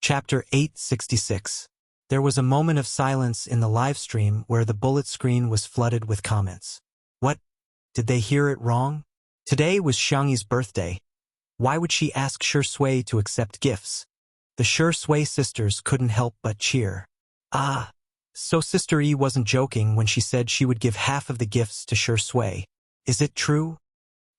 Chapter 866. There was a moment of silence in the live stream where the bullet screen was flooded with comments. What? Did they hear it wrong? Today was Xiangyi's birthday. Why would she ask Shi Sui to accept gifts? The Shi Sui sisters couldn't help but cheer. Ah, so Sister Yi wasn't joking when she said she would give half of the gifts to Shi Sui. Is it true?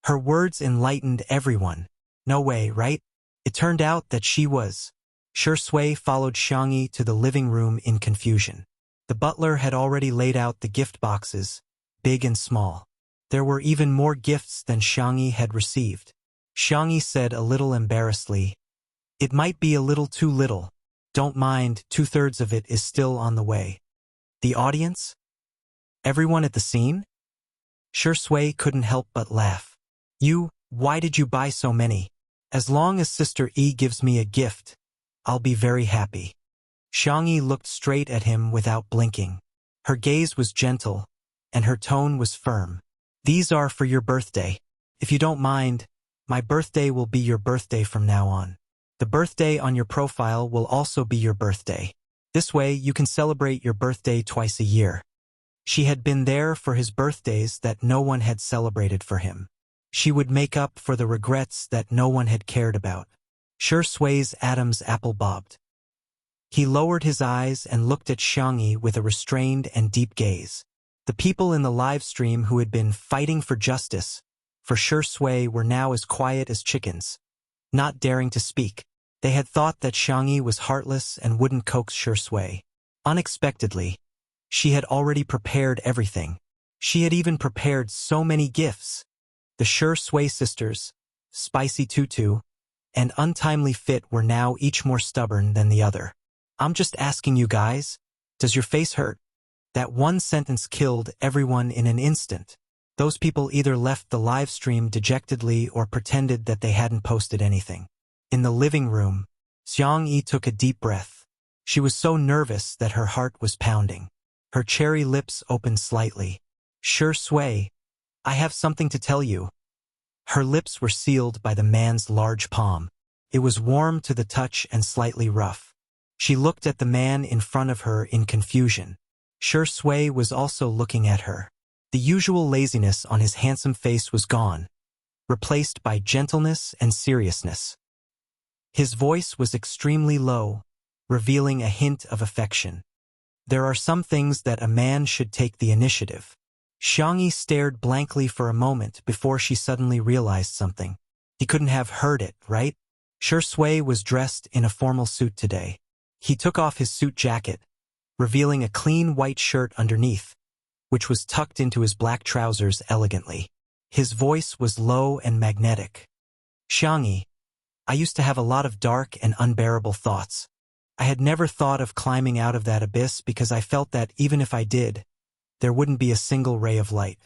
Her words enlightened everyone. No way, right? It turned out that she was. Shi Sui followed Xiangyi to the living room in confusion. The butler had already laid out the gift boxes, big and small. There were even more gifts than Xiangyi had received. Xiangyi said a little embarrassedly, "It might be a little too little. Don't mind, 2/3 of it is still on the way." The audience? Everyone at the scene? Shi Sui couldn't help but laugh. Why did you buy so many? As long as Sister Yi gives me a gift, I'll be very happy. Xiangyi looked straight at him without blinking. Her gaze was gentle, and her tone was firm. These are for your birthday. If you don't mind, my birthday will be your birthday from now on. The birthday on your profile will also be your birthday. This way you can celebrate your birthday twice a year. She had been there for his birthdays that no one had celebrated for him. She would make up for the regrets that no one had cared about. Shi Sui's Adam's apple bobbed. He lowered his eyes and looked at Xiangyi with a restrained and deep gaze. The people in the live stream who had been fighting for justice, for Shi Sui, were now as quiet as chickens, not daring to speak. They had thought that Xiangyi was heartless and wouldn't coax Shi Sui. Unexpectedly, she had already prepared everything. She had even prepared so many gifts. The Shi Sui sisters, Spicy Tutu, and Untimely Fit were now each more stubborn than the other. I'm just asking you guys, does your face hurt? That one sentence killed everyone in an instant. Those people either left the live stream dejectedly or pretended that they hadn't posted anything. In the living room, Xiangyi took a deep breath. She was so nervous that her heart was pounding. Her cherry lips opened slightly. Shi Sui, I have something to tell you. Her lips were sealed by the man's large palm. It was warm to the touch and slightly rough. She looked at the man in front of her in confusion. Shi Sui was also looking at her. The usual laziness on his handsome face was gone, replaced by gentleness and seriousness. His voice was extremely low, revealing a hint of affection. There are some things that a man should take the initiative. Xiangyi stared blankly for a moment before she suddenly realized something. He couldn't have heard it, right? Shi Sui was dressed in a formal suit today. He took off his suit jacket, revealing a clean white shirt underneath, which was tucked into his black trousers elegantly. His voice was low and magnetic. Xiangyi, I used to have a lot of dark and unbearable thoughts. I had never thought of climbing out of that abyss because I felt that even if I did, there wouldn't be a single ray of light.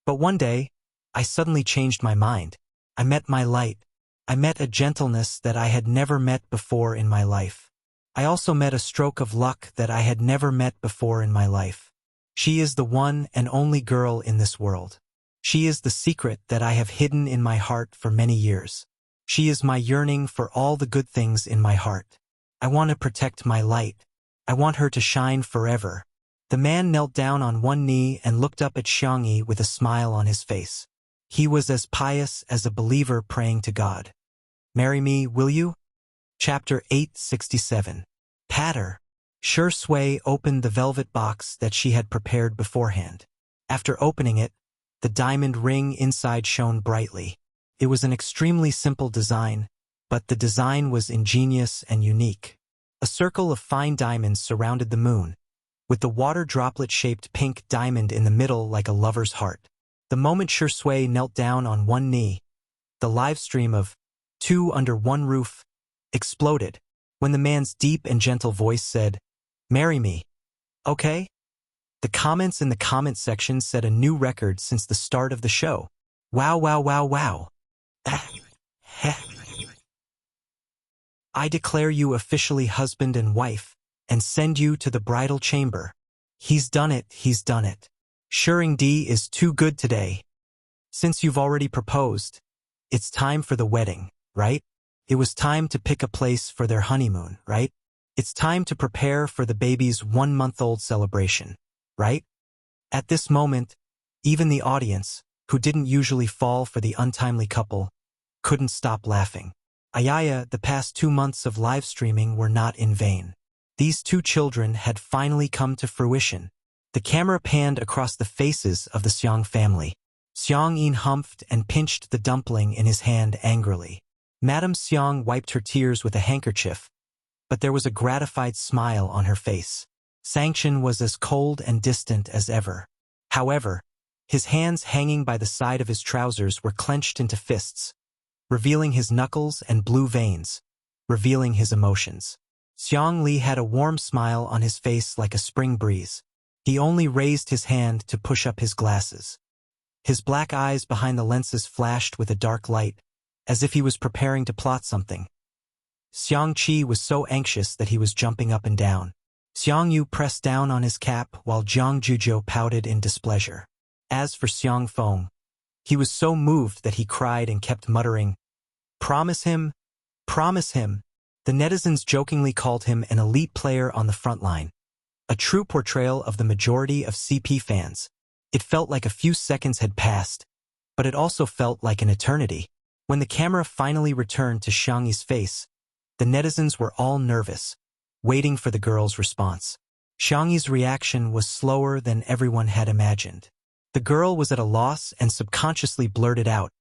But one day, I suddenly changed my mind. I met my light. I met a gentleness that I had never met before in my life. I also met a stroke of luck that I had never met before in my life. She is the one and only girl in this world. She is the secret that I have hidden in my heart for many years. She is my yearning for all the good things in my heart. I want to protect my light. I want her to shine forever. The man knelt down on one knee and looked up at Xiangyi with a smile on his face. He was as pious as a believer praying to God. Marry me, will you? Chapter 867. Patter. Shi Sui opened the velvet box that she had prepared beforehand. After opening it, the diamond ring inside shone brightly. It was an extremely simple design, but the design was ingenious and unique. A circle of fine diamonds surrounded the moon, with the water droplet-shaped pink diamond in the middle like a lover's heart. The moment Shi Sui knelt down on one knee, the live stream of Two Under One Roof exploded when the man's deep and gentle voice said, "Marry me." Okay? The comments in the comment section set a new record since the start of the show. Wow, wow, wow, wow. I declare you officially husband and wife, and send you to the bridal chamber. He's done it, he's done it. Shuringdi is too good today. Since you've already proposed, it's time for the wedding, right? It was time to pick a place for their honeymoon, right? It's time to prepare for the baby's 1-month-old celebration, right? At this moment, even the audience, who didn't usually fall for the untimely couple, couldn't stop laughing. Ayaya, the past 2 months of live streaming were not in vain. These 2 children had finally come to fruition. The camera panned across the faces of the Xiang family. Xiang Yin humphed and pinched the dumpling in his hand angrily. Madame Xiang wiped her tears with a handkerchief, but there was a gratified smile on her face. Sanction was as cold and distant as ever. However, his hands hanging by the side of his trousers were clenched into fists, revealing his knuckles and blue veins, revealing his emotions. Xiang Li had a warm smile on his face like a spring breeze. He only raised his hand to push up his glasses. His black eyes behind the lenses flashed with a dark light, as if he was preparing to plot something. Xiang Qi was so anxious that he was jumping up and down. Xiang Yu pressed down on his cap while Jiang Zhuzhou pouted in displeasure. As for Xiang Feng, he was so moved that he cried and kept muttering, "Promise him, promise him." The netizens jokingly called him an elite player on the front line, a true portrayal of the majority of CP fans. It felt like a few seconds had passed, but it also felt like an eternity. When the camera finally returned to Xiang Yi's face, the netizens were all nervous, waiting for the girl's response. Xiang Yi's reaction was slower than everyone had imagined. The girl was at a loss and subconsciously blurted out,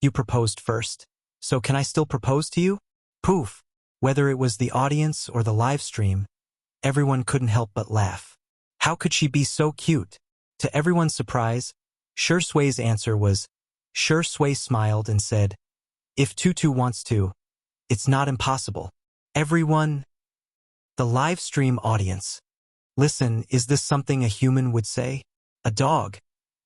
"You proposed first, so can I still propose to you?" Poof! Whether it was the audience or the live stream, everyone couldn't help but laugh. How could she be so cute? To everyone's surprise, Shi Sui's answer was, Shi Sui smiled and said, "If Tutu wants to, it's not impossible." Everyone, the live stream audience. Listen, is this something a human would say? A dog.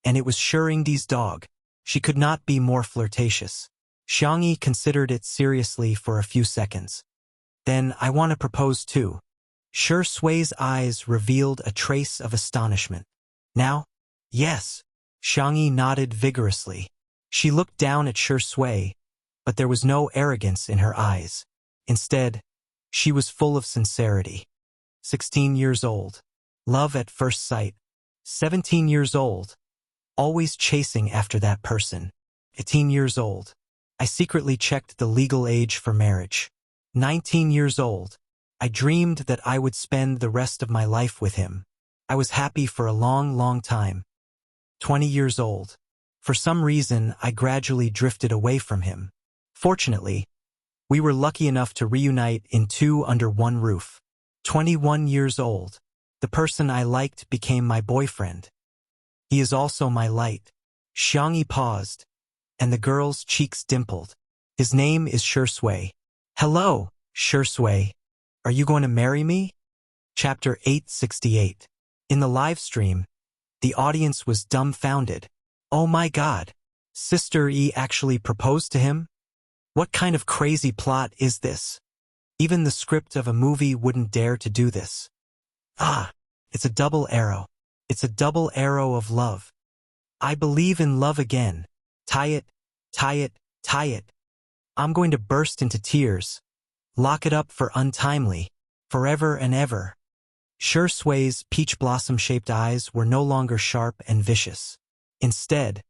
And it was Shuringdi's dog. She could not be more flirtatious. Xiang Yi considered it seriously for a few seconds. "Then I want to propose too." Shi Sui's eyes revealed a trace of astonishment. "Now?" "Yes." Xiang Yi nodded vigorously. She looked down at Shi Sui, but there was no arrogance in her eyes. Instead, she was full of sincerity. 16 years old. Love at first sight. 17 years old. Always chasing after that person. 18 years old. I secretly checked the legal age for marriage. 19 years old. I dreamed that I would spend the rest of my life with him. I was happy for a long, long time. 20 years old. For some reason, I gradually drifted away from him. Fortunately, we were lucky enough to reunite in 2 under 1 roof. 21 years old. The person I liked became my boyfriend. He is also my light. Xiang Yi paused, and the girl's cheeks dimpled. His name is Shi Sui. "Hello, Shi Sui. Are you going to marry me?" Chapter 868. In the live stream, the audience was dumbfounded. Oh my God! Sister Yi actually proposed to him? What kind of crazy plot is this? Even the script of a movie wouldn't dare to do this. Ah, it's a double arrow. It's a double arrow of love. I believe in love again. Tie it, tie it, tie it. I'm going to burst into tears. Lock it up for untimely, forever and ever. Shi Sui's peach blossom-shaped eyes were no longer sharp and vicious. Instead,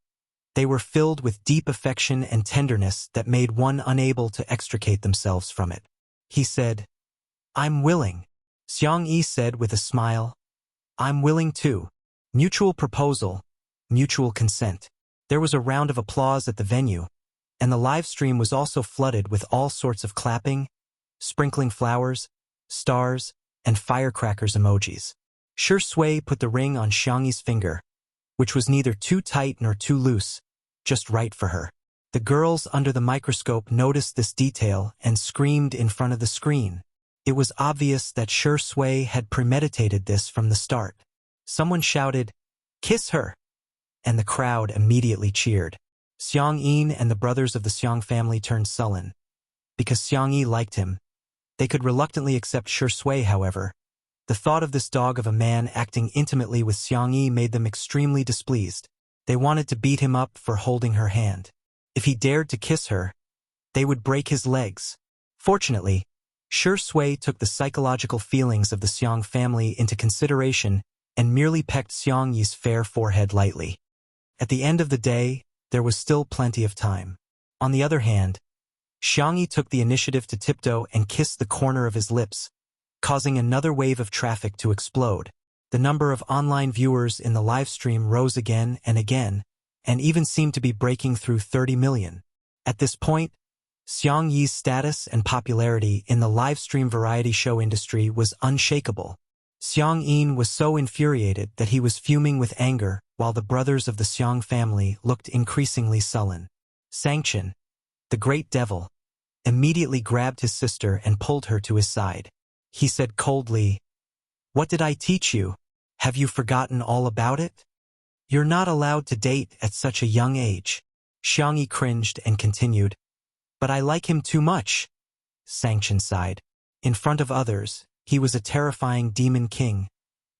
they were filled with deep affection and tenderness that made one unable to extricate themselves from it. He said, "I'm willing." Xiang Yi said with a smile, "I'm willing too." Mutual proposal, mutual consent. There was a round of applause at the venue, and the live stream was also flooded with all sorts of clapping, sprinkling flowers, stars, and firecrackers emojis. Shi Sui put the ring on Xiang Yi's finger, which was neither too tight nor too loose, just right for her. The girls under the microscope noticed this detail and screamed in front of the screen. It was obvious that Shi Sui had premeditated this from the start. Someone shouted, "Kiss her!" and the crowd immediately cheered. Xiang Yin and the brothers of the Xiang family turned sullen. Because Xiang Yi liked him, they could reluctantly accept Shi Sui, however. The thought of this dog of a man acting intimately with Xiang Yi made them extremely displeased. They wanted to beat him up for holding her hand. If he dared to kiss her, they would break his legs. Fortunately, Shui took the psychological feelings of the Xiang family into consideration and merely pecked Xiang Yi's fair forehead lightly. At the end of the day, there was still plenty of time. On the other hand, Xiang Yi took the initiative to tiptoe and kiss the corner of his lips, causing another wave of traffic to explode. The number of online viewers in the livestream rose again, and even seemed to be breaking through 30 million. At this point, Xiang Yi's status and popularity in the livestream variety show industry was unshakable. Xiang Yin was so infuriated that he was fuming with anger, while the brothers of the Xiang family looked increasingly sullen. Sanction, the great devil, immediately grabbed his sister and pulled her to his side. He said coldly, "What did I teach you? Have you forgotten all about it? You're not allowed to date at such a young age." Xiang Yi cringed and continued, "But I like him too much." Sanction sighed. In front of others, he was a terrifying demon king,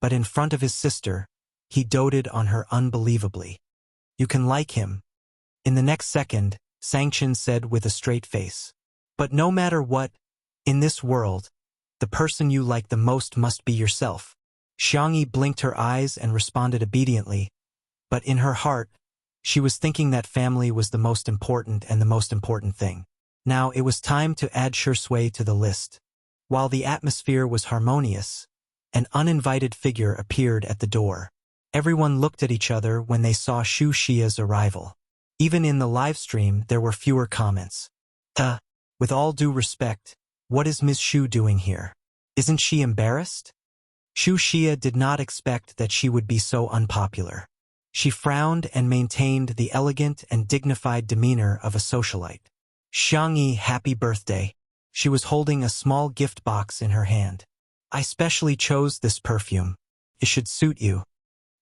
but in front of his sister, he doted on her unbelievably. "You can like him." In the next second, Sanction said with a straight face, "But no matter what, in this world, the person you like the most must be yourself." Xiang Yi blinked her eyes and responded obediently, but in her heart, she was thinking that family was the most important and the most important thing. Now it was time to add Shui to the list. While the atmosphere was harmonious, an uninvited figure appeared at the door. Everyone looked at each other when they saw Wuxia's arrival. Even in the live stream, there were fewer comments. With all due respect, what is Ms. Shu doing here? Isn't she embarrassed?" Wuxia did not expect that she would be so unpopular. She frowned and maintained the elegant and dignified demeanor of a socialite. "Xiang Yi, happy birthday." She was holding a small gift box in her hand. "I specially chose this perfume. It should suit you."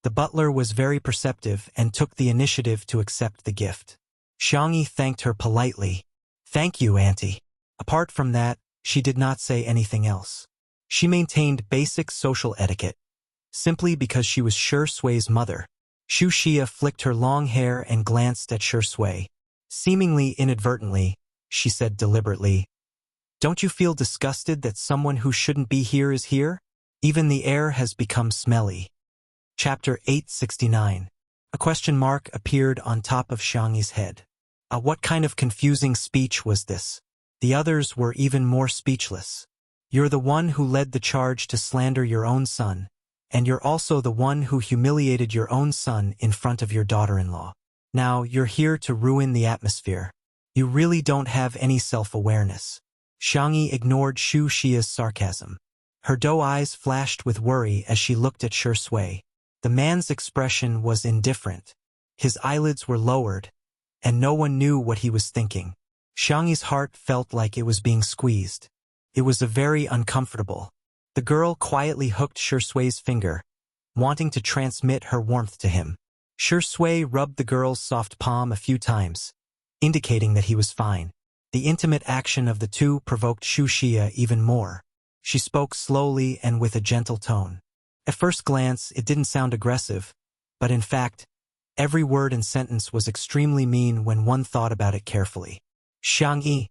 The butler was very perceptive and took the initiative to accept the gift. Xiang Yi thanked her politely. "Thank you, Auntie." Apart from that, she did not say anything else. She maintained basic social etiquette, simply because she was Shui's mother. Wuxia flicked her long hair and glanced at Shui. Seemingly inadvertently, she said deliberately, "Don't you feel disgusted that someone who shouldn't be here is here? Even the air has become smelly." Chapter 869. A question mark appeared on top of Xiang Yi's head. What kind of confusing speech was this? The others were even more speechless. "You're the one who led the charge to slander your own son, and you're also the one who humiliated your own son in front of your daughter-in-law. Now you're here to ruin the atmosphere. You really don't have any self-awareness." Xiang Yi ignored Wuxia's sarcasm. Her doe eyes flashed with worry as she looked at Shui. The man's expression was indifferent. His eyelids were lowered, and no one knew what he was thinking. Xiang Yi's heart felt like it was being squeezed. It was very uncomfortable. The girl quietly hooked Shui's finger, wanting to transmit her warmth to him. Shui rubbed the girl's soft palm a few times, indicating that he was fine. The intimate action of the two provoked Wuxia even more. She spoke slowly and with a gentle tone. At first glance, it didn't sound aggressive, but in fact, every word and sentence was extremely mean when one thought about it carefully. "Xiang Yi,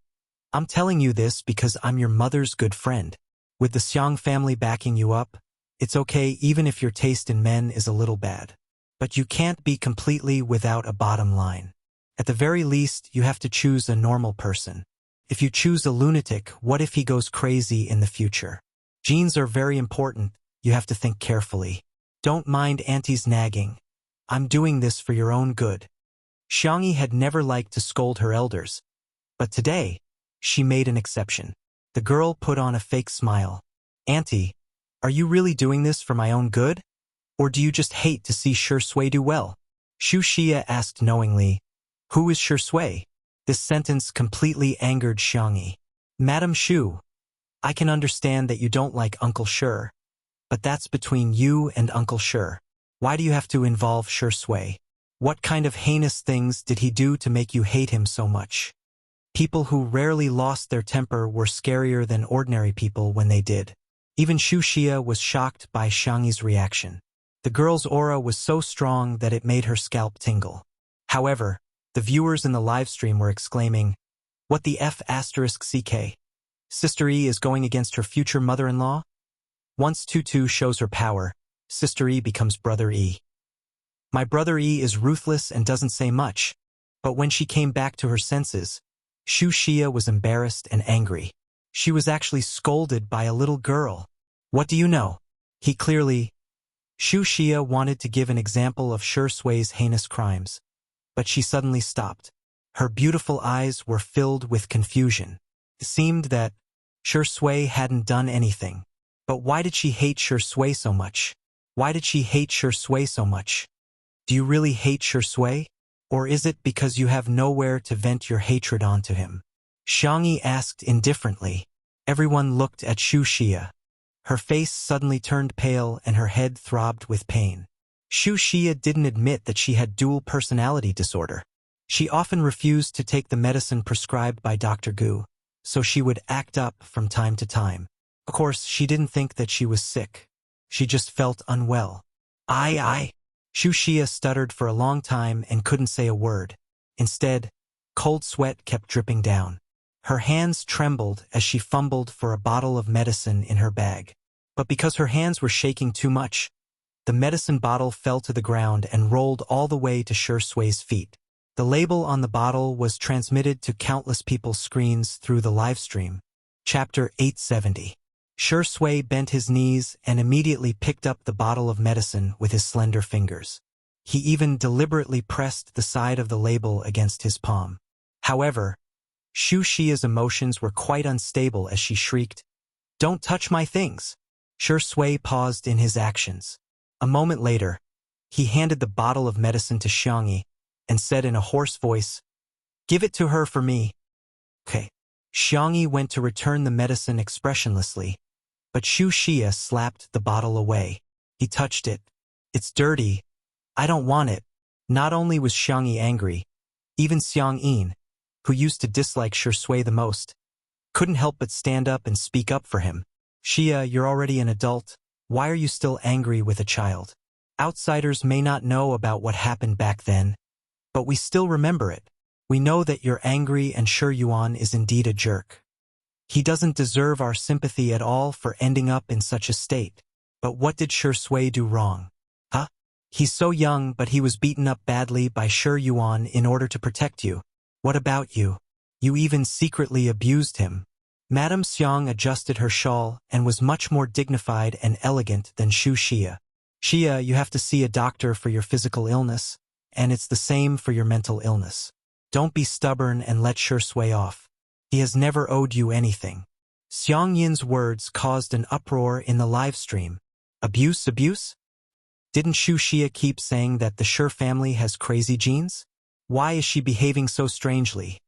I'm telling you this because I'm your mother's good friend. With the Xiang family backing you up, it's okay even if your taste in men is a little bad. But you can't be completely without a bottom line. At the very least, you have to choose a normal person. If you choose a lunatic, what if he goes crazy in the future? Genes are very important, you have to think carefully. Don't mind Auntie's nagging. I'm doing this for your own good." Xiang Yi had never liked to scold her elders, but today, she made an exception. The girl put on a fake smile. "Auntie, are you really doing this for my own good? Or do you just hate to see Shui do well?" Wuxia asked knowingly, "Who is Shui?" This sentence completely angered Xiang Yi. "Madam Shu, I can understand that you don't like Uncle Shu, but that's between you and Uncle Shu. Why do you have to involve Shui? What kind of heinous things did he do to make you hate him so much?" People who rarely lost their temper were scarier than ordinary people when they did. Even Wuxia was shocked by Xiang Yi's reaction. The girl's aura was so strong that it made her scalp tingle. However, the viewers in the livestream were exclaiming, "What the F***ck? Sister E is going against her future mother-in-law? Once Tutu shows her power, Sister E becomes Brother E. My Brother E is ruthless and doesn't say much, but when she came back to her senses, Wuxia was embarrassed and angry. She was actually scolded by a little girl. What do you know? He clearly... Wuxia wanted to give an example of Sui's heinous crimes, but she suddenly stopped. Her beautiful eyes were filled with confusion. It seemed that Sui hadn't done anything. But why did she hate Sui so much? Why did she hate Sui so much? Do you really hate Sui? Or is it because you have nowhere to vent your hatred onto him? Xiangyi asked indifferently. Everyone looked at Wuxia. Her face suddenly turned pale and her head throbbed with pain. Wuxia didn't admit that she had dual personality disorder. She often refused to take the medicine prescribed by Dr. Gu, so she would act up from time to time. Of course, she didn't think that she was sick. She just felt unwell. Wuxia stuttered for a long time and couldn't say a word. Instead, cold sweat kept dripping down. Her hands trembled as she fumbled for a bottle of medicine in her bag. But because her hands were shaking too much, the medicine bottle fell to the ground and rolled all the way to Sui's feet. The label on the bottle was transmitted to countless people's screens through the live stream. Chapter 870. Sui bent his knees and immediately picked up the bottle of medicine with his slender fingers. He even deliberately pressed the side of the label against his palm. However, Wuxia's emotions were quite unstable as she shrieked, "Don't touch my things!" Sui paused in his actions. A moment later, he handed the bottle of medicine to Xiangyi and said in a hoarse voice, "Give it to her for me." Okay. Xiangyi went to return the medicine expressionlessly, but Wuxia slapped the bottle away. He touched it. "It's dirty. I don't want it." Not only was Xiangyi angry, even Xiangyin, who used to dislike Sui the most, couldn't help but stand up and speak up for him. "Xia, you're already an adult. Why are you still angry with a child? Outsiders may not know about what happened back then, but we still remember it. We know that you're angry and Yuan is indeed a jerk. He doesn't deserve our sympathy at all for ending up in such a state. But what did Sui do wrong? Huh? He's so young, but he was beaten up badly by Yuan in order to protect you. What about you? You even secretly abused him." Madame Xiang adjusted her shawl and was much more dignified and elegant than Wuxia. "Xia, you have to see a doctor for your physical illness, and it's the same for your mental illness. Don't be stubborn and let Sui off. He has never owed you anything." Xiang Yin's words caused an uproar in the live stream. Abuse? Didn't Wuxia keep saying that the Shi family has crazy genes? Why is she behaving so strangely?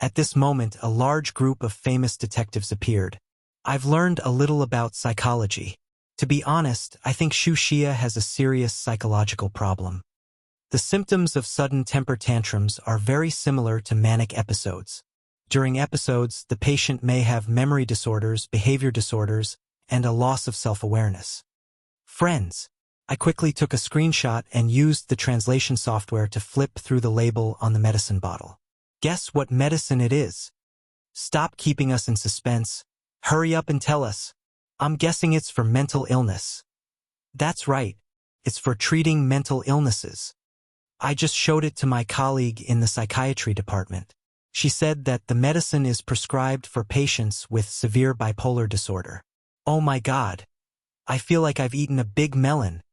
At this moment, a large group of famous detectives appeared. "I've learned a little about psychology. To be honest, I think Wuxia has a serious psychological problem. The symptoms of sudden temper tantrums are very similar to manic episodes. During episodes, the patient may have memory disorders, behavior disorders, and a loss of self-awareness." Friends, I quickly took a screenshot and used the translation software to flip through the label on the medicine bottle. Guess what medicine it is? Stop keeping us in suspense. Hurry up and tell us. I'm guessing it's for mental illness. That's right. It's for treating mental illnesses. I just showed it to my colleague in the psychiatry department. She said that the medicine is prescribed for patients with severe bipolar disorder. Oh my God. I feel like I've eaten a big melon.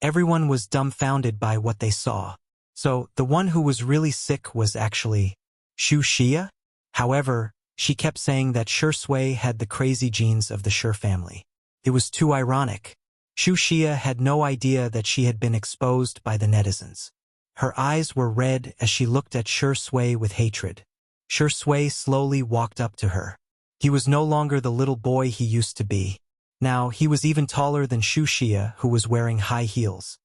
Everyone was dumbfounded by what they saw. So, the one who was really sick was actually Wuxia? However, she kept saying that Sui had the crazy genes of the Shi family. It was too ironic. Wuxia had no idea that she had been exposed by the netizens. Her eyes were red as she looked at Sui with hatred. Sui slowly walked up to her. He was no longer the little boy he used to be. Now, he was even taller than Wuxia, who was wearing high heels.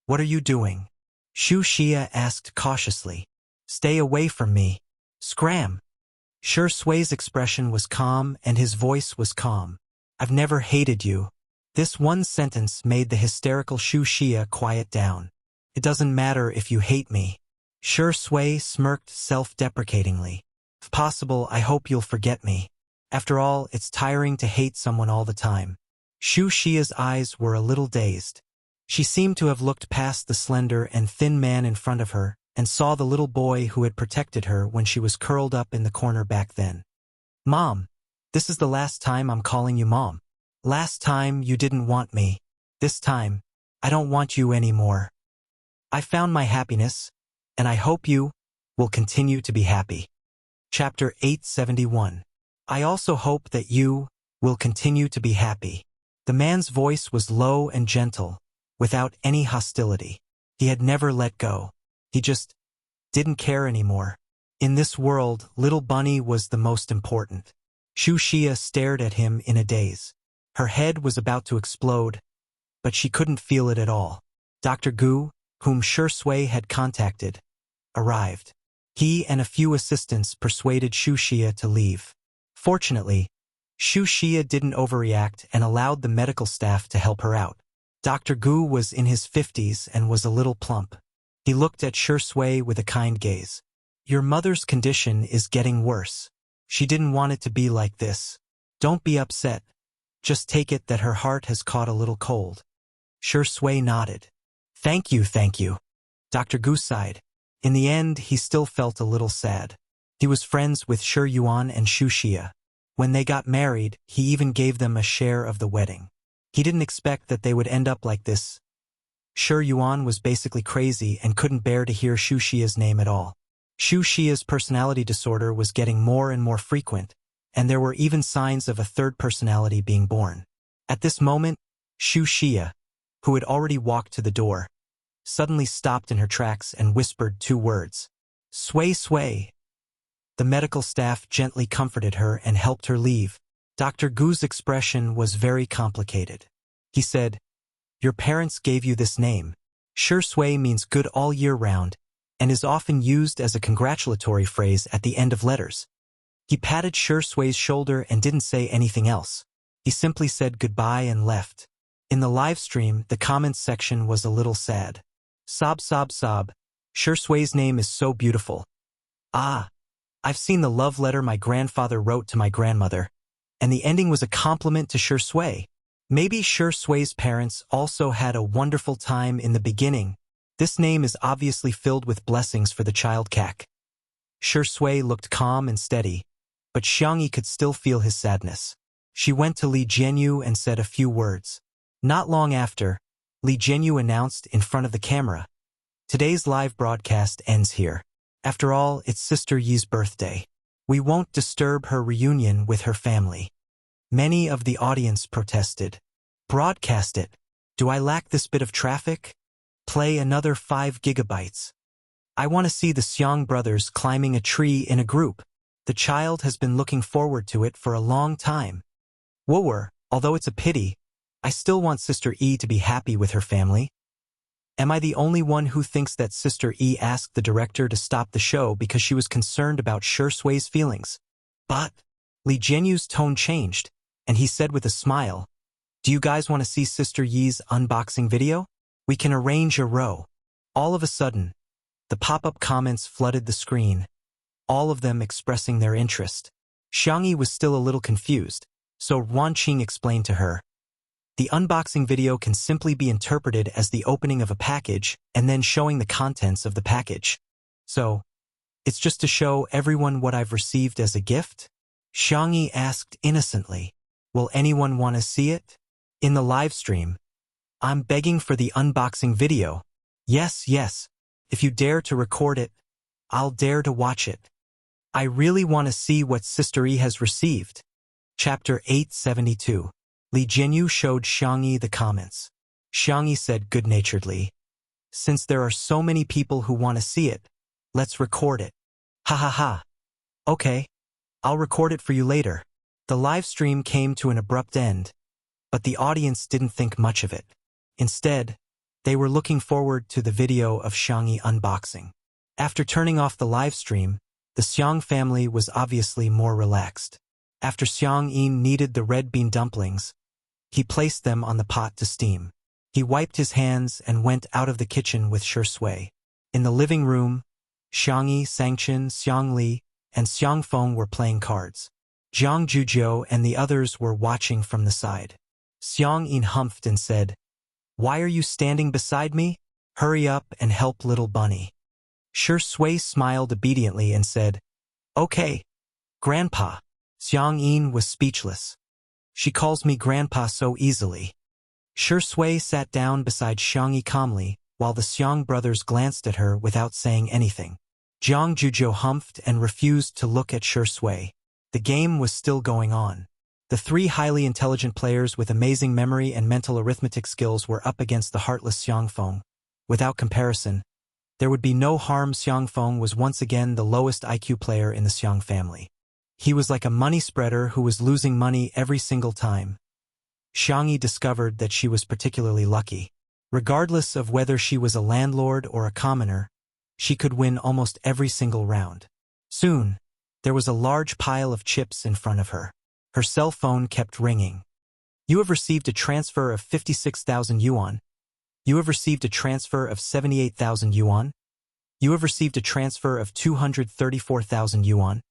"What are you doing?" Wuxia asked cautiously. "Stay away from me." Scram! Sui's expression was calm and his voice was calm. "I've never hated you." This one sentence made the hysterical Wuxia quiet down. "It doesn't matter if you hate me." Sui smirked self-deprecatingly. "If possible, I hope you'll forget me." After all, it's tiring to hate someone all the time. Xu Xia's eyes were a little dazed. She seemed to have looked past the slender and thin man in front of her and saw the little boy who had protected her when she was curled up in the corner back then. Mom, this is the last time I'm calling you Mom. Last time you didn't want me. This time, I don't want you anymore. I found my happiness, and I hope you will continue to be happy. Chapter 871. I also hope that you will continue to be happy. The man's voice was low and gentle, without any hostility. He had never let go. He just didn't care anymore. In this world, little Bunny was the most important. Xu Xia stared at him in a daze. Her head was about to explode, but she couldn't feel it at all. Dr. Gu, whom Shi Sui had contacted, arrived. He and a few assistants persuaded Xu Xia to leave. Fortunately, Xu Xia didn't overreact and allowed the medical staff to help her out. Dr. Gu was in his 50s and was a little plump. He looked at Shi Sui with a kind gaze. Your mother's condition is getting worse. She didn't want it to be like this. Don't be upset. Just take it that her heart has caught a little cold. Shi Sui nodded. Thank you, thank you. Dr. Gu sighed. In the end, he still felt a little sad. He was friends with Shi Yuan and Xu Xia. When they got married, he even gave them a share of the wedding. He didn't expect that they would end up like this. Shi Yuan was basically crazy and couldn't bear to hear Xu Xia's name at all. Xu Xia's personality disorder was getting more and more frequent, and there were even signs of a third personality being born. At this moment, Xu Xia, who had already walked to the door, suddenly stopped in her tracks and whispered 2 words. Sui Sui. The medical staff gently comforted her and helped her leave. Dr. Gu's expression was very complicated. He said, Your parents gave you this name. Shi Sui means good all year round, and is often used as a congratulatory phrase at the end of letters. He patted Shi Sui's shoulder and didn't say anything else. He simply said goodbye and left. In the live stream, the comments section was a little sad. Sob sob sob. Shi Sui's name is so beautiful. Ah, I've seen the love letter my grandfather wrote to my grandmother, and the ending was a compliment to Shi Sui. Maybe Shi Sui's parents also had a wonderful time in the beginning. This name is obviously filled with blessings for the child Kak. Shi Sui looked calm and steady, but Xiangyi could still feel his sadness. She went to Li Jianyu and said a few words. Not long after, Li Jianyu announced in front of the camera, Today's live broadcast ends here. After all, it's Sister Yi's birthday. We won't disturb her reunion with her family. Many of the audience protested. Broadcast it. Do I lack this bit of traffic? Play another 5 gigabytes. I want to see the Xiang brothers climbing a tree in a group. The child has been looking forward to it for a long time. Woer, although it's a pity, I still want Sister Yi to be happy with her family. Am I the only one who thinks that Sister Yi asked the director to stop the show because she was concerned about Shi Sui's feelings? But Li Jianyu's tone changed, and he said with a smile, Do you guys want to see Sister Yi's unboxing video? We can arrange a row. All of a sudden, the pop-up comments flooded the screen, all of them expressing their interest. Xiangyi was still a little confused, so Ruanqing explained to her. The unboxing video can simply be interpreted as the opening of a package and then showing the contents of the package. So, it's just to show everyone what I've received as a gift? Xiangyi asked innocently. Will anyone want to see it? In the live stream, I'm begging for the unboxing video. Yes, yes. If you dare to record it, I'll dare to watch it. I really want to see what Sister Yi has received. Chapter 872. Li Jianyu showed Xiangyi the comments. Xiangyi said good-naturedly, Since there are so many people who want to see it, let's record it. Ha ha ha. Okay. I'll record it for you later. The live stream came to an abrupt end, but the audience didn't think much of it. Instead, they were looking forward to the video of Xiangyi unboxing. After turning off the live stream, the Xiang family was obviously more relaxed. After Xiangyi kneaded the red bean dumplings, he placed them on the pot to steam. He wiped his hands and went out of the kitchen with Shi Sui. In the living room, Xiangyi, Sangchen, Xiangli, and Xiangfeng were playing cards. Jiang Zhuzhou and the others were watching from the side. Xiang Yin humphed and said, "Why are you standing beside me? Hurry up and help little bunny." Shi Sui smiled obediently and said, "Okay, Grandpa." Xiang Yin was speechless. She calls me Grandpa so easily. Shi Sui sat down beside Xiang Yi calmly, while the Xiang brothers glanced at her without saying anything. Jiang Zhuzhou humphed and refused to look at Shi Sui. The game was still going on. The three highly intelligent players with amazing memory and mental arithmetic skills were up against the heartless Xiang Feng. Without comparison, there would be no harm. Xiang Feng was once again the lowest IQ player in the Xiang family. He was like a money spreader who was losing money every single time. Xiang Yi discovered that she was particularly lucky. Regardless of whether she was a landlord or a commoner, she could win almost every single round. Soon, there was a large pile of chips in front of her. Her cell phone kept ringing. "You have received a transfer of 56,000 yuan. You have received a transfer of 78,000 yuan. You have received a transfer of 234,000 yuan.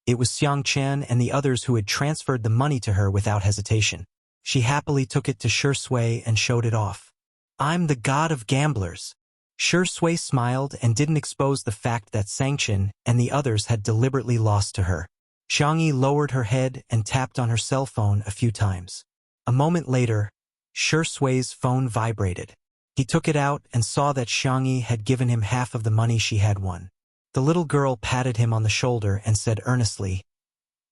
It was Xiang Chen and the others who had transferred the money to her without hesitation. She happily took it to Shi Sui and showed it off. "I'm the god of gamblers." Shi Sui smiled and didn't expose the fact that Sangchen and the others had deliberately lost to her. Xiang Yi lowered her head and tapped on her cell phone a few times. A moment later, Shi Sui's phone vibrated. He took it out and saw that Xiang Yi had given him half of the money she had won. The little girl patted him on the shoulder and said earnestly,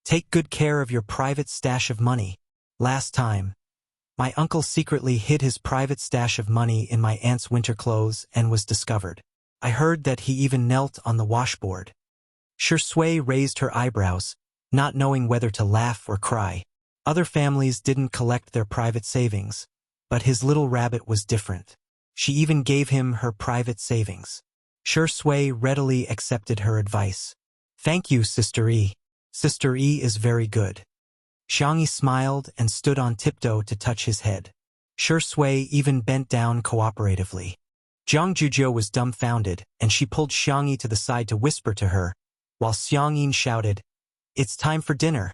"Take good care of your private stash of money. Last time, my uncle secretly hid his private stash of money in my aunt's winter clothes and was discovered. I heard that he even knelt on the washboard." Shi Sui raised her eyebrows, not knowing whether to laugh or cry. Other families didn't collect their private savings, but his little rabbit was different. She even gave him her private savings. Shi Sui readily accepted her advice. "Thank you, Sister Yi. Sister Yi is very good." Xiang Yi smiled and stood on tiptoe to touch his head. Shi Sui even bent down cooperatively. Jiang Zhuzhou was dumbfounded, and she pulled Xiang Yi to the side to whisper to her, while Xiang Yin shouted, "It's time for dinner.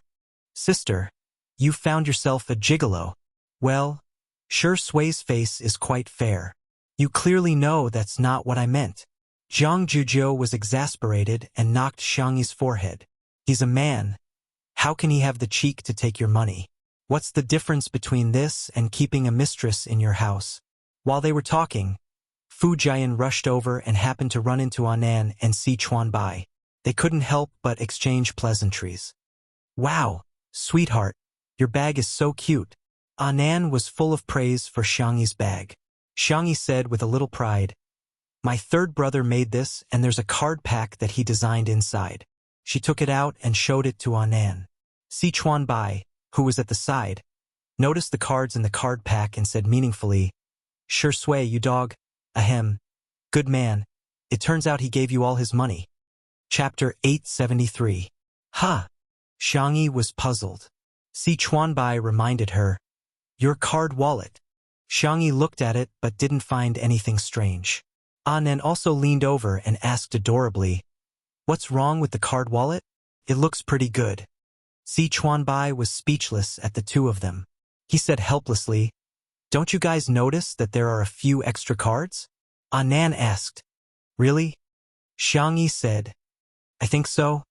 Sister, you found yourself a gigolo." "Well, Shi Sui's face is quite fair. You clearly know that's not what I meant." Jiang Zhuzhou was exasperated and knocked Xiang Yi's forehead. "He's a man. How can he have the cheek to take your money? What's the difference between this and keeping a mistress in your house?" While they were talking, Fu Jian rushed over and happened to run into Anan and Si Chuanbai. They couldn't help but exchange pleasantries. "Wow, sweetheart, your bag is so cute." Anan was full of praise for Xiang Yi's bag. Xiang Yi said with a little pride, "My third brother made this, and there's a card pack that he designed inside." She took it out and showed it to Anan. Si Chuanbai, who was at the side, noticed the cards in the card pack and said meaningfully, "Shi Sui, you dog. Ahem. Good man. It turns out he gave you all his money." Chapter 873. "Ha!" Xiang Yi was puzzled. Si Chuanbai reminded her, "Your card wallet." Xiang Yi looked at it but didn't find anything strange. Anan also leaned over and asked adorably, "What's wrong with the card wallet? It looks pretty good." Si Chuanbai was speechless at the two of them. He said helplessly, "Don't you guys notice that there are a few extra cards?" Anan asked, "Really?" Xiang Yi said, "I think so.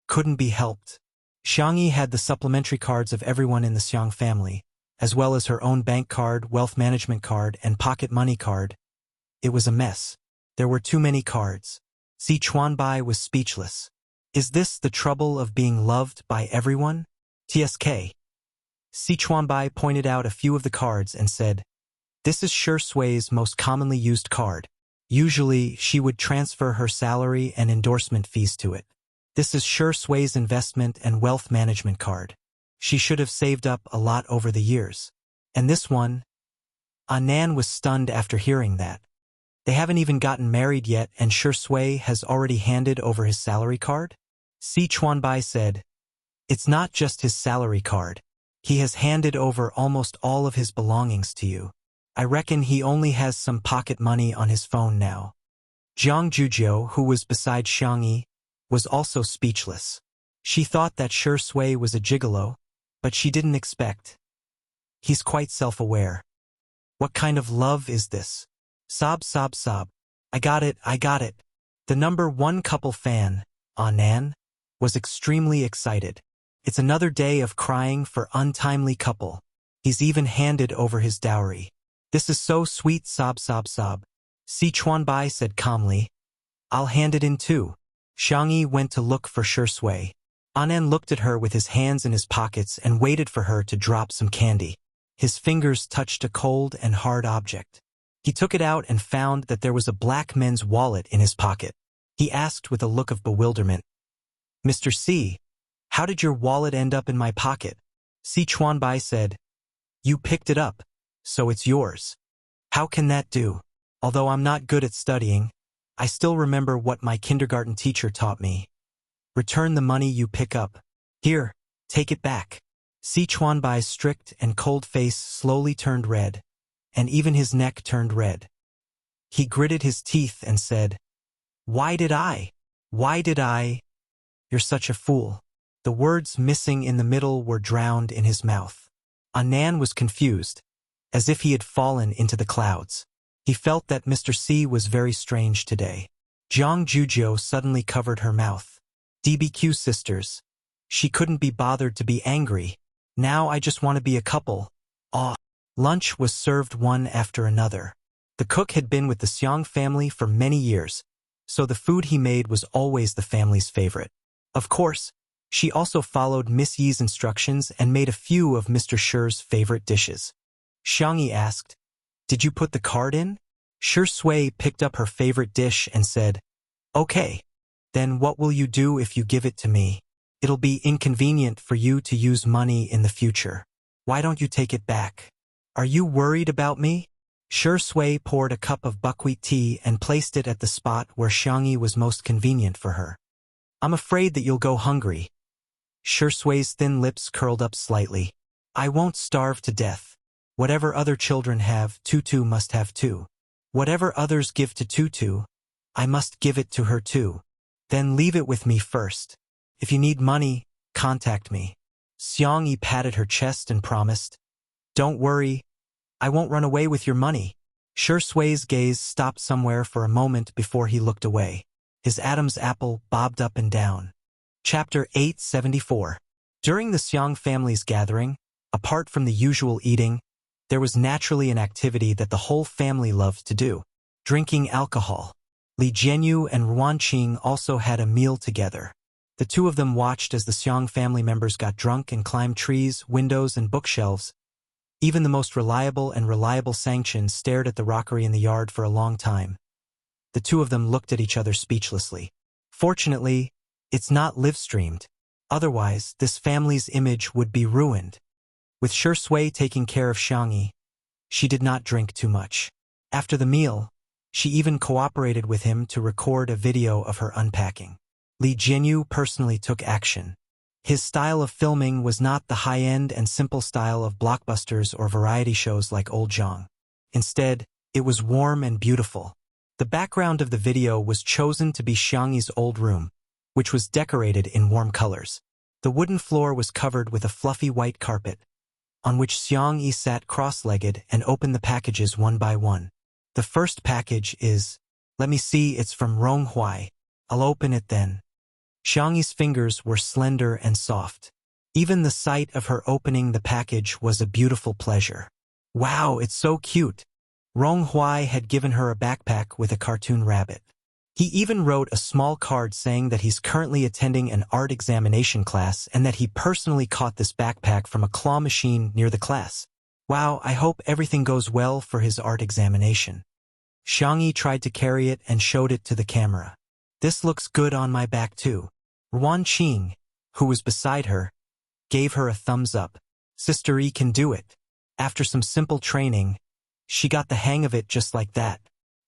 Couldn't be helped." Xiang Yi had the supplementary cards of everyone in the Xiang family, as well as her own bank card, wealth management card, and pocket money card. It was a mess. There were too many cards. Si Chuanbai was speechless. Is this the trouble of being loved by everyone? TSK. Si Chuanbai pointed out a few of the cards and said, "This is Shi Sui's most commonly used card. Usually, she would transfer her salary and endorsement fees to it. This is Shi Sui's investment and wealth management card. She should have saved up a lot over the years. And this one?" Anan was stunned after hearing that. They haven't even gotten married yet and Shi Sui has already handed over his salary card? Si Chuanbai said, "It's not just his salary card. He has handed over almost all of his belongings to you. I reckon he only has some pocket money on his phone now." Jiang Zhuzhou, who was beside Xiang Yi, was also speechless. She thought that Shui was a gigolo, but she didn't expect. He's quite self-aware. What kind of love is this? Sob, sob, sob. I got it, I got it. The #1 couple fan, Nan, was extremely excited. It's another day of crying for untimely couple. He's even handed over his dowry. This is so sweet, sob, sob, sob. Si Chuanbai said calmly, I'll hand it in too. Xiangyi went to look for Shui. Anan looked at her with his hands in his pockets and waited for her to drop some candy. His fingers touched a cold and hard object. He took it out and found that there was a black men's wallet in his pocket. He asked with a look of bewilderment, Mr. C, how did your wallet end up in my pocket? Si Chuanbai said, You picked it up, so it's yours. How can that do? Although I'm not good at studying, I still remember what my kindergarten teacher taught me. Return the money you pick up. Here, take it back. Si Chuanbai's strict and cold face slowly turned red, and even his neck turned red. He gritted his teeth and said, Why did I? Why did I? You're such a fool. The words missing in the middle were drowned in his mouth. Anan was confused, as if he had fallen into the clouds. He felt that Mr. C was very strange today. Jiang Juzhou suddenly covered her mouth. DBQ sisters. She couldn't be bothered to be angry. Now I just want to be a couple. Aw. Lunch was served one after another. The cook had been with the Xiang family for many years, so the food he made was always the family's favorite. Of course, she also followed Miss Yi's instructions and made a few of Mr. Shi's favorite dishes. Xiangyi asked, Did you put the card in? Shui picked up her favorite dish and said, Okay. Then what will you do if you give it to me? It'll be inconvenient for you to use money in the future. Why don't you take it back? Are you worried about me? Shui poured a cup of buckwheat tea and placed it at the spot where Xiangyi was most convenient for her. I'm afraid that you'll go hungry. Shui's thin lips curled up slightly. I won't starve to death. Whatever other children have, Tutu must have too. Whatever others give to Tutu, I must give it to her too. Then leave it with me first. If you need money, contact me. Xiangyi patted her chest and promised, Don't worry, I won't run away with your money. Shui's gaze stopped somewhere for a moment before he looked away. His Adam's apple bobbed up and down. Chapter 874. During the Xiang family's gathering, apart from the usual eating, there was naturally an activity that the whole family loved to do: drinking alcohol. Li Jianyu and Ruan Qing also had a meal together. The two of them watched as the Xiang family members got drunk and climbed trees, windows, and bookshelves. Even the most reliable Sangchen stared at the rockery in the yard for a long time. The two of them looked at each other speechlessly. Fortunately, it's not live-streamed. Otherwise, this family's image would be ruined. With Shui taking care of Xiangyi, she did not drink too much. After the meal, she even cooperated with him to record a video of her unpacking. Li Jianyu personally took action. His style of filming was not the high-end and simple style of blockbusters or variety shows like Old Zhang. Instead, it was warm and beautiful. The background of the video was chosen to be Xiangyi's old room, which was decorated in warm colors. The wooden floor was covered with a fluffy white carpet, on which Xiangyi sat cross-legged and opened the packages one by one. The first package is, let me see, it's from Ronghuai. I'll open it then. Xiangyi's fingers were slender and soft. Even the sight of her opening the package was a beautiful pleasure. Wow, it's so cute. Ronghuai had given her a backpack with a cartoon rabbit. He even wrote a small card saying that he's currently attending an art examination class and that he personally caught this backpack from a claw machine near the class. Wow, I hope everything goes well for his art examination. Xiangyi tried to carry it and showed it to the camera. This looks good on my back too. Ruan Qing, who was beside her, gave her a thumbs up. Sister E can do it. After some simple training, she got the hang of it just like that.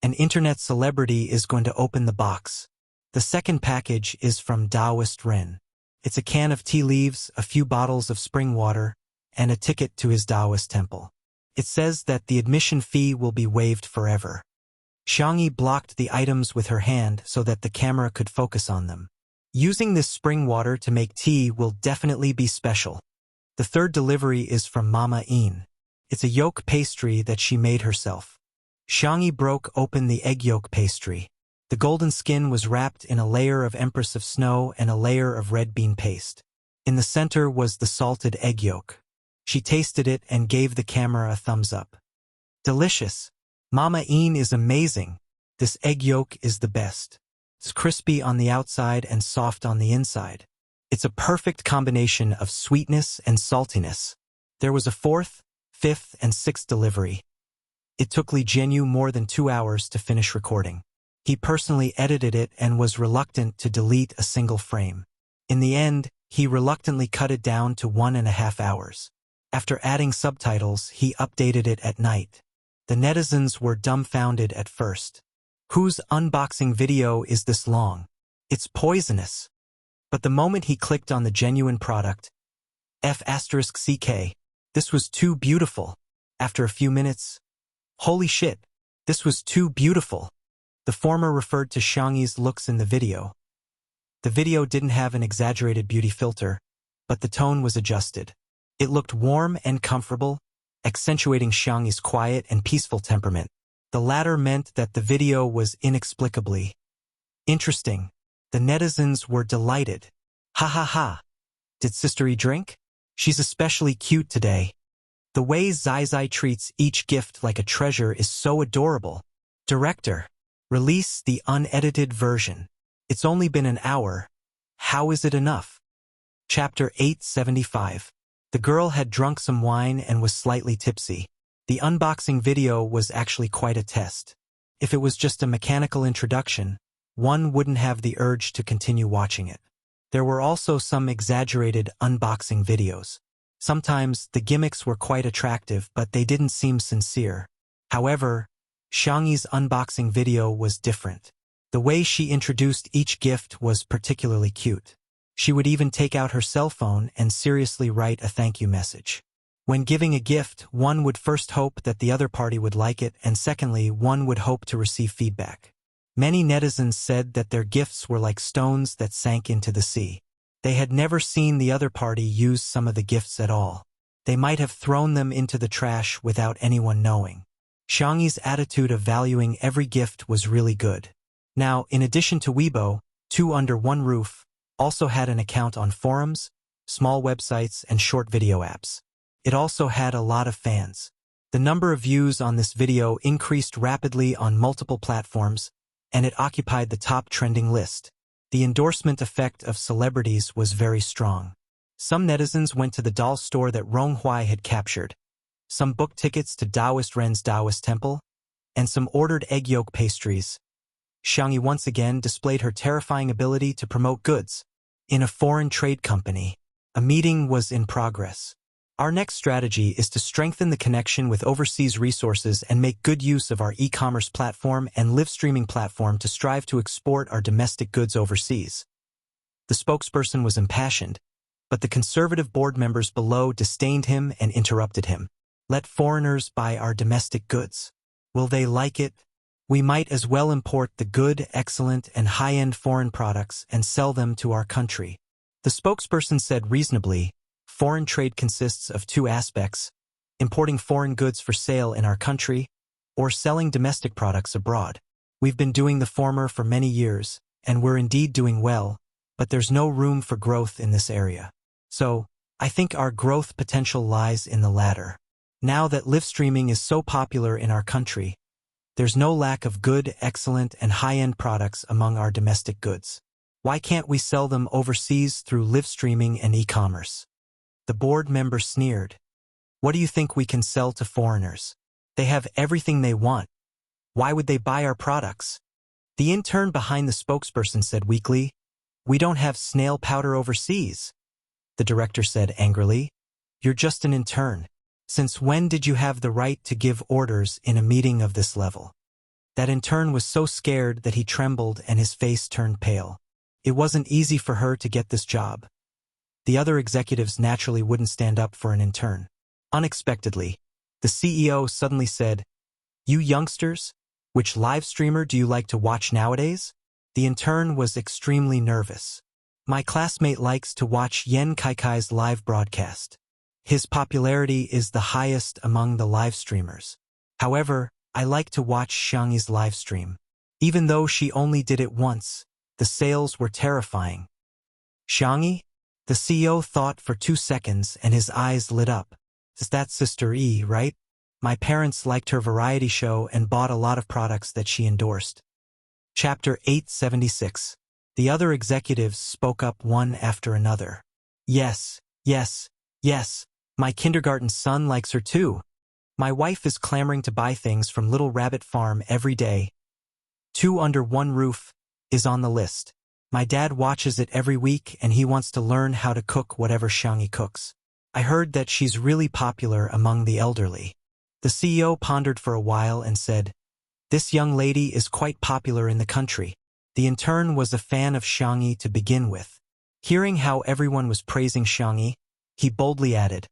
An internet celebrity is going to open the box. The second package is from Taoist Ren. It's a can of tea leaves, a few bottles of spring water, and a ticket to his Taoist temple. It says that the admission fee will be waived forever. Xiangyi blocked the items with her hand so that the camera could focus on them. Using this spring water to make tea will definitely be special. The third delivery is from Mama Een. It's a yolk pastry that she made herself. Xiangyi broke open the egg yolk pastry. The golden skin was wrapped in a layer of Empress of Snow and a layer of red bean paste. In the center was the salted egg yolk. She tasted it and gave the camera a thumbs up. Delicious. Mama Een is amazing. This egg yolk is the best. It's crispy on the outside and soft on the inside. It's a perfect combination of sweetness and saltiness. There was a fourth, fifth, and sixth delivery. It took Li Jianyu more than 2 hours to finish recording. He personally edited it and was reluctant to delete a single frame. In the end, he reluctantly cut it down to 1.5 hours. After adding subtitles, he updated it at night. The netizens were dumbfounded at first. Whose unboxing video is this long? It's poisonous. But the moment he clicked on the genuine product, F***CK, this was too beautiful. After a few minutes, holy shit, this was too beautiful. The former referred to Xiangyi's looks in the video. The video didn't have an exaggerated beauty filter, but the tone was adjusted. It looked warm and comfortable, accentuating Xiangyi's quiet and peaceful temperament. The latter meant that the video was inexplicably interesting. The netizens were delighted. Ha ha ha. Did Sister E drink? She's especially cute today. The way Zai Zai treats each gift like a treasure is so adorable. Director, release the unedited version. It's only been an hour. How is it enough? Chapter 875. The girl had drunk some wine and was slightly tipsy. The unboxing video was actually quite a test. If it was just a mechanical introduction, one wouldn't have the urge to continue watching it. There were also some exaggerated unboxing videos. Sometimes the gimmicks were quite attractive, but they didn't seem sincere. However, Xiangyi's unboxing video was different. The way she introduced each gift was particularly cute. She would even take out her cell phone and seriously write a thank you message. When giving a gift, one would first hope that the other party would like it, and secondly, one would hope to receive feedback. Many netizens said that their gifts were like stones that sank into the sea. They had never seen the other party use some of the gifts at all. They might have thrown them into the trash without anyone knowing. Xiangyi's attitude of valuing every gift was really good. Now, in addition to Weibo, Two Under One Roof also had an account on forums, small websites, and short video apps. It also had a lot of fans. The number of views on this video increased rapidly on multiple platforms, and it occupied the top trending list. The endorsement effect of celebrities was very strong. Some netizens went to the doll store that Ronghuai had captured. Some booked tickets to Taoist Ren's Taoist temple, and some ordered egg yolk pastries. Xiangyi once again displayed her terrifying ability to promote goods. In a foreign trade company, a meeting was in progress. Our next strategy is to strengthen the connection with overseas resources and make good use of our e-commerce platform and live streaming platform to strive to export our domestic goods overseas. The spokesperson was impassioned, but the conservative board members below disdained him and interrupted him. Let foreigners buy our domestic goods. Will they like it? We might as well import the good, excellent, and high-end foreign products and sell them to our country. The spokesperson said reasonably, foreign trade consists of two aspects: importing foreign goods for sale in our country, or selling domestic products abroad. We've been doing the former for many years, and we're indeed doing well, but there's no room for growth in this area. So, I think our growth potential lies in the latter. Now that live streaming is so popular in our country, there's no lack of good, excellent, and high-end products among our domestic goods. Why can't we sell them overseas through live streaming and e-commerce? The board member sneered. What do you think we can sell to foreigners? They have everything they want. Why would they buy our products? The intern behind the spokesperson said weakly, We don't have snail powder overseas. The director said angrily, You're just an intern. Since when did you have the right to give orders in a meeting of this level? That intern was so scared that he trembled and his face turned pale. It wasn't easy for her to get this job. The other executives naturally wouldn't stand up for an intern. Unexpectedly, the CEO suddenly said, You youngsters, which live streamer do you like to watch nowadays? The intern was extremely nervous. My classmate likes to watch Yen Kaikai's live broadcast. His popularity is the highest among the live streamers. However, I like to watch Xiangyi's live stream. Even though she only did it once, the sales were terrifying. Xiangyi? The CEO thought for 2 seconds and his eyes lit up. Is that Sister E, right? My parents liked her variety show and bought a lot of products that she endorsed. Chapter 876. The other executives spoke up one after another. Yes, yes, yes, my kindergarten son likes her too. My wife is clamoring to buy things from Little Rabbit Farm every day. 2 Under One Roof is on the list. My dad watches it every week and he wants to learn how to cook whatever Xiangyi cooks. I heard that she's really popular among the elderly. The CEO pondered for a while and said, "This young lady is quite popular in the country." The intern was a fan of Xiangyi to begin with. Hearing how everyone was praising Xiangyi, he boldly added,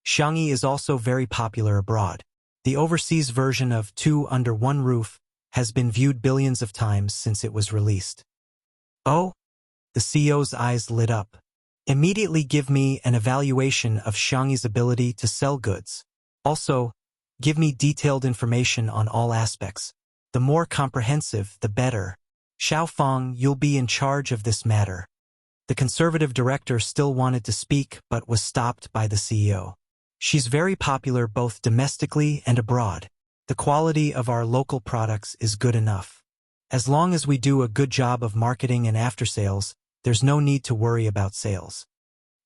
"Xiangyi is also very popular abroad. The overseas version of 2 Under One Roof has been viewed billions of times since it was released." Oh? The CEO's eyes lit up. Immediately give me an evaluation of Xiangyi's ability to sell goods. Also, give me detailed information on all aspects. The more comprehensive, the better. Xiaofang, you'll be in charge of this matter. The conservative director still wanted to speak but was stopped by the CEO. She's very popular both domestically and abroad. The quality of our local products is good enough. As long as we do a good job of marketing and after-sales, there's no need to worry about sales.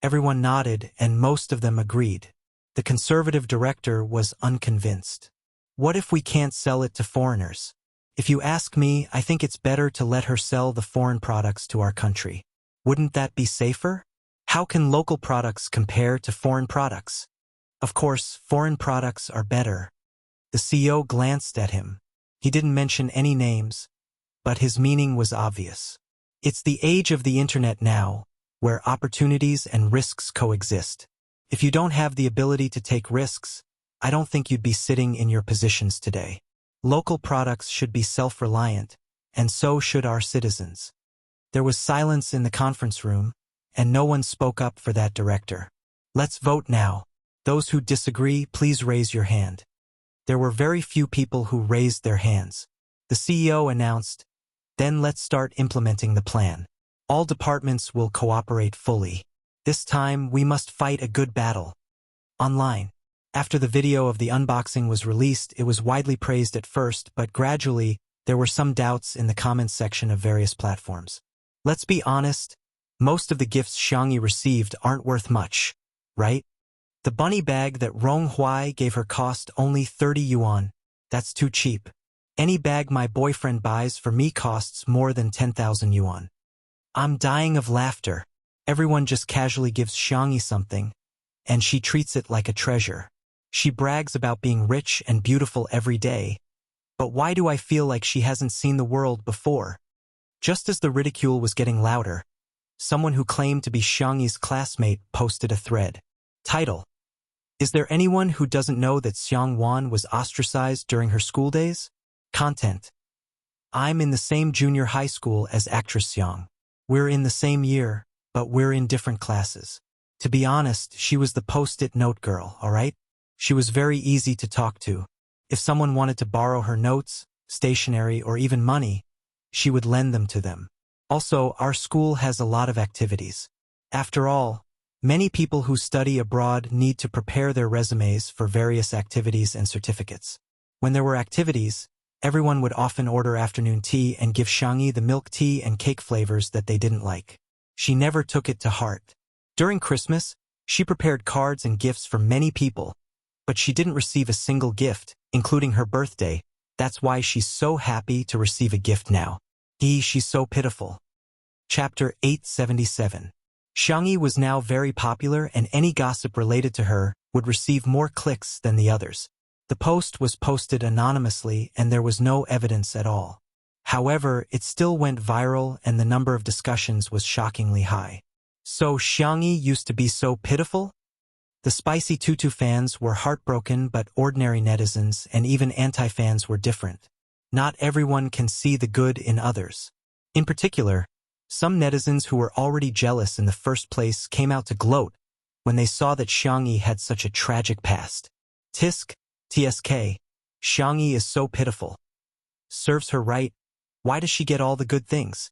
Everyone nodded and most of them agreed. The conservative director was unconvinced. What if we can't sell it to foreigners? If you ask me, I think it's better to let her sell the foreign products to our country. Wouldn't that be safer? How can local products compare to foreign products? Of course, foreign products are better. The CEO glanced at him. He didn't mention any names, but his meaning was obvious. It's the age of the internet now, where opportunities and risks coexist. If you don't have the ability to take risks, I don't think you'd be sitting in your positions today. Local products should be self-reliant, and so should our citizens. There was silence in the conference room, and no one spoke up for that director. Let's vote now. Those who disagree, please raise your hand. There were very few people who raised their hands. The CEO announced, "Then let's start implementing the plan. All departments will cooperate fully. This time, we must fight a good battle." Online. After the video of the unboxing was released, it was widely praised at first, but gradually, there were some doubts in the comments section of various platforms. Let's be honest, most of the gifts Xiangyi received aren't worth much, right? The bunny bag that Rong Huai gave her cost only 30 yuan. That's too cheap. Any bag my boyfriend buys for me costs more than 10,000 yuan. I'm dying of laughter. Everyone just casually gives Xiangyi something, and she treats it like a treasure. She brags about being rich and beautiful every day. But why do I feel like she hasn't seen the world before? Just as the ridicule was getting louder, someone who claimed to be Xiangyi's classmate posted a thread. Title: Is there anyone who doesn't know that Xiang Wan was ostracized during her school days? Content: I'm in the same junior high school as actress Xiang. We're in the same year, but we're in different classes. To be honest, she was the post-it note girl, alright? She was very easy to talk to. If someone wanted to borrow her notes, stationery, or even money, she would lend them to them. Also, our school has a lot of activities. After all, many people who study abroad need to prepare their resumes for various activities and certificates. When there were activities, everyone would often order afternoon tea and give Xiangyi the milk tea and cake flavors that they didn't like. She never took it to heart. During Christmas, she prepared cards and gifts for many people, but she didn't receive a single gift, including her birthday. That's why she's so happy to receive a gift now. She's so pitiful. Chapter 877. Xiangyi was now very popular, and any gossip related to her would receive more clicks than the others. The post was posted anonymously and there was no evidence at all. However, it still went viral and the number of discussions was shockingly high. So Xiangyi used to be so pitiful? The Spicy Tutu fans were heartbroken, but ordinary netizens and even anti-fans were different. Not everyone can see the good in others. In particular, Some netizens who were already jealous in the first place came out to gloat when they saw that Xiangyi had such a tragic past. Tisk, tsk, Xiangyi is so pitiful. Serves her right. Why does she get all the good things?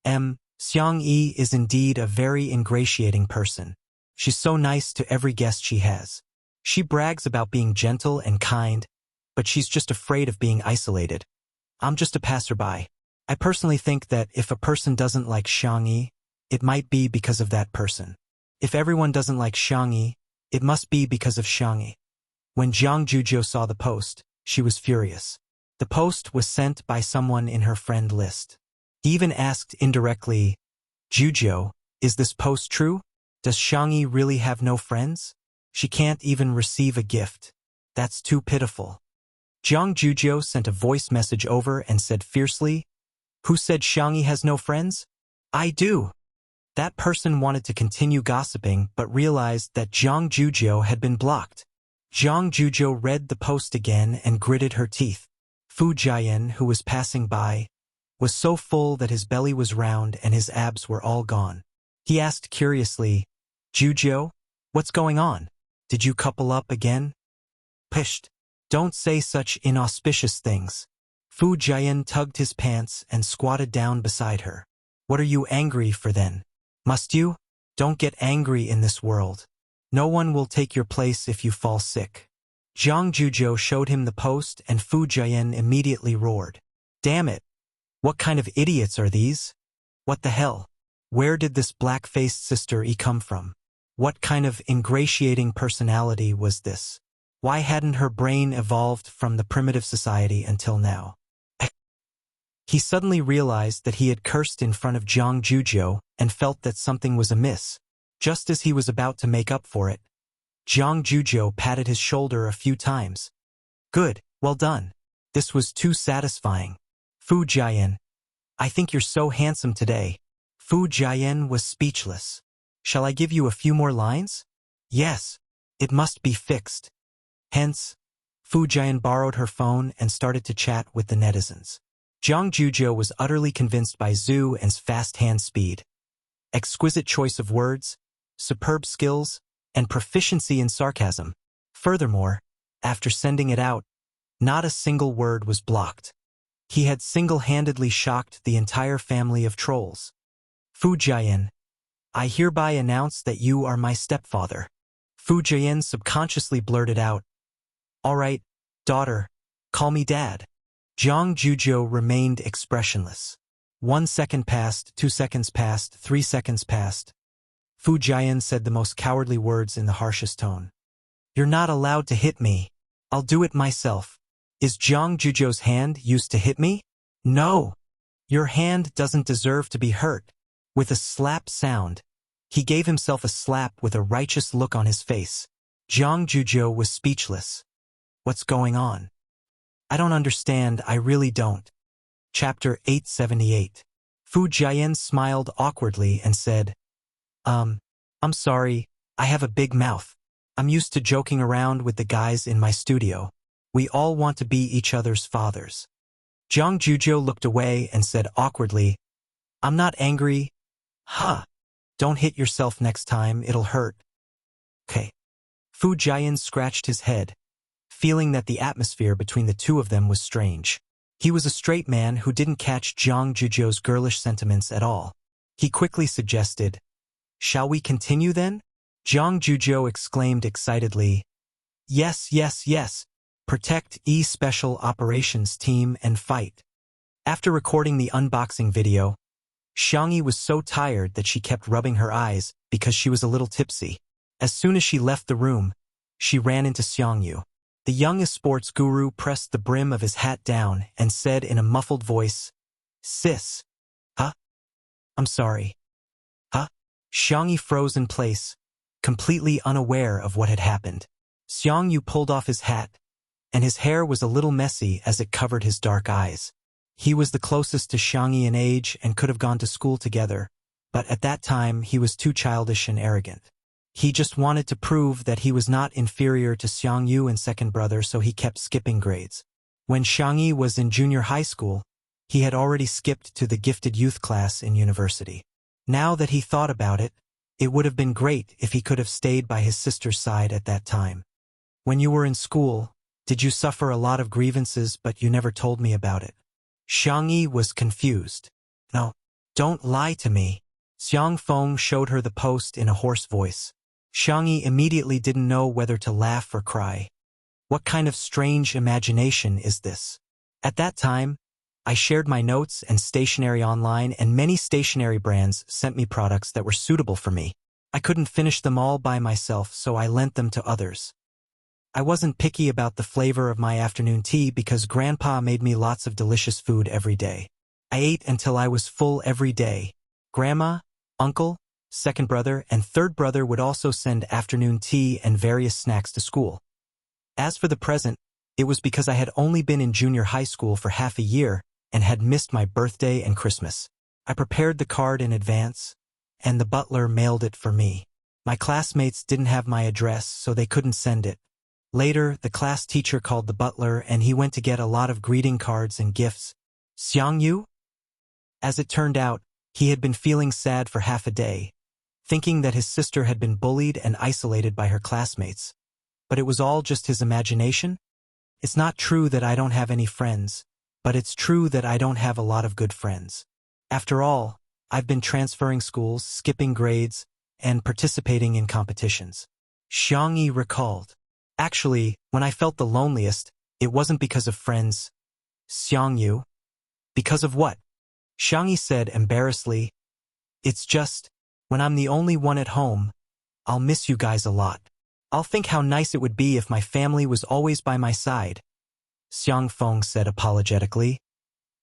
Xiangyi is indeed a very ingratiating person. She's so nice to every guest she has. She brags about being gentle and kind, but she's just afraid of being isolated. I'm just a passerby. I personally think that if a person doesn't like Xiangyi, it might be because of that person. If everyone doesn't like Xiangyi, it must be because of Xiangyi. When Jiang Juzhou saw the post, she was furious. The post was sent by someone in her friend list. He even asked indirectly, Juzhou, is this post true? Does Xiangyi really have no friends? She can't even receive a gift. That's too pitiful. Jiang Juzhou sent a voice message over and said fiercely, Who said Xiangyi has no friends? I do. That person wanted to continue gossiping but realized that Jiang Juzhou had been blocked. Jiang Juzhou read the post again and gritted her teeth. Fu Jiayan, who was passing by, was so full that his belly was round and his abs were all gone. He asked curiously, Juzhou, what's going on? Did you couple up again? Pisht. Don't say such inauspicious things. Fu Jiayan tugged his pants and squatted down beside her. What are you angry for then? Must you? Don't get angry in this world. No one will take your place if you fall sick. Jiang Juzhou showed him the post and Fu Jiayan immediately roared. Damn it! What kind of idiots are these? What the hell? Where did this black-faced sister come from? What kind of ingratiating personality was this? Why hadn't her brain evolved from the primitive society until now? He suddenly realized that he had cursed in front of Jiang Juzhou and felt that something was amiss. Just as he was about to make up for it, Jiang Juzhou patted his shoulder a few times. Good, well done. This was too satisfying. Fu Jiayan, I think you're so handsome today. Fu Jiayan was speechless. Shall I give you a few more lines? Yes. It must be fixed. Hence, Fu Jiayan borrowed her phone and started to chat with the netizens. Jiang Juzhou was utterly convinced by Zhu An's fast hand speed, exquisite choice of words, superb skills, and proficiency in sarcasm. Furthermore, after sending it out, not a single word was blocked. He had single-handedly shocked the entire family of trolls. Fu Jiayan, I hereby announce that you are my stepfather. Fu Jiayan subconsciously blurted out, All right, daughter, call me dad. Jiang Juzhou remained expressionless. 1 second passed, 2 seconds passed, 3 seconds passed. Fu Jiayan said the most cowardly words in the harshest tone. You're not allowed to hit me. I'll do it myself. Is Jiang Juzhou's hand used to hit me? No. Your hand doesn't deserve to be hurt. With a slap sound, he gave himself a slap with a righteous look on his face. Jiang Juzhou was speechless. What's going on? I don't understand, I really don't. Chapter 878. Fu Jiayan smiled awkwardly and said, I'm sorry, I have a big mouth. I'm used to joking around with the guys in my studio. We all want to be each other's fathers. Jiang Juzhou looked away and said awkwardly, I'm not angry. Huh. Don't hit yourself next time, it'll hurt. Okay. Fu Jiayan scratched his head, feeling that the atmosphere between the two of them was strange. He was a straight man who didn't catch Jiang Juzhou's girlish sentiments at all. He quickly suggested, Shall we continue then? Jiang Juzhou exclaimed excitedly, Yes, yes, yes. Protect Special Operations Team and fight. After recording the unboxing video, Xiangyi was so tired that she kept rubbing her eyes because she was a little tipsy. As soon as she left the room, she ran into Xiangyu. The young sports guru pressed the brim of his hat down and said in a muffled voice, Sis. Huh? I'm sorry. Huh? Xiangyi froze in place, completely unaware of what had happened. Xiangyu pulled off his hat, and his hair was a little messy as it covered his dark eyes. He was the closest to Xiangyi in age and could have gone to school together, but at that time he was too childish and arrogant. He just wanted to prove that he was not inferior to Xiangyu and second brother, so he kept skipping grades. When Xiangyi was in junior high school, He had already skipped to the gifted youth class in university. Now that he thought about it, it would have been great if he could have stayed by his sister's side at that time. When you were in school, did you suffer a lot of grievances but you never told me about it? Xiangyi was confused. No, don't lie to me. Xiang Feng showed her the post in a hoarse voice. Xiangyi immediately didn't know whether to laugh or cry. What kind of strange imagination is this? At that time, I shared my notes and stationery online, and many stationery brands sent me products that were suitable for me. I couldn't finish them all by myself, so I lent them to others. I wasn't picky about the flavor of my afternoon tea because Grandpa made me lots of delicious food every day. I ate until I was full every day. Grandma, uncle, second brother, and third brother would also send afternoon tea and various snacks to school. As for the present, it was because I had only been in junior high school for half a year and had missed my birthday and Christmas. I prepared the card in advance, and the butler mailed it for me. My classmates didn't have my address, so they couldn't send it. Later, the class teacher called the butler and he went to get a lot of greeting cards and gifts. Xiangyu? As it turned out, he had been feeling sad for half a day, thinking that his sister had been bullied and isolated by her classmates. But it was all just his imagination? It's not true that I don't have any friends, but it's true that I don't have a lot of good friends. After all, I've been transferring schools, skipping grades, and participating in competitions. Xiangyi recalled. Actually, when I felt the loneliest, it wasn't because of friends. Xiangyu? Because of what? Xiangyi said embarrassedly. It's just, when I'm the only one at home, I'll miss you guys a lot. I'll think how nice it would be if my family was always by my side. Xiang Feng said apologetically.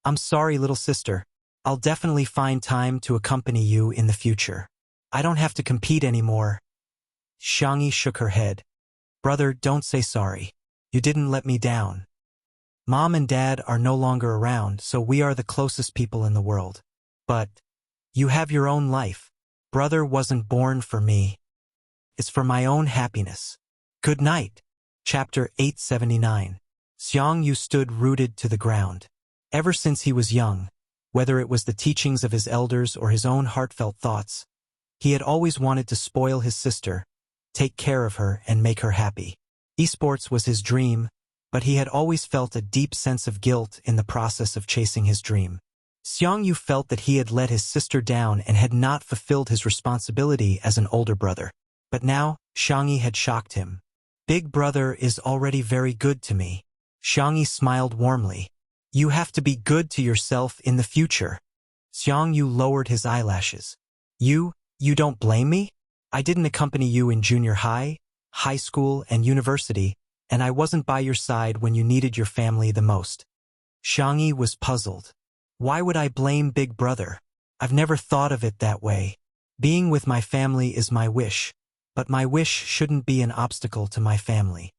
I'm sorry, little sister. I'll definitely find time to accompany you in the future. I don't have to compete anymore. Xiangyi shook her head. Brother, don't say sorry. You didn't let me down. Mom and Dad are no longer around, so we are the closest people in the world. But you have your own life. Brother wasn't born for me. It's for my own happiness. Good night. Chapter 879. Xiangyu stood rooted to the ground. Ever since he was young, whether it was the teachings of his elders or his own heartfelt thoughts, he had always wanted to spoil his sister, take care of her, and make her happy. Esports was his dream, but he had always felt a deep sense of guilt in the process of chasing his dream. Xiangyu felt that he had let his sister down and had not fulfilled his responsibility as an older brother. But now, Xiangyi had shocked him. Big brother is already very good to me. Xiangyi smiled warmly. You have to be good to yourself in the future. Xiangyu lowered his eyelashes. You don't blame me? I didn't accompany you in junior high, high school, and university, and I wasn't by your side when you needed your family the most. Xiangyi was puzzled. Why would I blame Big Brother? I've never thought of it that way. Being with my family is my wish, but my wish shouldn't be an obstacle to my family.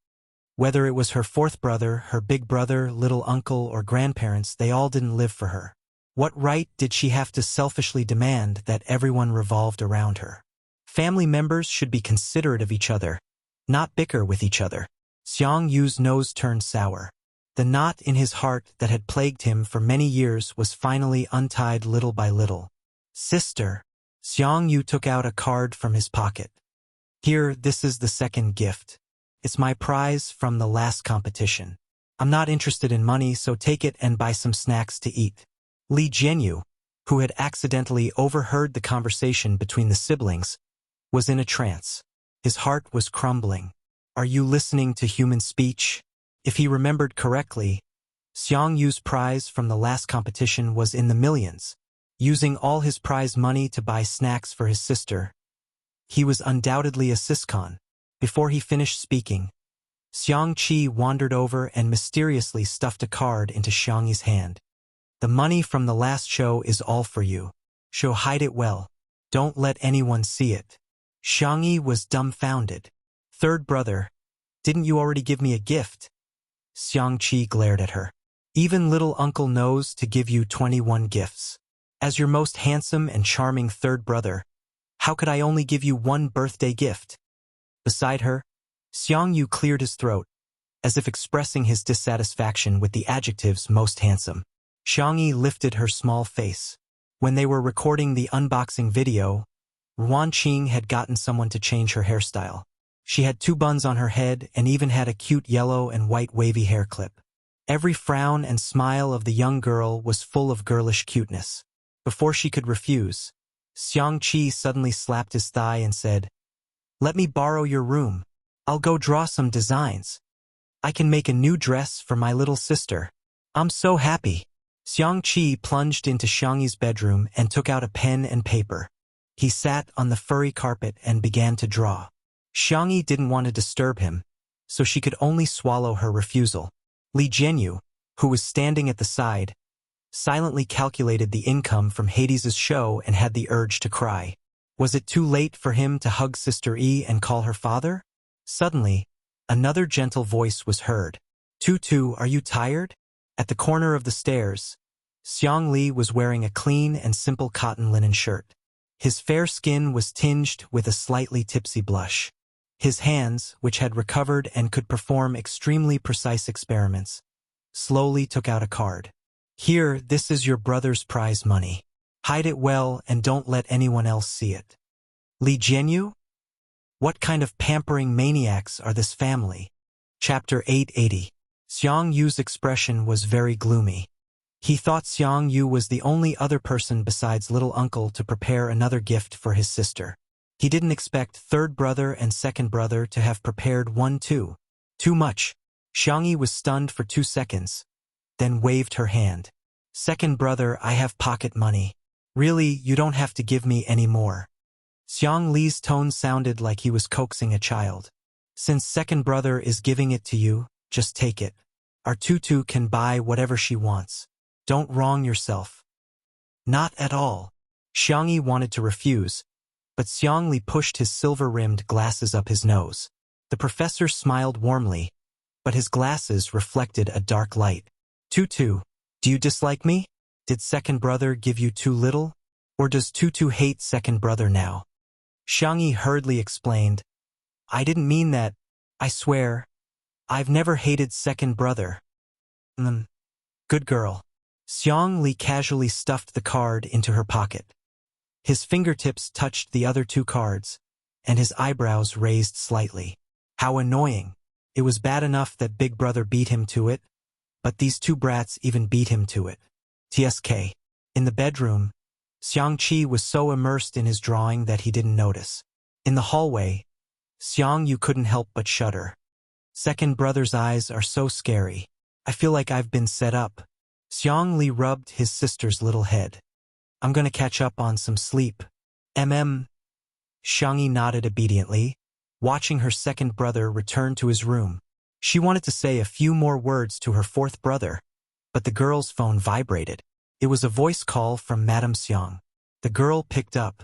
Whether it was her fourth brother, her big brother, little uncle, or grandparents, they all didn't live for her. What right did she have to selfishly demand that everyone revolved around her? Family members should be considerate of each other, not bicker with each other. Xiangyu's nose turned sour. The knot in his heart that had plagued him for many years was finally untied little by little. Sister. Xiangyu took out a card from his pocket. Here, this is the second gift. It's my prize from the last competition. I'm not interested in money, so take it and buy some snacks to eat. Li Jianyu, who had accidentally overheard the conversation between the siblings, was in a trance. His heart was crumbling. Are you listening to human speech? If he remembered correctly, Xiangyu's prize from the last competition was in the millions. Using all his prize money to buy snacks for his sister, he was undoubtedly a siscon. Before he finished speaking, Xiangqi wandered over and mysteriously stuffed a card into Xiangyi's hand. The money from the last show is all for you. So hide it well. Don't let anyone see it. Xiangyi was dumbfounded. Third brother, didn't you already give me a gift? Xiangqi glared at her. Even little uncle knows to give you 21 gifts. As your most handsome and charming third brother, how could I only give you one birthday gift? Beside her, Xiangyu cleared his throat, as if expressing his dissatisfaction with the adjectives most handsome. Xiangyi lifted her small face. When they were recording the unboxing video, Ruan Qing had gotten someone to change her hairstyle. She had 2 buns on her head and even had a cute yellow and white wavy hair clip. Every frown and smile of the young girl was full of girlish cuteness. Before she could refuse, Xiang Qi suddenly slapped his thigh and said, "Let me borrow your room. I'll go draw some designs. I can make a new dress for my little sister. I'm so happy." Xiang Qi plunged into Xiangyi's bedroom and took out a pen and paper. He sat on the furry carpet and began to draw. Xiangyi didn't want to disturb him, so she could only swallow her refusal. Li Jianyu, who was standing at the side, silently calculated the income from Hades's show and had the urge to cry. Was it too late for him to hug Sister Yi and call her father? Suddenly, another gentle voice was heard. "Tutu, are you tired?" At the corner of the stairs, Xiang Li was wearing a clean and simple cotton linen shirt. His fair skin was tinged with a slightly tipsy blush. His hands, which had recovered and could perform extremely precise experiments, slowly took out a card. "Here, this is your brother's prize money. Hide it well and don't let anyone else see it." Li Jianyu? What kind of pampering maniacs are this family? Chapter 880. Xiang Yu's expression was very gloomy. He thought Xiang Yu was the only other person besides little uncle to prepare another gift for his sister. He didn't expect third brother and second brother to have prepared one too. Too much. Xiangyi was stunned for 2 seconds, then waved her hand. "Second brother, I have pocket money. Really, you don't have to give me any more." Xiang Li's tone sounded like he was coaxing a child. "Since second brother is giving it to you, just take it. Our Tutu can buy whatever she wants. Don't wrong yourself." "Not at all." Xiangyi wanted to refuse, but Xiang Li pushed his silver-rimmed glasses up his nose. The professor smiled warmly, but his glasses reflected a dark light. "Tutu, do you dislike me? Did second brother give you too little? Or does Tutu hate second brother now?" Xiangyi hurriedly explained, "I didn't mean that. I swear. I've never hated second brother." Good girl." Xiang Li casually stuffed the card into her pocket. His fingertips touched the other 2 cards, and his eyebrows raised slightly. How annoying. It was bad enough that big brother beat him to it, but these 2 brats even beat him to it. TSK. In the bedroom, Xiang Qi was so immersed in his drawing that he didn't notice. In the hallway, Xiang Yu couldn't help but shudder. Second brother's eyes are so scary. I feel like I've been set up. Xiang Li rubbed his sister's little head. "I'm gonna catch up on some sleep." Xiangyi nodded obediently, watching her second brother return to his room. She wanted to say a few more words to her fourth brother, but the girl's phone vibrated. It was a voice call from Madame Xiang. The girl picked up.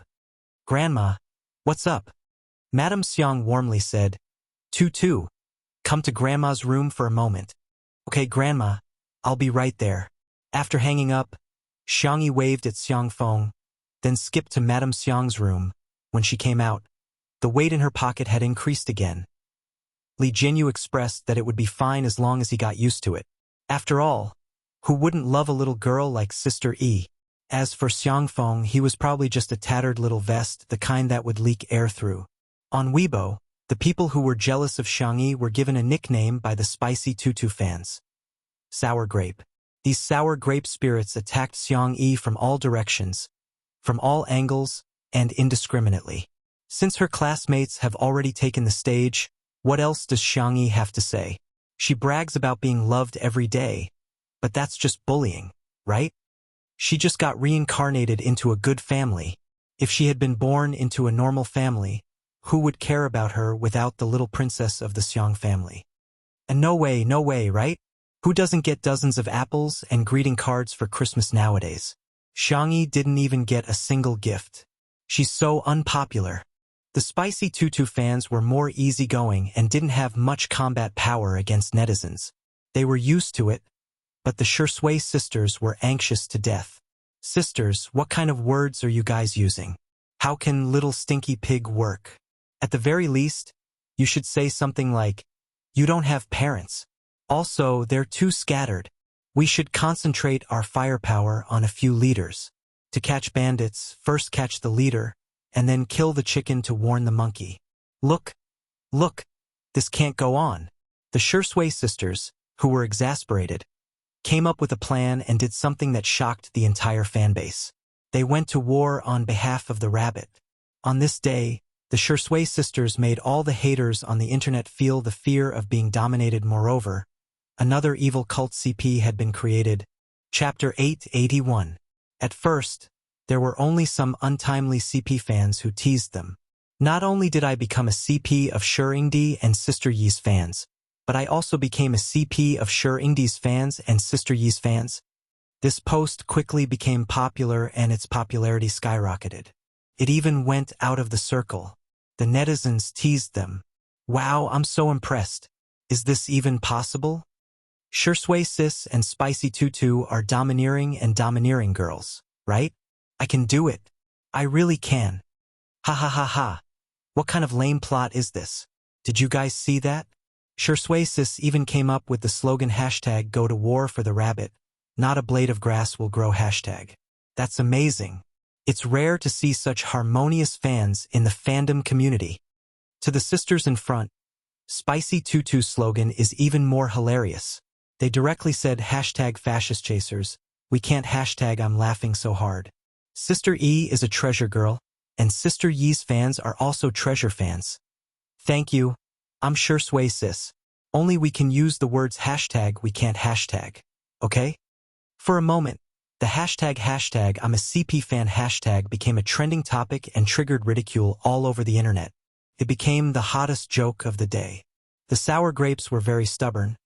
"Grandma, what's up?" Madame Xiang warmly said, "Tutu, come to Grandma's room for a moment." "Okay, Grandma, I'll be right there." After hanging up, Xiangyi waved at Xiang Feng, then skipped to Madame Xiang's room. When she came out, the weight in her pocket had increased again. Li Jianyu expressed that it would be fine as long as he got used to it. After all, who wouldn't love a little girl like Sister Yi? As for Xiang Feng, he was probably just a tattered little vest, the kind that would leak air through. On Weibo, the people who were jealous of Xiangyi were given a nickname by the spicy Tutu fans. Sour Grape. These sour grape spirits attacked Xiang Yi from all directions, from all angles, and indiscriminately. Since her classmates have already taken the stage, what else does Xiang Yi have to say? She brags about being loved every day, but that's just bullying, right? She just got reincarnated into a good family. If she had been born into a normal family, who would care about her without the little princess of the Xiang family? And no way, right? Who doesn't get dozens of apples and greeting cards for Christmas nowadays? Xiangyi didn't even get a single gift. She's so unpopular. The spicy Tutu fans were more easygoing and didn't have much combat power against netizens. They were used to it, but the Shui sisters were anxious to death. "Sisters, what kind of words are you guys using? How can little stinky pig work? At the very least, you should say something like, you don't have parents. Also, they're too scattered. We should concentrate our firepower on a few leaders. To catch bandits, first catch the leader, and then kill the chicken to warn the monkey. Look, this can't go on. The Shursui sisters, who were exasperated, came up with a plan and did something that shocked the entire fanbase. They went to war on behalf of the rabbit. On this day, the Shursui sisters made all the haters on the internet feel the fear of being dominated. Moreover, another evil cult CP had been created. Chapter 881. At first, there were only some untimely CP fans who teased them. Not only did I become a CP of Shuringdi and Sister Yi's fans, but I also became a CP of Shuringdi's fans and Sister Yi's fans. This post quickly became popular and its popularity skyrocketed. It even went out of the circle. The netizens teased them. Wow, I'm so impressed. Is this even possible? Shursui Sis and Spicy Tutu are domineering girls, right? I can do it. I really can. Ha ha ha ha. What kind of lame plot is this? Did you guys see that? Shursui Sis even came up with the slogan hashtag go to war for the rabbit. Not a blade of grass will grow hashtag. That's amazing. It's rare to see such harmonious fans in the fandom community. To the sisters in front, Spicy Tutu's slogan is even more hilarious. They directly said hashtag fascist chasers. We can't hashtag I'm laughing so hard. Sister E is a treasure girl, and Sister Yi's fans are also treasure fans. Thank you. I'm Shursui Sis. Only we can use the words hashtag we can't hashtag. Okay? For a moment, the hashtag I'm a CP fan hashtag became a trending topic and triggered ridicule all over the internet. It became the hottest joke of the day. The sour grapes were very stubborn,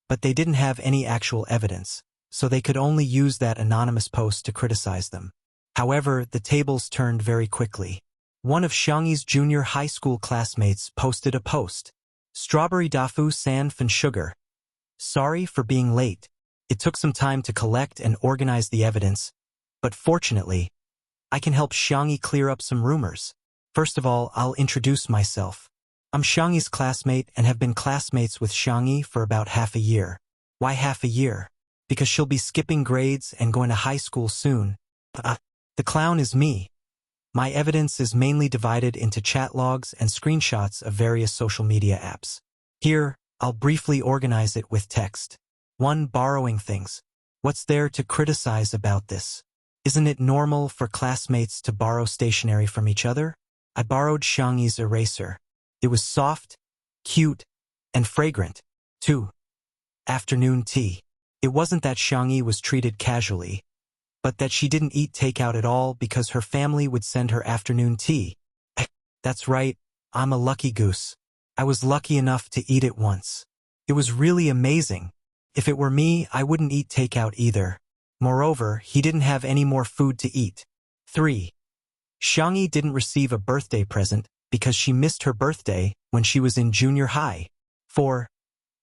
but they didn't have any actual evidence, so they could only use that anonymous post to criticize them. However, the tables turned very quickly. One of Xiangyi's junior high school classmates posted a post. Strawberry Dafu San Fan Sugar. Sorry for being late. It took some time to collect and organize the evidence, but fortunately, I can help Xiangyi clear up some rumors. First of all, I'll introduce myself. I'm Xiangyi's classmate and have been classmates with Xiangyi for about half a year. Why half a year? Because she'll be skipping grades and going to high school soon. The clown is me. My evidence is mainly divided into chat logs and screenshots of various social media apps. Here, I'll briefly organize it with text. 1. Borrowing things. What's there to criticize about this? Isn't it normal for classmates to borrow stationery from each other? I borrowed Xiangyi's eraser. It was soft, cute, and fragrant. 2. Afternoon tea. It wasn't that Xiangyi was treated casually, but that she didn't eat takeout at all because her family would send her afternoon tea. That's right, I'm a lucky goose. I was lucky enough to eat it once. It was really amazing. If it were me, I wouldn't eat takeout either. Moreover, he didn't have any more food to eat. 3. Xiangyi didn't receive a birthday present because she missed her birthday when she was in junior high. 4.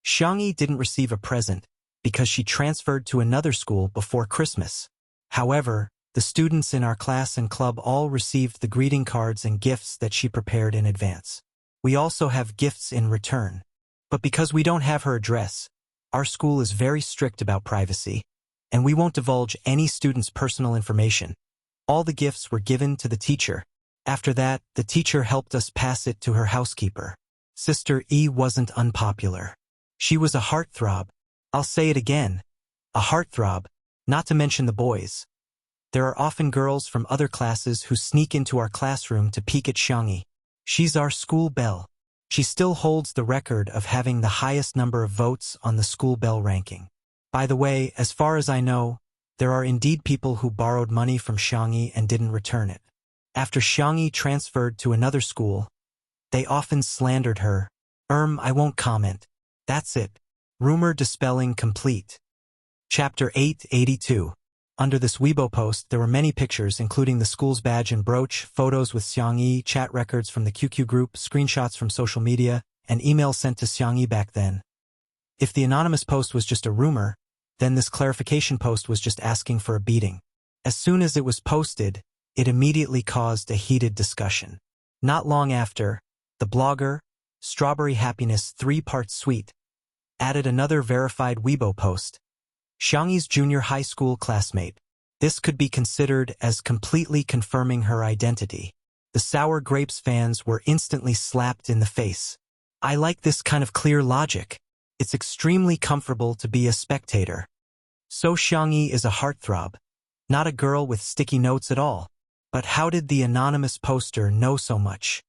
Xiangyi didn't receive a present because she transferred to another school before Christmas. However, the students in our class and club all received the greeting cards and gifts that she prepared in advance. We also have gifts in return. But because we don't have her address, our school is very strict about privacy, and we won't divulge any student's personal information. All the gifts were given to the teacher. After that, the teacher helped us pass it to her housekeeper. Sister E wasn't unpopular. She was a heartthrob. I'll say it again. A heartthrob, not to mention the boys. There are often girls from other classes who sneak into our classroom to peek at Xiangyi. She's our school belle. She still holds the record of having the highest number of votes on the school belle ranking. By the way, as far as I know, there are indeed people who borrowed money from Xiangyi and didn't return it. After Xiangyi transferred to another school, they often slandered her. I won't comment. That's it. Rumor dispelling complete. Chapter 882. Under this Weibo post, there were many pictures, including the school's badge and brooch, photos with Xiangyi, chat records from the QQ group, screenshots from social media, and emails sent to Xiangyi back then. If the anonymous post was just a rumor, then this clarification post was just asking for a beating. As soon as it was posted, it immediately caused a heated discussion. Not long after, the blogger, Strawberry Happiness 3-Part Sweet, added another verified Weibo post. Xiangyi's junior high school classmate. This could be considered as completely confirming her identity. The Sour Grapes fans were instantly slapped in the face. I like this kind of clear logic. It's extremely comfortable to be a spectator. So Xiangyi is a heartthrob, not a girl with sticky notes at all. But how did the anonymous poster know so much?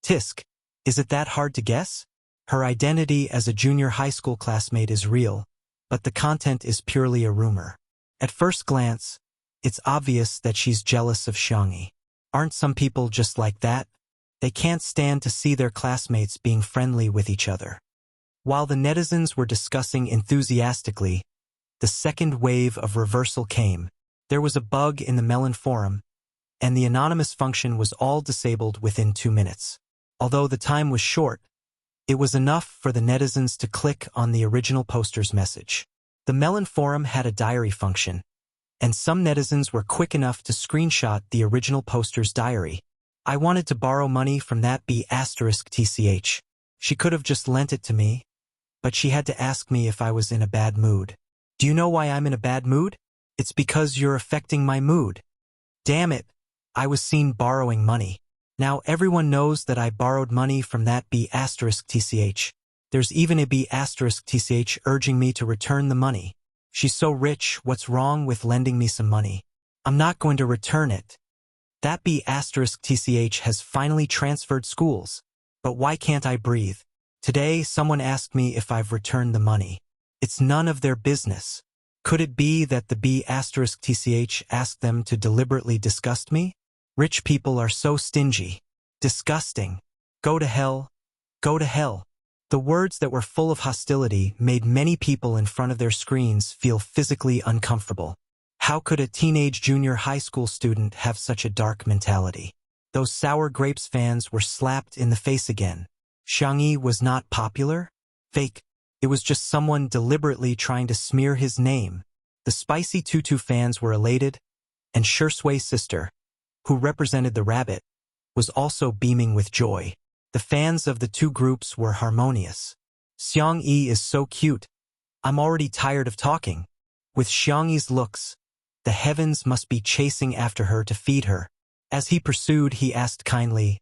Tisk, is it that hard to guess? Her identity as a junior high school classmate is real, but the content is purely a rumor. At first glance, it's obvious that she's jealous of Xiangyi. Aren't some people just like that? They can't stand to see their classmates being friendly with each other. While the netizens were discussing enthusiastically, the second wave of reversal came. There was a bug in the Melon forum, and the anonymous function was all disabled within 2 minutes. Although the time was short, it was enough for the netizens to click on the original poster's message. The Melon forum had a diary function, and some netizens were quick enough to screenshot the original poster's diary. I wanted to borrow money from that B*TCH. She could have just lent it to me, but she had to ask me if I was in a bad mood. Do you know why I'm in a bad mood? It's because you're affecting my mood. Damn it, I was seen borrowing money. Now everyone knows that I borrowed money from that B*TCH. There's even a B*TCH urging me to return the money. She's so rich, what's wrong with lending me some money? I'm not going to return it. That B*TCH has finally transferred schools. But why can't I breathe? Today, someone asked me if I've returned the money. It's none of their business. Could it be that the B*TCH asked them to deliberately disgust me? Rich people are so stingy. Disgusting. Go to hell. Go to hell. The words that were full of hostility made many people in front of their screens feel physically uncomfortable. How could a teenage junior high school student have such a dark mentality? Those Sour Grapes fans were slapped in the face again. Xiangyi was not popular? Fake. It was just someone deliberately trying to smear his name. The Spicy Tutu fans were elated, and Shurshui's sister, who represented the rabbit, was also beaming with joy. The fans of the two groups were harmonious. Xiangyi is so cute. I'm already tired of talking. With Xiangyi's looks, the heavens must be chasing after her to feed her. As he pursued, he asked kindly,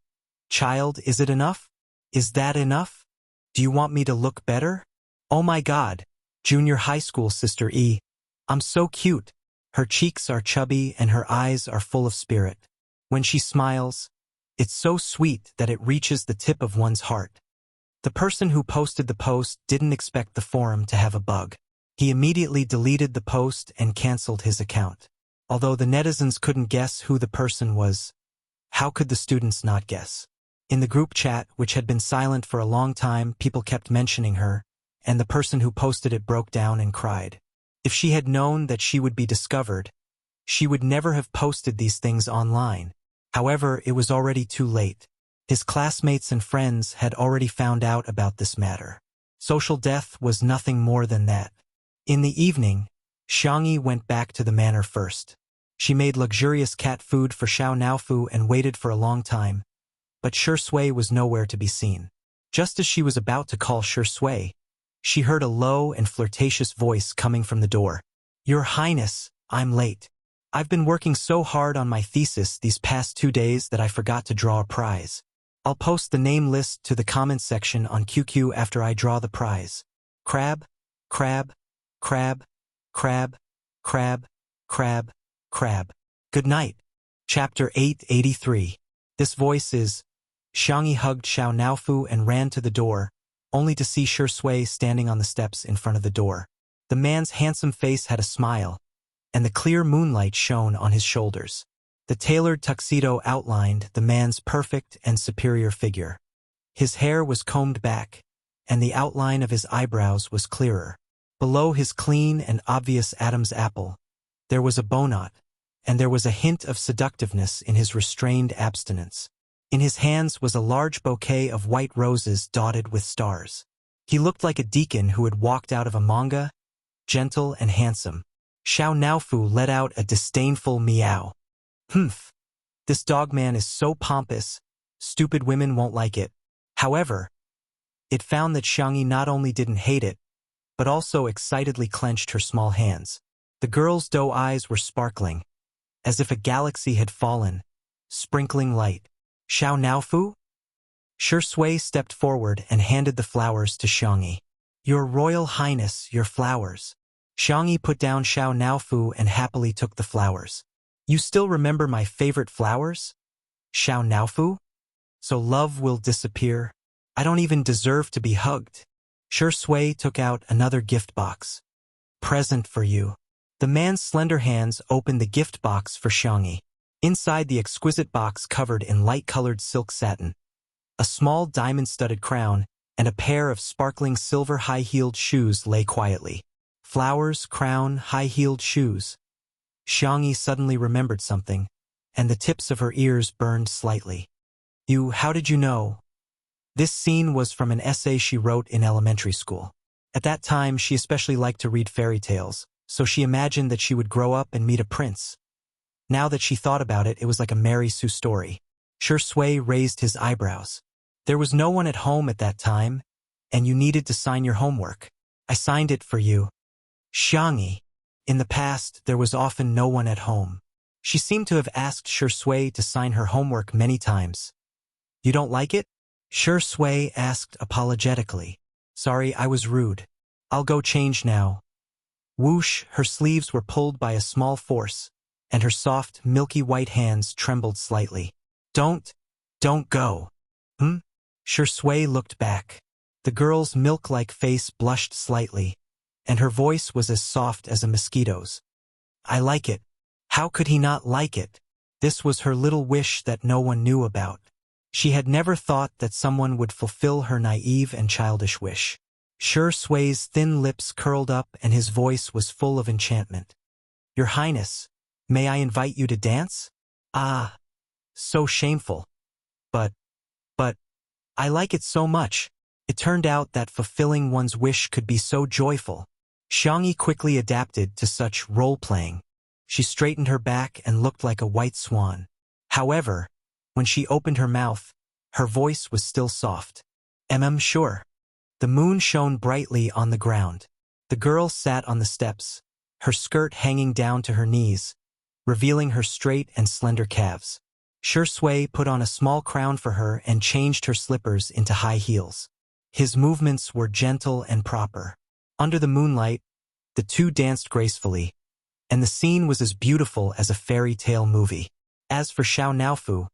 "Child, is it enough? Is that enough? Do you want me to look better? Oh my God, junior high school sister E. I'm so cute." Her cheeks are chubby and her eyes are full of spirit. When she smiles, it's so sweet that it reaches the tip of one's heart. The person who posted the post didn't expect the forum to have a bug. He immediately deleted the post and canceled his account. Although the netizens couldn't guess who the person was, how could the students not guess? In the group chat, which had been silent for a long time, people kept mentioning her, and the person who posted it broke down and cried. If she had known that she would be discovered, she would never have posted these things online. However, it was already too late. His classmates and friends had already found out about this matter. Social death was nothing more than that. In the evening, Xiangyi went back to the manor first. She made luxurious cat food for Xiao Naofu and waited for a long time, but Shurshui was nowhere to be seen. Just as she was about to call Shurshui, she heard a low and flirtatious voice coming from the door. "Your Highness, I'm late. I've been working so hard on my thesis these past 2 days that I forgot to draw a prize. I'll post the name list to the comments section on QQ after I draw the prize. Crab, crab, crab, crab, crab, crab, crab. Good night." Chapter 883. This voice is... Xiangyi hugged Xiao Naofu and ran to the door, only to see Shurshui standing on the steps in front of the door. The man's handsome face had a smile, and the clear moonlight shone on his shoulders. The tailored tuxedo outlined the man's perfect and superior figure. His hair was combed back, and the outline of his eyebrows was clearer. Below his clean and obvious Adam's apple, there was a bowknot, and there was a hint of seductiveness in his restrained abstinence. In his hands was a large bouquet of white roses dotted with stars. He looked like a deacon who had walked out of a manga, gentle and handsome. Xiao Naofu let out a disdainful meow. "Humph. This dogman is so pompous, stupid women won't like it." However, it found that Xiangyi not only didn't hate it, but also excitedly clenched her small hands. The girl's doe eyes were sparkling, as if a galaxy had fallen, sprinkling light. Xiao Naofu? Shi Sui stepped forward and handed the flowers to Xiangyi. Your Royal Highness, your flowers. Xiangyi put down Xiao Naofu and happily took the flowers. You still remember my favorite flowers? Xiao Naofu? So love will disappear? I don't even deserve to be hugged. Shi Sui took out another gift box. Present for you. The man's slender hands opened the gift box for Xiangyi. Inside the exquisite box covered in light-colored silk satin, a small diamond-studded crown, and a pair of sparkling silver high-heeled shoes lay quietly. Flowers, crown, high-heeled shoes. Xiangyi suddenly remembered something, and the tips of her ears burned slightly. How did you know? This scene was from an essay she wrote in elementary school. At that time, she especially liked to read fairy tales, so she imagined that she would grow up and meet a prince. Now that she thought about it, it was like a Mary Sue story. Shi Sui raised his eyebrows. There was no one at home at that time, and you needed to sign your homework. I signed it for you. Xiangyi. In the past, there was often no one at home. She seemed to have asked Shi Sui to sign her homework many times. You don't like it? Shi Sui asked apologetically. Sorry, I was rude. I'll go change now. Whoosh, her sleeves were pulled by a small force, and her soft, milky white hands trembled slightly. Don't go. Shi Sui looked back. The girl's milk-like face blushed slightly, and her voice was as soft as a mosquito's. I like it. How could he not like it? This was her little wish that no one knew about. She had never thought that someone would fulfill her naive and childish wish. Shi Sui's thin lips curled up and his voice was full of enchantment. Your Highness, may I invite you to dance? Ah, so shameful. But I like it so much. It turned out that fulfilling one's wish could be so joyful. Xiangyi quickly adapted to such role-playing. She straightened her back and looked like a white swan. However, when she opened her mouth, her voice was still soft. Sure. The moon shone brightly on the ground. The girl sat on the steps, her skirt hanging down to her knees, revealing her straight and slender calves. Shi Sui put on a small crown for her and changed her slippers into high heels. His movements were gentle and proper. Under the moonlight, the two danced gracefully, and the scene was as beautiful as a fairy tale movie. As for Xiao Naofu,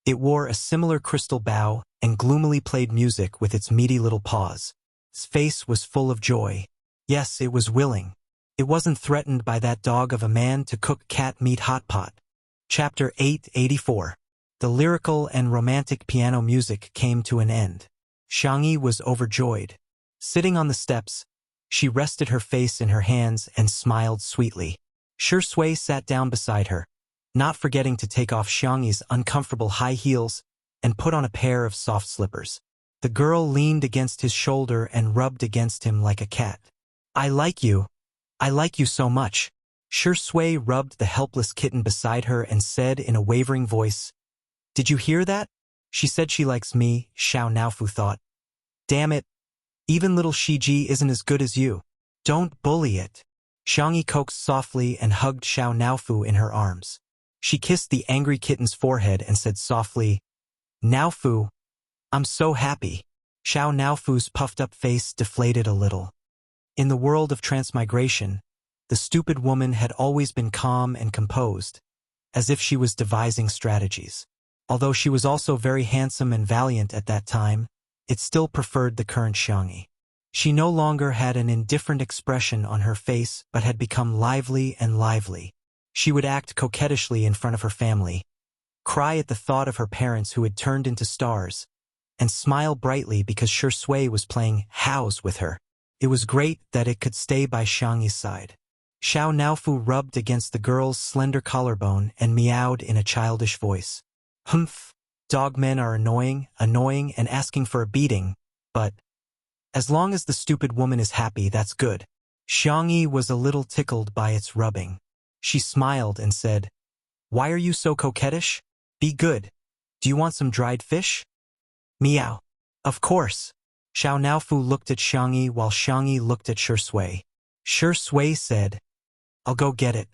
it wore a similar crystal bow and gloomily played music with its meaty little paws. Its face was full of joy. Yes, it was willing. It wasn't threatened by that dog of a man to cook cat meat hot pot. Chapter 884. The lyrical and romantic piano music came to an end. Xiangyi was overjoyed. Sitting on the steps, she rested her face in her hands and smiled sweetly. Shi Sui sat down beside her, not forgetting to take off Xiangyi's uncomfortable high heels and put on a pair of soft slippers. The girl leaned against his shoulder and rubbed against him like a cat. I like you so much. Shi Sui rubbed the helpless kitten beside her and said in a wavering voice, Did you hear that? She said she likes me, Xiao Naofu thought. Damn it, even little Shiji isn't as good as you. Don't bully it. Xiangyi coaxed softly and hugged Xiao Naofu in her arms. She kissed the angry kitten's forehead and said softly, Naofu, I'm so happy. Xiao Naofu's puffed-up face deflated a little. In the world of transmigration, the stupid woman had always been calm and composed, as if she was devising strategies. Although she was also very handsome and valiant at that time, it still preferred the current Xiangyi. She no longer had an indifferent expression on her face but had become lively and lively. She would act coquettishly in front of her family, cry at the thought of her parents who had turned into stars, and smile brightly because Shi Sui was playing house with her. It was great that it could stay by Xiangyi's side. Xiao Naofu rubbed against the girl's slender collarbone and meowed in a childish voice. Humph, dogmen are annoying and asking for a beating, but as long as the stupid woman is happy, that's good. Xiangyi was a little tickled by its rubbing. She smiled and said, Why are you so coquettish? Be good. Do you want some dried fish? Meow. Of course. Xiao Naofu looked at Xiangyi while Xiangyi looked at Shi Sui. Shi Sui said, "I'll go get it."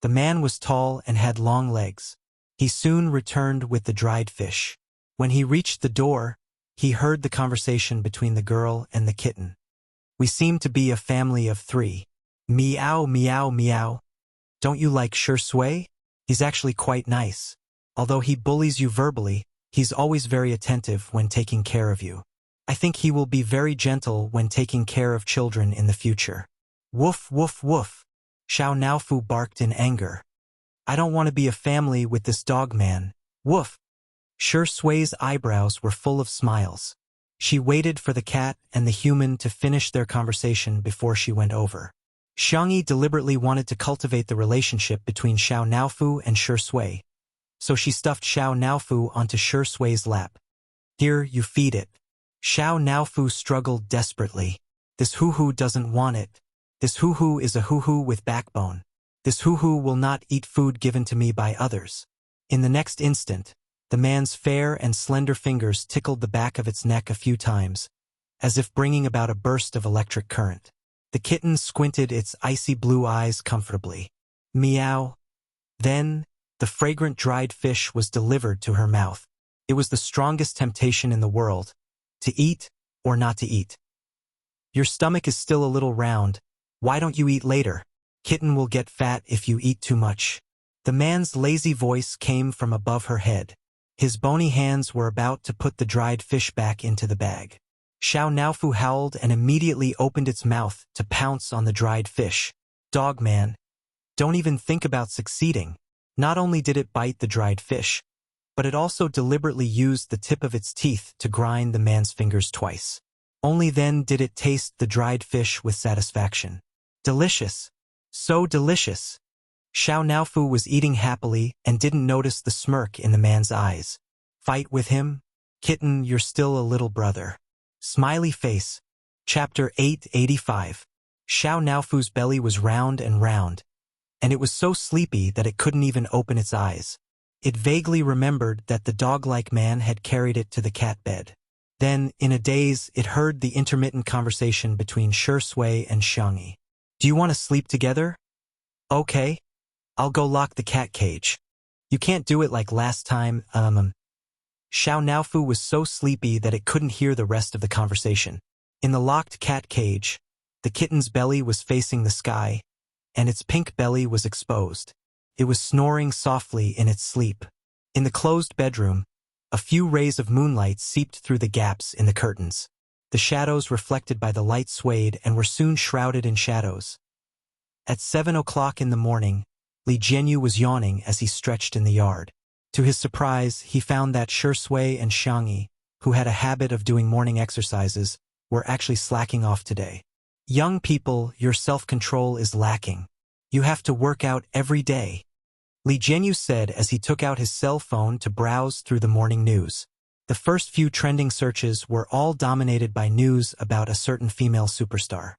The man was tall and had long legs. He soon returned with the dried fish. When he reached the door, he heard the conversation between the girl and the kitten. "We seem to be a family of 3. Meow, meow, meow. Don't you like Shi Sui? He's actually quite nice. Although he bullies you verbally, he's always very attentive when taking care of you. I think he will be very gentle when taking care of children in the future." Woof, woof, woof. Xiao Naofu barked in anger. "I don't want to be a family with this dog man. Woof." Shi Sui's eyebrows were full of smiles. She waited for the cat and the human to finish their conversation before she went over. Xiangyi deliberately wanted to cultivate the relationship between Xiao Naofu and Shi Sui, so she stuffed Xiao Naofu onto Shi Sui's lap. "Here, you feed it." Xiao Naofu struggled desperately. "This hoo-hoo doesn't want it. This hoo-hoo is a hoo-hoo with backbone. This hoo-hoo will not eat food given to me by others." In the next instant, the man's fair and slender fingers tickled the back of its neck a few times, as if bringing about a burst of electric current. The kitten squinted its icy blue eyes comfortably. Meow. Then, the fragrant dried fish was delivered to her mouth. It was the strongest temptation in the world, to eat or not to eat. "Your stomach is still a little round. Why don't you eat later? Kitten will get fat if you eat too much." The man's lazy voice came from above her head. His bony hands were about to put the dried fish back into the bag. Xiao Naofu howled and immediately opened its mouth to pounce on the dried fish. "Dog man, don't even think about succeeding." Not only did it bite the dried fish, but it also deliberately used the tip of its teeth to grind the man's fingers twice. Only then did it taste the dried fish with satisfaction. Delicious. So delicious. Xiao Naofu was eating happily and didn't notice the smirk in the man's eyes. "Fight with him? Kitten, you're still a little brother." Smiley face. Chapter 885. Xiao Naofu's belly was round, and it was so sleepy that it couldn't even open its eyes. It vaguely remembered that the dog-like man had carried it to the cat bed. Then, in a daze, it heard the intermittent conversation between Shi Sui and Xiangyi. "Do you want to sleep together?" "Okay. I'll go lock the cat cage." "You can't do it like last time, Xiao Naofu was so sleepy that it couldn't hear the rest of the conversation. In the locked cat cage, the kitten's belly was facing the sky, and its pink belly was exposed. It was snoring softly in its sleep. In the closed bedroom, a few rays of moonlight seeped through the gaps in the curtains. The shadows reflected by the light swayed and were soon shrouded in shadows. At 7 o'clock in the morning, Li Jianyu was yawning as he stretched in the yard. To his surprise, he found that Shi Sui and Xiangyi, who had a habit of doing morning exercises, were actually slacking off today. "Young people, your self-control is lacking. You have to work out every day," Li Jianyu said as he took out his cell phone to browse through the morning news. The first few trending searches were all dominated by news about a certain female superstar.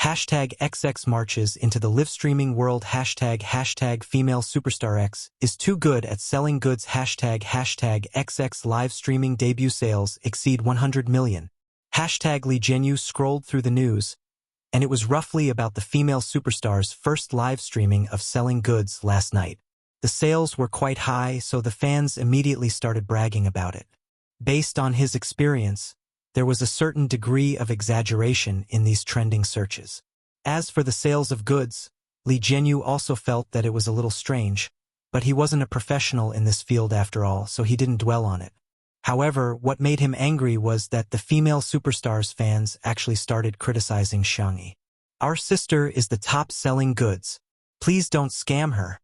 #XX marches into the live-streaming world ## female superstar X is too good at selling goods #XX live streaming debut sales exceed 100 million. Li Jianyu scrolled through the news, and it was roughly about the female superstar's first live streaming of selling goods last night. The sales were quite high, so the fans immediately started bragging about it. Based on his experience, there was a certain degree of exaggeration in these trending searches. As for the sales of goods, Li Jianyu also felt that it was a little strange, but he wasn't a professional in this field after all, so he didn't dwell on it. However, what made him angry was that the female superstar's fans actually started criticizing Xiangyi. "Our sister is the top-selling goods. Please don't scam her."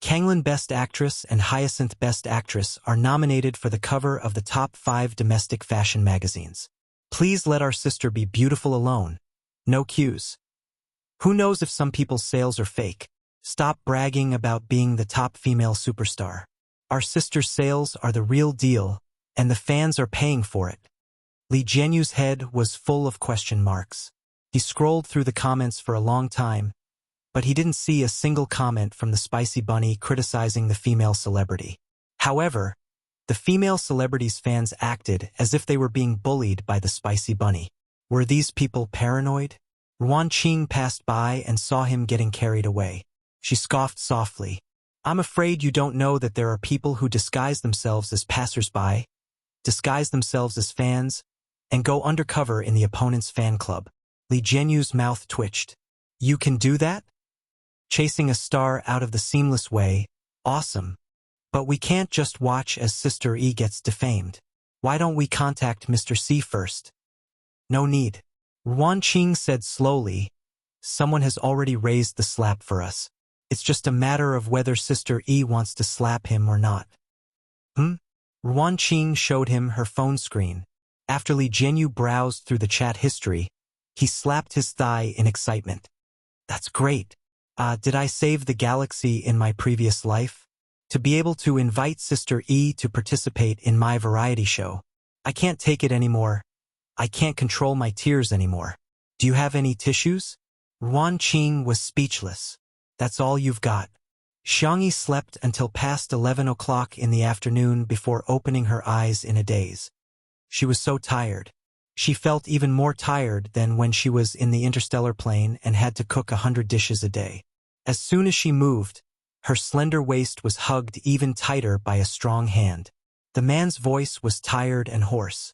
Kanglin Best Actress and Hyacinth Best Actress are nominated for the cover of the top 5 domestic fashion magazines. Please let our sister be beautiful alone. No cues. Who knows if some people's sales are fake? Stop bragging about being the top female superstar. Our sister's sales are the real deal, and the fans are paying for it. Li Jianyu's head was full of question marks. He scrolled through the comments for a long time, but he didn't see a single comment from the Spicy Bunny criticizing the female celebrity. However, The female celebrities' fans acted as if they were being bullied by the spicy bunny. Were these people paranoid? Ruan Qing passed by and saw him getting carried away. She scoffed softly. I'm afraid you don't know that there are people who disguise themselves as passers-by, disguise themselves as fans, and go undercover in the opponent's fan club. Li Jianyu's mouth twitched. You can do that? Chasing a star out of the seamless way, awesome. But we can't just watch as Sister E gets defamed. Why don't we contact Mr. C first? No need. Ruan Qing said slowly, someone has already raised the slap for us. It's just a matter of whether Sister E wants to slap him or not. Ruan Qing showed him her phone screen. After Li Jianyu browsed through the chat history, he slapped his thigh in excitement. That's great. Did I save the galaxy in my previous life? To be able to invite Sister E to participate in my variety show. I can't take it anymore. I can't control my tears anymore. Do you have any tissues? Ruan Qing was speechless. That's all you've got. Xiangyi slept until past 11 o'clock in the afternoon before opening her eyes in a daze. She was so tired. She felt even more tired than when she was in the interstellar plane and had to cook 100 dishes a day. As soon as she moved, her slender waist was hugged even tighter by a strong hand. The man's voice was tired and hoarse.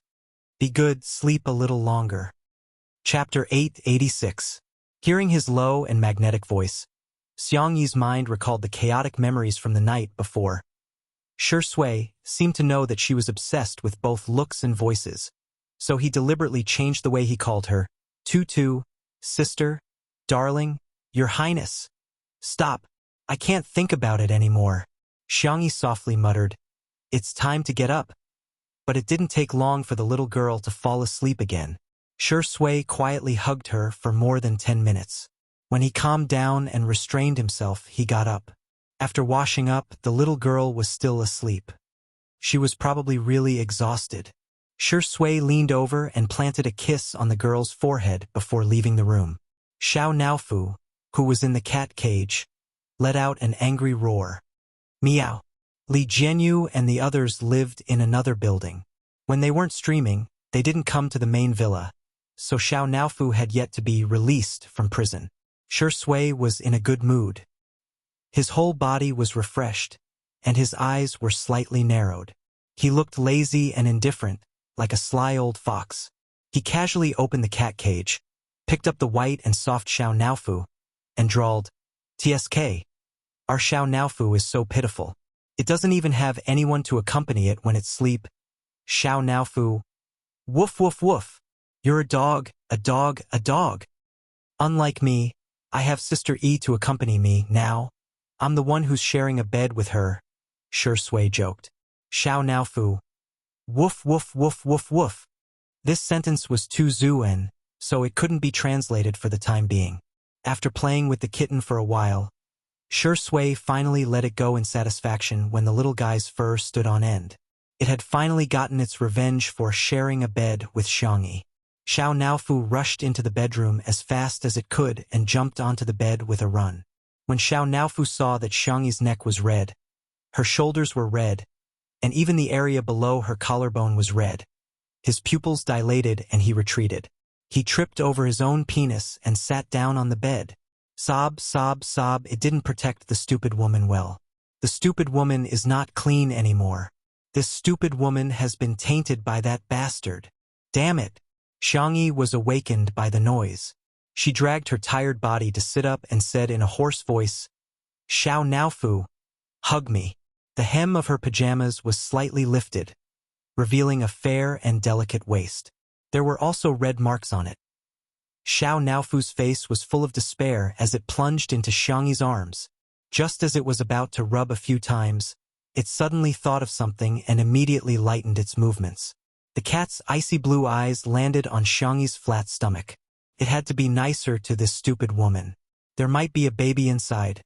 Be good, sleep a little longer. Chapter 886. Hearing his low and magnetic voice, Xiangyi's mind recalled the chaotic memories from the night before. Shi Sui seemed to know that she was obsessed with both looks and voices, so he deliberately changed the way he called her. Tutu, sister, darling, your highness. Stop. I can't think about it anymore. Xiangyi softly muttered. It's time to get up. But it didn't take long for the little girl to fall asleep again. Shi Sui quietly hugged her for more than 10 minutes. When he calmed down and restrained himself, he got up. After washing up, the little girl was still asleep. She was probably really exhausted. Shi Sui leaned over and planted a kiss on the girl's forehead before leaving the room. Xiao Naofu, who was in the cat cage, let out an angry roar. Meow. Li Jianyu and the others lived in another building. When they weren't streaming, they didn't come to the main villa, so Xiao Naofu had yet to be released from prison. Shi Sui was in a good mood. His whole body was refreshed, and his eyes were slightly narrowed. He looked lazy and indifferent, like a sly old fox. He casually opened the cat cage, picked up the white and soft Xiao Naofu, and drawled, TSK. Our Xiao Naofu is so pitiful. It doesn't even have anyone to accompany it when it's asleep. Xiao Naofu. Woof woof woof. You're a dog, a dog, a dog. Unlike me, I have Sister E to accompany me now. I'm the one who's sharing a bed with her, Shi Sui joked. Xiao Naofu. Woof woof woof woof woof. This sentence was too Zhuan, so it couldn't be translated for the time being. After playing with the kitten for a while, Shi Sui finally let it go in satisfaction when the little guy's fur stood on end. It had finally gotten its revenge for sharing a bed with Xiangyi. Xiao Naofu rushed into the bedroom as fast as it could and jumped onto the bed with a run. When Xiao Naofu saw that Xiangyi's neck was red, her shoulders were red, and even the area below her collarbone was red, his pupils dilated and he retreated. He tripped over his own penis and sat down on the bed. Sob, sob, sob, it didn't protect the stupid woman well. The stupid woman is not clean anymore. This stupid woman has been tainted by that bastard. Damn it. Xiangyi was awakened by the noise. She dragged her tired body to sit up and said in a hoarse voice, Xiao Naofu, hug me. The hem of her pajamas was slightly lifted, revealing a fair and delicate waist. There were also red marks on it. Xiao Naofu's face was full of despair as it plunged into Xiangyi's arms. Just as it was about to rub a few times, it suddenly thought of something and immediately lightened its movements. The cat's icy blue eyes landed on Xiangyi's flat stomach. It had to be nicer to this stupid woman. There might be a baby inside.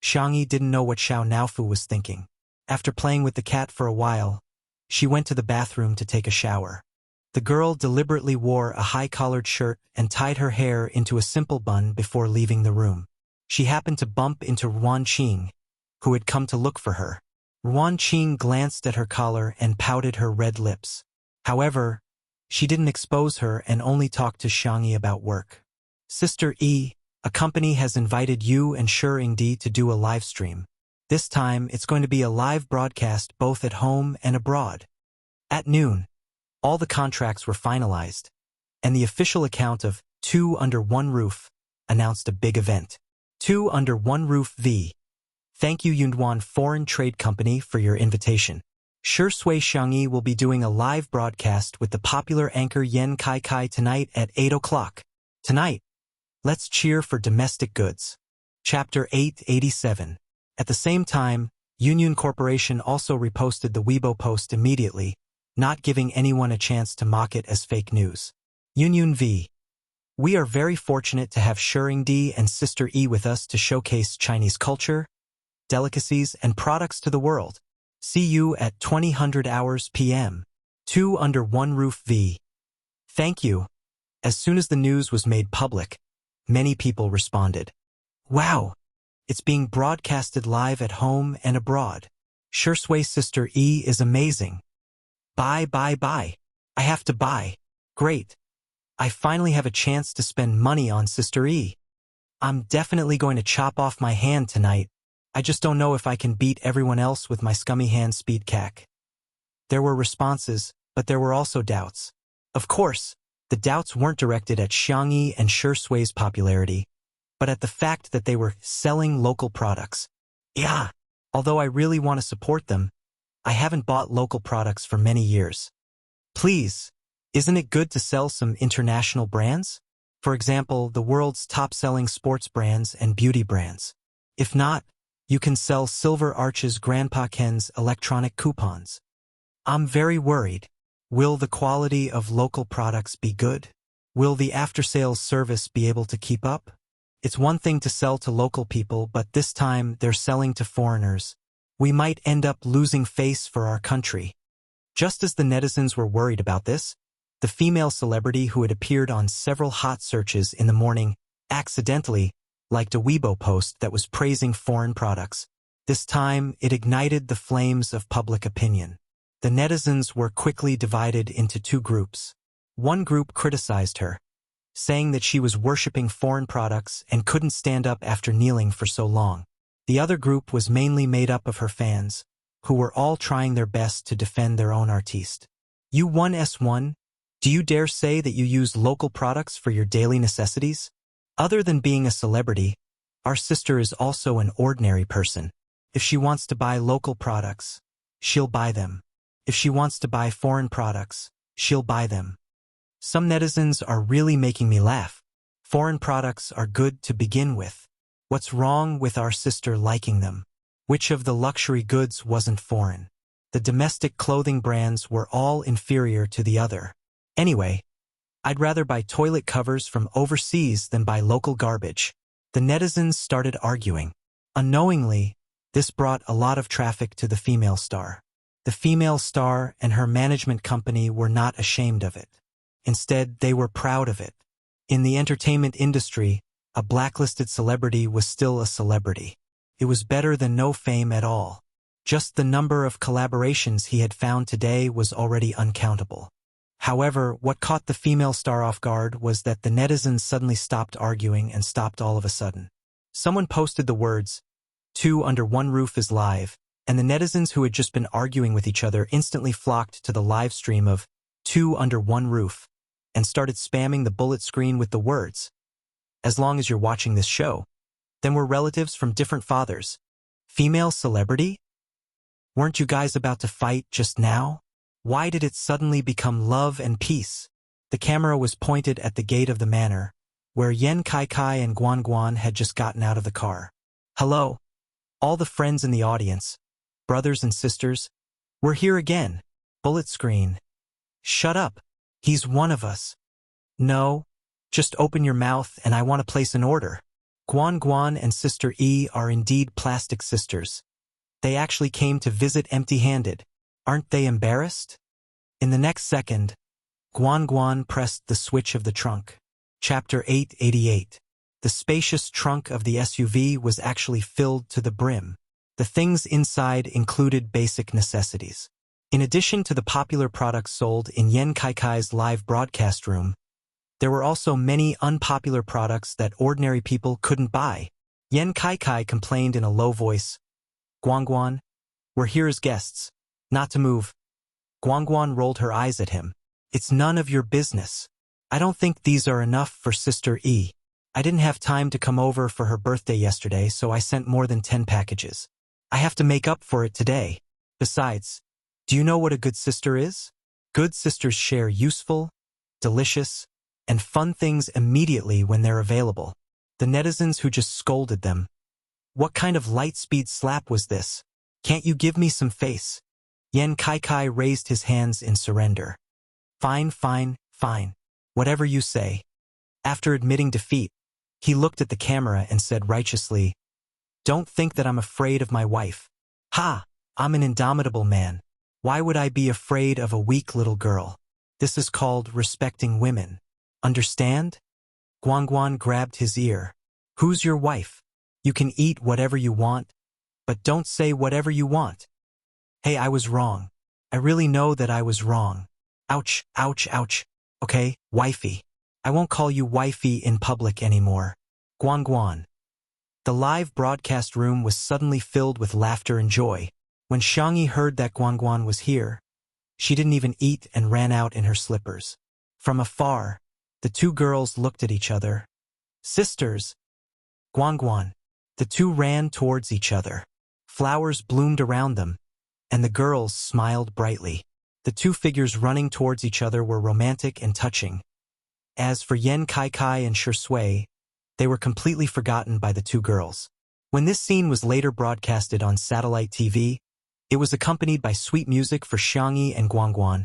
Xiangyi didn't know what Xiao Naofu was thinking. After playing with the cat for a while, she went to the bathroom to take a shower. The girl deliberately wore a high-collared shirt and tied her hair into a simple bun before leaving the room. She happened to bump into Ruan Qing, who had come to look for her. Ruan Qing glanced at her collar and pouted her red lips. However, she didn't expose her and only talked to Xiangyi about work. Sister E, a company has invited you and Shengdi to do a live stream. This time, it's going to be a live broadcast both at home and abroad. At noon, all the contracts were finalized, and the official account of Two Under One Roof announced a big event. Two Under One Roof V. Thank you Yunduan Foreign Trade Company for your invitation. Shui Xiangyi will be doing a live broadcast with the popular anchor Yan Kai tonight at 8 o'clock. Tonight, let's cheer for domestic goods. Chapter 887. At the same time, Union Corporation also reposted the Weibo post immediately, not giving anyone a chance to mock it as fake news. Union V. We are very fortunate to have Shengdi and Sister E with us to showcase Chinese culture, delicacies, and products to the world. See you at 2000 hours p.m. Two Under One Roof V. Thank you. As soon as the news was made public, many people responded. Wow! It's being broadcasted live at home and abroad. Shui Sister E is amazing. Buy. I have to buy. Great. I finally have a chance to spend money on Sister E. I'm definitely going to chop off my hand tonight. I just don't know if I can beat everyone else with my scummy hand speed cack. There were responses, but there were also doubts. Of course, the doubts weren't directed at Xiangyi and Shui's popularity, but at the fact that they were selling local products. Yeah, although I really want to support them, I haven't bought local products for many years. Please, isn't it good to sell some international brands? For example, the world's top-selling sports brands and beauty brands. If not, you can sell Silver Arch's Grandpa Ken's electronic coupons. I'm very worried. Will the quality of local products be good? Will the after-sales service be able to keep up? It's one thing to sell to local people, but this time they're selling to foreigners. We might end up losing face for our country. Just as the netizens were worried about this, the female celebrity who had appeared on several hot searches in the morning accidentally liked a Weibo post that was praising foreign products. This time, it ignited the flames of public opinion. The netizens were quickly divided into two groups. One group criticized her, saying that she was worshipping foreign products and couldn't stand up after kneeling for so long. The other group was mainly made up of her fans, who were all trying their best to defend their own artiste. U1S1, do you dare say that you use local products for your daily necessities? Other than being a celebrity, our sister is also an ordinary person. If she wants to buy local products, she'll buy them. If she wants to buy foreign products, she'll buy them. Some netizens are really making me laugh. Foreign products are good to begin with. What's wrong with our sister liking them? Which of the luxury goods wasn't foreign? The domestic clothing brands were all inferior to the other. Anyway, I'd rather buy toilet covers from overseas than buy local garbage. The netizens started arguing. Unknowingly, this brought a lot of traffic to the female star. The female star and her management company were not ashamed of it. Instead, they were proud of it. In the entertainment industry, a blacklisted celebrity was still a celebrity. It was better than no fame at all. Just the number of collaborations he had found today was already uncountable. However, what caught the female star off guard was that the netizens suddenly stopped arguing and stopped all of a sudden. Someone posted the words, "Two Under One Roof is live," and the netizens who had just been arguing with each other instantly flocked to the live stream of Two Under One Roof and started spamming the bullet screen with the words, "As long as you're watching this show, then we're relatives from different fathers. Female celebrity? Weren't you guys about to fight just now? Why did it suddenly become love and peace?" The camera was pointed at the gate of the manor, where Yan Kai and Guan had just gotten out of the car. "Hello, all the friends in the audience, brothers and sisters, we're here again." Bullet screen. "Shut up. He's one of us." "No, just open your mouth and I want to place an order." Guan and Sister E are indeed plastic sisters. They actually came to visit empty-handed. Aren't they embarrassed? In the next second, Guan pressed the switch of the trunk. Chapter 888. The spacious trunk of the SUV was actually filled to the brim. The things inside included basic necessities. In addition to the popular products sold in Yen Kaikai's live broadcast room, there were also many unpopular products that ordinary people couldn't buy. Yen Kaikai complained in a low voice, "Guangguan, we're here as guests, not to move." Guangguan rolled her eyes at him. "It's none of your business. I don't think these are enough for Sister E. I didn't have time to come over for her birthday yesterday, so I sent more than 10 packages. I have to make up for it today. Besides, do you know what a good sister is? Good sisters share useful, delicious, and fun things immediately when they're available." The netizens who just scolded them. What kind of light-speed slap was this? Can't you give me some face? Yen Kaikai raised his hands in surrender. Fine, fine, fine. Whatever you say. After admitting defeat, he looked at the camera and said righteously, "Don't think that I'm afraid of my wife. Ha! I'm an indomitable man. Why would I be afraid of a weak little girl? This is called respecting women. Understand?" Guangguan grabbed his ear. "Who's your wife? You can eat whatever you want, but don't say whatever you want." "Hey, I was wrong. I really know that I was wrong. Ouch, ouch, ouch. Okay, wifey. I won't call you wifey in public anymore." Guangguan. The live broadcast room was suddenly filled with laughter and joy. When Xiangyi heard that Guangguan was here, she didn't even eat and ran out in her slippers. From afar, the two girls looked at each other. "Sisters!" "Guangguan." The two ran towards each other. Flowers bloomed around them, and the girls smiled brightly. The two figures running towards each other were romantic and touching. As for Yen Kaikai and Shui, they were completely forgotten by the two girls. When this scene was later broadcasted on satellite TV, it was accompanied by sweet music for Xiangyi and Guangguan,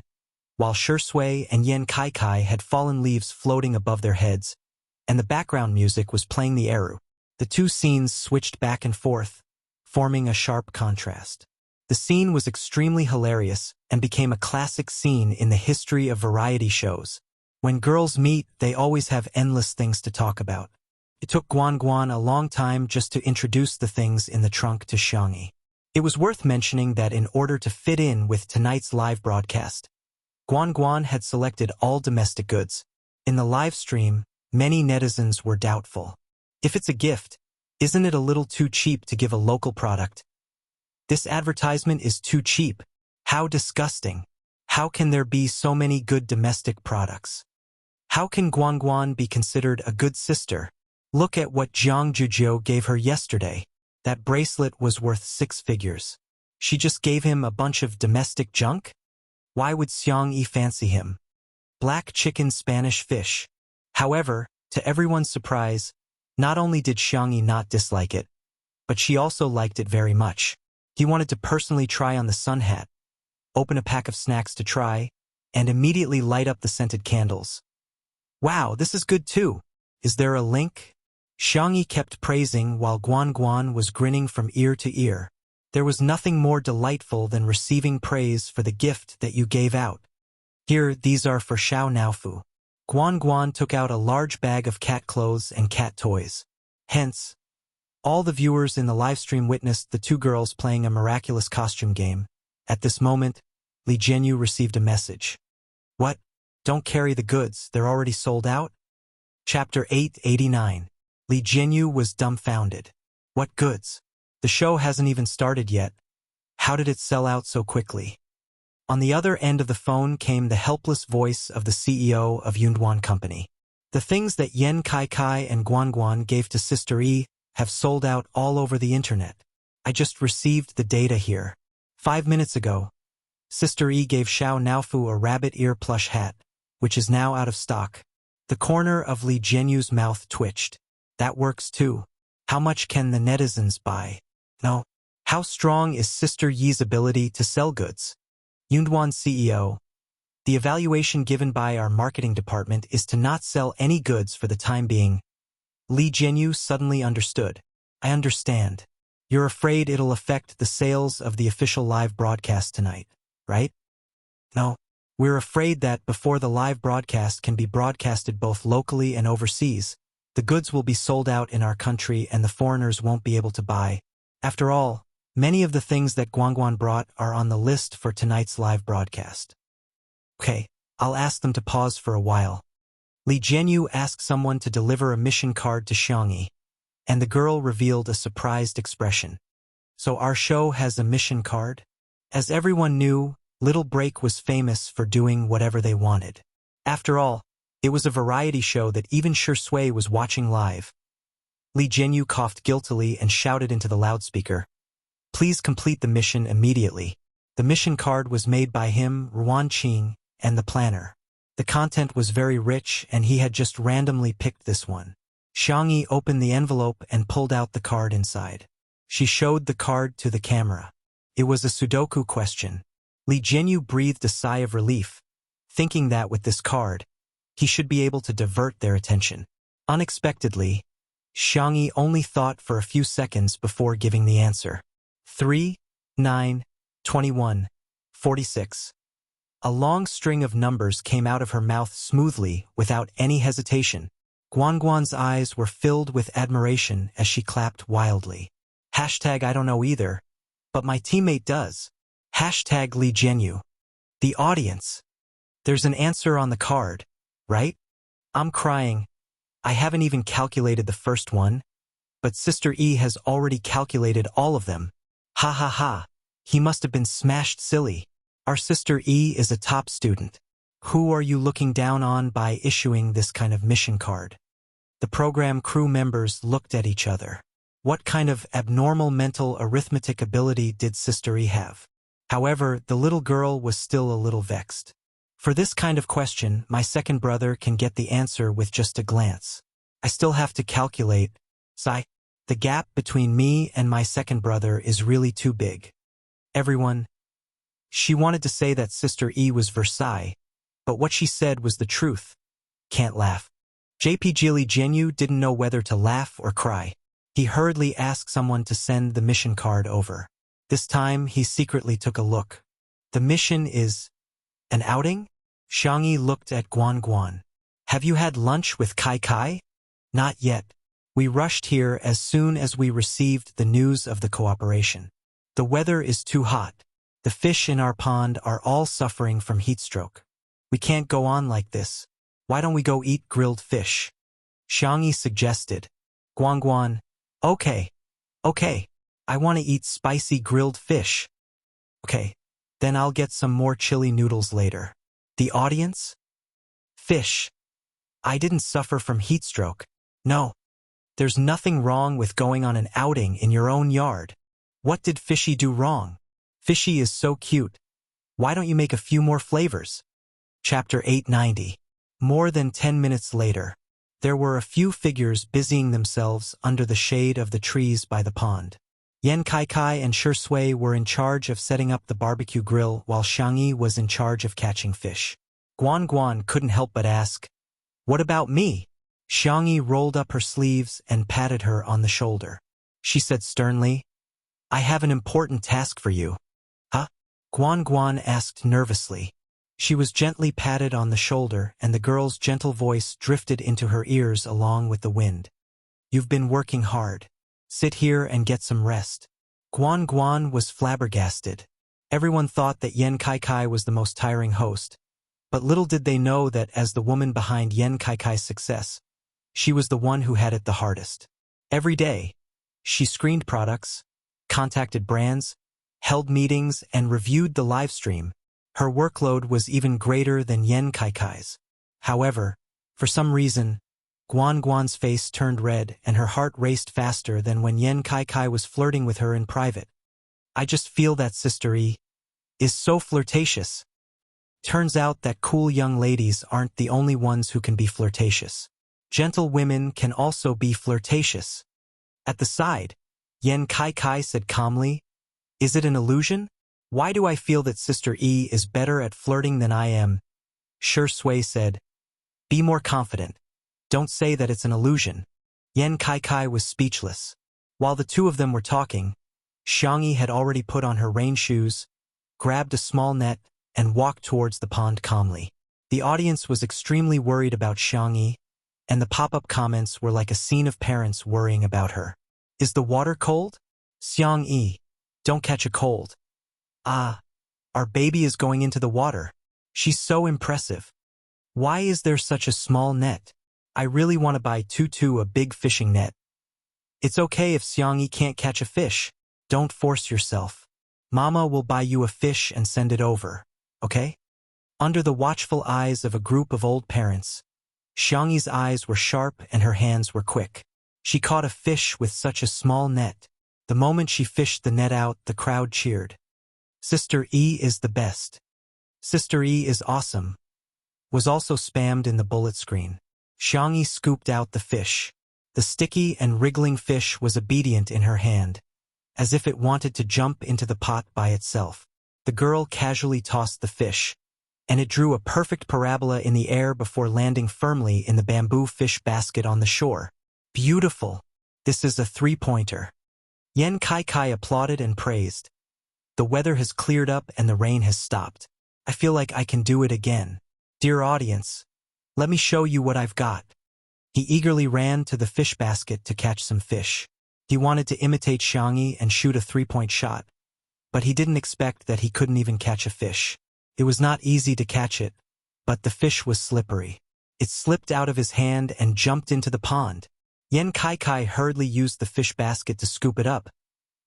while Shui and Yen Kaikai had fallen leaves floating above their heads, and the background music was playing the eru. The two scenes switched back and forth, forming a sharp contrast. The scene was extremely hilarious and became a classic scene in the history of variety shows. When girls meet, they always have endless things to talk about. It took Guangguan a long time just to introduce the things in the trunk to Xiangyi. It was worth mentioning that in order to fit in with tonight's live broadcast, Guangguan had selected all domestic goods. In the live stream, many netizens were doubtful. If it's a gift, isn't it a little too cheap to give a local product? This advertisement is too cheap. How disgusting. How can there be so many good domestic products? How can Guangguan be considered a good sister? Look at what Jiang Juzhou gave her yesterday. That bracelet was worth 6 figures. She just gave him a bunch of domestic junk? Why would Xiangyi fancy him? Black chicken Spanish fish. However, to everyone's surprise, not only did Xiangyi not dislike it, but she also liked it very much. He wanted to personally try on the sun hat, open a pack of snacks to try, and immediately light up the scented candles. "Wow, this is good too. Is there a link?" Xiangyi kept praising while Guangguan was grinning from ear to ear. There was nothing more delightful than receiving praise for the gift that you gave out. "Here, these are for Xiao Naofu." Guangguan took out a large bag of cat clothes and cat toys. Hence, all the viewers in the livestream witnessed the two girls playing a miraculous costume game. At this moment, Li Jianyu received a message. "What? Don't carry the goods, they're already sold out?" Chapter 889. Li Jianyu was dumbfounded. What goods? The show hasn't even started yet. How did it sell out so quickly? On the other end of the phone came the helpless voice of the CEO of Yunduan Company. "The things that Yen Kaikai and Guangguan gave to Sister E have sold out all over the internet. I just received the data here. 5 minutes ago, Sister E gave Xiao Naofu a rabbit ear plush hat, which is now out of stock." The corner of Li Jianyu's mouth twitched. That works too. How much can the netizens buy? No. How strong is Sister Yi's ability to sell goods? Yunduan CEO. The evaluation given by our marketing department is to not sell any goods for the time being. Li Jianyu suddenly understood. I understand. You're afraid it'll affect the sales of the official live broadcast tonight, right? No. We're afraid that before the live broadcast can be broadcasted both locally and overseas, the goods will be sold out in our country and the foreigners won't be able to buy. After all, Many of the things that Guangguan brought are on the list for tonight's live broadcast. Okay, I'll ask them to pause for a while. Li Jianyu asked someone to deliver a mission card to Xiangyi, and the girl revealed a surprised expression. So our show has a mission card? As everyone knew, Little Break was famous for doing whatever they wanted. After all, it was a variety show that even Shui was watching live. Li Jianyu coughed guiltily and shouted into the loudspeaker, "Please complete the mission immediately." The mission card was made by him, Ruan Qing, and the planner. The content was very rich and he had just randomly picked this one. Xiangyi opened the envelope and pulled out the card inside. She showed the card to the camera. It was a Sudoku question. Li Jianyu breathed a sigh of relief, thinking that with this card, he should be able to divert their attention. Unexpectedly, Xiangyi only thought for a few seconds before giving the answer. 3, 9, 21, 46. A long string of numbers came out of her mouth smoothly, without any hesitation. Guangguan's eyes were filled with admiration as she clapped wildly. Hashtag I don't know either, but my teammate does. Hashtag Li Jianyu. The audience. There's an answer on the card, right? I'm crying. I haven't even calculated the first one, but Sister E has already calculated all of them. Ha ha ha. He must have been smashed silly. Our Sister E is a top student. Who are you looking down on by issuing this kind of mission card? The program crew members looked at each other. What kind of abnormal mental arithmetic ability did Sister E have? However, the little girl was still a little vexed. For this kind of question, my second brother can get the answer with just a glance. I still have to calculate. Sigh. The gap between me and my second brother is really too big. Everyone. She wanted to say that Sister E was Versailles, but what she said was the truth. Can't laugh. JPG Li Jianyu didn't know whether to laugh or cry. He hurriedly asked someone to send the mission card over. This time, he secretly took a look. The mission is an outing? Xiangyi looked at Guangguan. Have you had lunch with Kai Kai? Not yet. We rushed here as soon as we received the news of the cooperation. The weather is too hot. The fish in our pond are all suffering from heat stroke. We can't go on like this. Why don't we go eat grilled fish? Xiangyi suggested. Guangguan, okay. I want to eat spicy grilled fish. Okay, then I'll get some more chili noodles later. The audience? Fish. I didn't suffer from heat stroke. No. There's nothing wrong with going on an outing in your own yard. What did Fishy do wrong? Fishy is so cute. Why don't you make a few more flavors? Chapter 890. More than 10 minutes later, there were a few figures busying themselves under the shade of the trees by the pond. Yan Kai and Shui were in charge of setting up the barbecue grill while Xiangyi was in charge of catching fish. Guangguan couldn't help but ask, "What about me?" Xiangyi rolled up her sleeves and patted her on the shoulder. She said sternly, "I have an important task for you." Huh? Guangguan asked nervously. She was gently patted on the shoulder and the girl's gentle voice drifted into her ears along with the wind. "You've been working hard. Sit here and get some rest." Guangguan was flabbergasted. Everyone thought that Yan Kai was the most tiring host, but little did they know that as the woman behind Yan Kai's success, she was the one who had it the hardest. Every day, she screened products, contacted brands, held meetings, and reviewed the live stream. Her workload was even greater than Yan Kai's. However, for some reason, Guangguan's face turned red and her heart raced faster than when Yan Kai was flirting with her in private. "I just feel that Sister E is so flirtatious." Turns out that cool young ladies aren't the only ones who can be flirtatious. Gentle women can also be flirtatious. At the side, Yan Kai said calmly, "Is it an illusion? Why do I feel that Sister E is better at flirting than I am?" Shui said, "Be more confident. Don't say that it's an illusion." Yan Kai was speechless. While the two of them were talking, Xiangyi had already put on her rain shoes, grabbed a small net, and walked towards the pond calmly. The audience was extremely worried about Xiangyi, and the pop-up comments were like a scene of parents worrying about her. "Is the water cold? Xiangyi, Don't catch a cold. Ah, our baby is going into the water. She's so impressive. Why is there such a small net? I really want to buy Tutu a big fishing net. It's okay if Xiangyi can't catch a fish. Don't force yourself. Mama will buy you a fish and send it over, okay? Under the watchful eyes of a group of old parents, Xiangyi's eyes were sharp and her hands were quick. She caught a fish with such a small net. The moment she fished the net out, the crowd cheered. Sister E is the best. Sister E is awesome. Was also spammed in the bullet screen. Xiangyi scooped out the fish. The sticky and wriggling fish was obedient in her hand, as if it wanted to jump into the pot by itself. The girl casually tossed the fish, and it drew a perfect parabola in the air before landing firmly in the bamboo fish basket on the shore. Beautiful. This is a three-pointer. Yan Kai applauded and praised. The weather has cleared up and the rain has stopped. I feel like I can do it again. Dear audience, let me show you what I've got. He eagerly ran to the fish basket to catch some fish. He wanted to imitate Xiangyi and shoot a three-point shot, but he didn't expect that he couldn't even catch a fish. It was not easy to catch it, but the fish was slippery. It slipped out of his hand and jumped into the pond. Yan Kai hurriedly used the fish basket to scoop it up,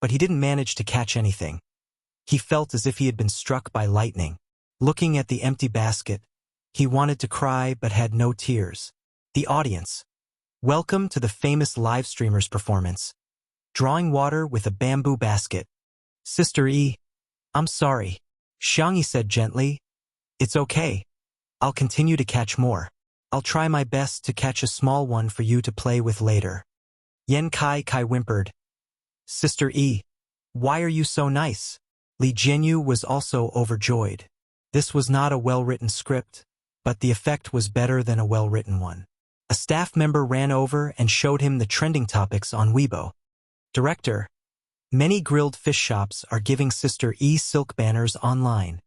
but he didn't manage to catch anything. He felt as if he had been struck by lightning. Looking at the empty basket, he wanted to cry but had no tears. The audience. Welcome to the famous live streamer's performance. Drawing water with a bamboo basket. Sister E, I'm sorry. Xiangyi said gently. It's okay. I'll continue to catch more. I'll try my best to catch a small one for you to play with later. Yan Kai whimpered. Sister E, why are you so nice? Li Jianyu was also overjoyed. This was not a well-written script, but the effect was better than a well-written one. A staff member ran over and showed him the trending topics on Weibo. Director, many grilled fish shops are giving Sister E silk banners online.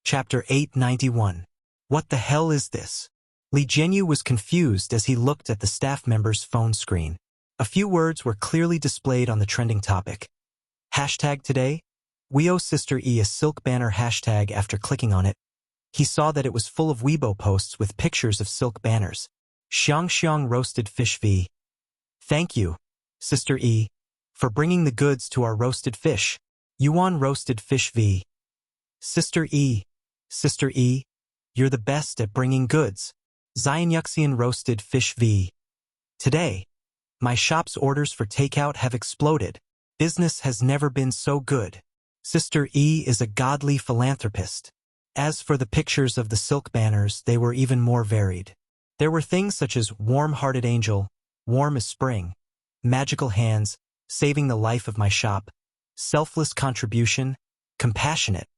Chapter 891. What the hell is this? Li Jianyu was confused as he looked at the staff member's phone screen. A few words were clearly displayed on the trending topic. Hashtag today? We owe Sister E a silk banner hashtag. After clicking on it, he saw that it was full of Weibo posts with pictures of silk banners. Xiang roasted fish v. Thank you, Sister E, for bringing the goods to our roasted fish. Yuan roasted fish v. Sister E, you're the best at bringing goods. Xianyuxian roasted fish v. Today, my shop's orders for takeout have exploded. Business has never been so good. Sister E is a godly philanthropist. As for the pictures of the silk banners, they were even more varied. There were things such as warm-hearted angel, warm as spring, magical hands, saving the life of my shop, selfless contribution, compassionate.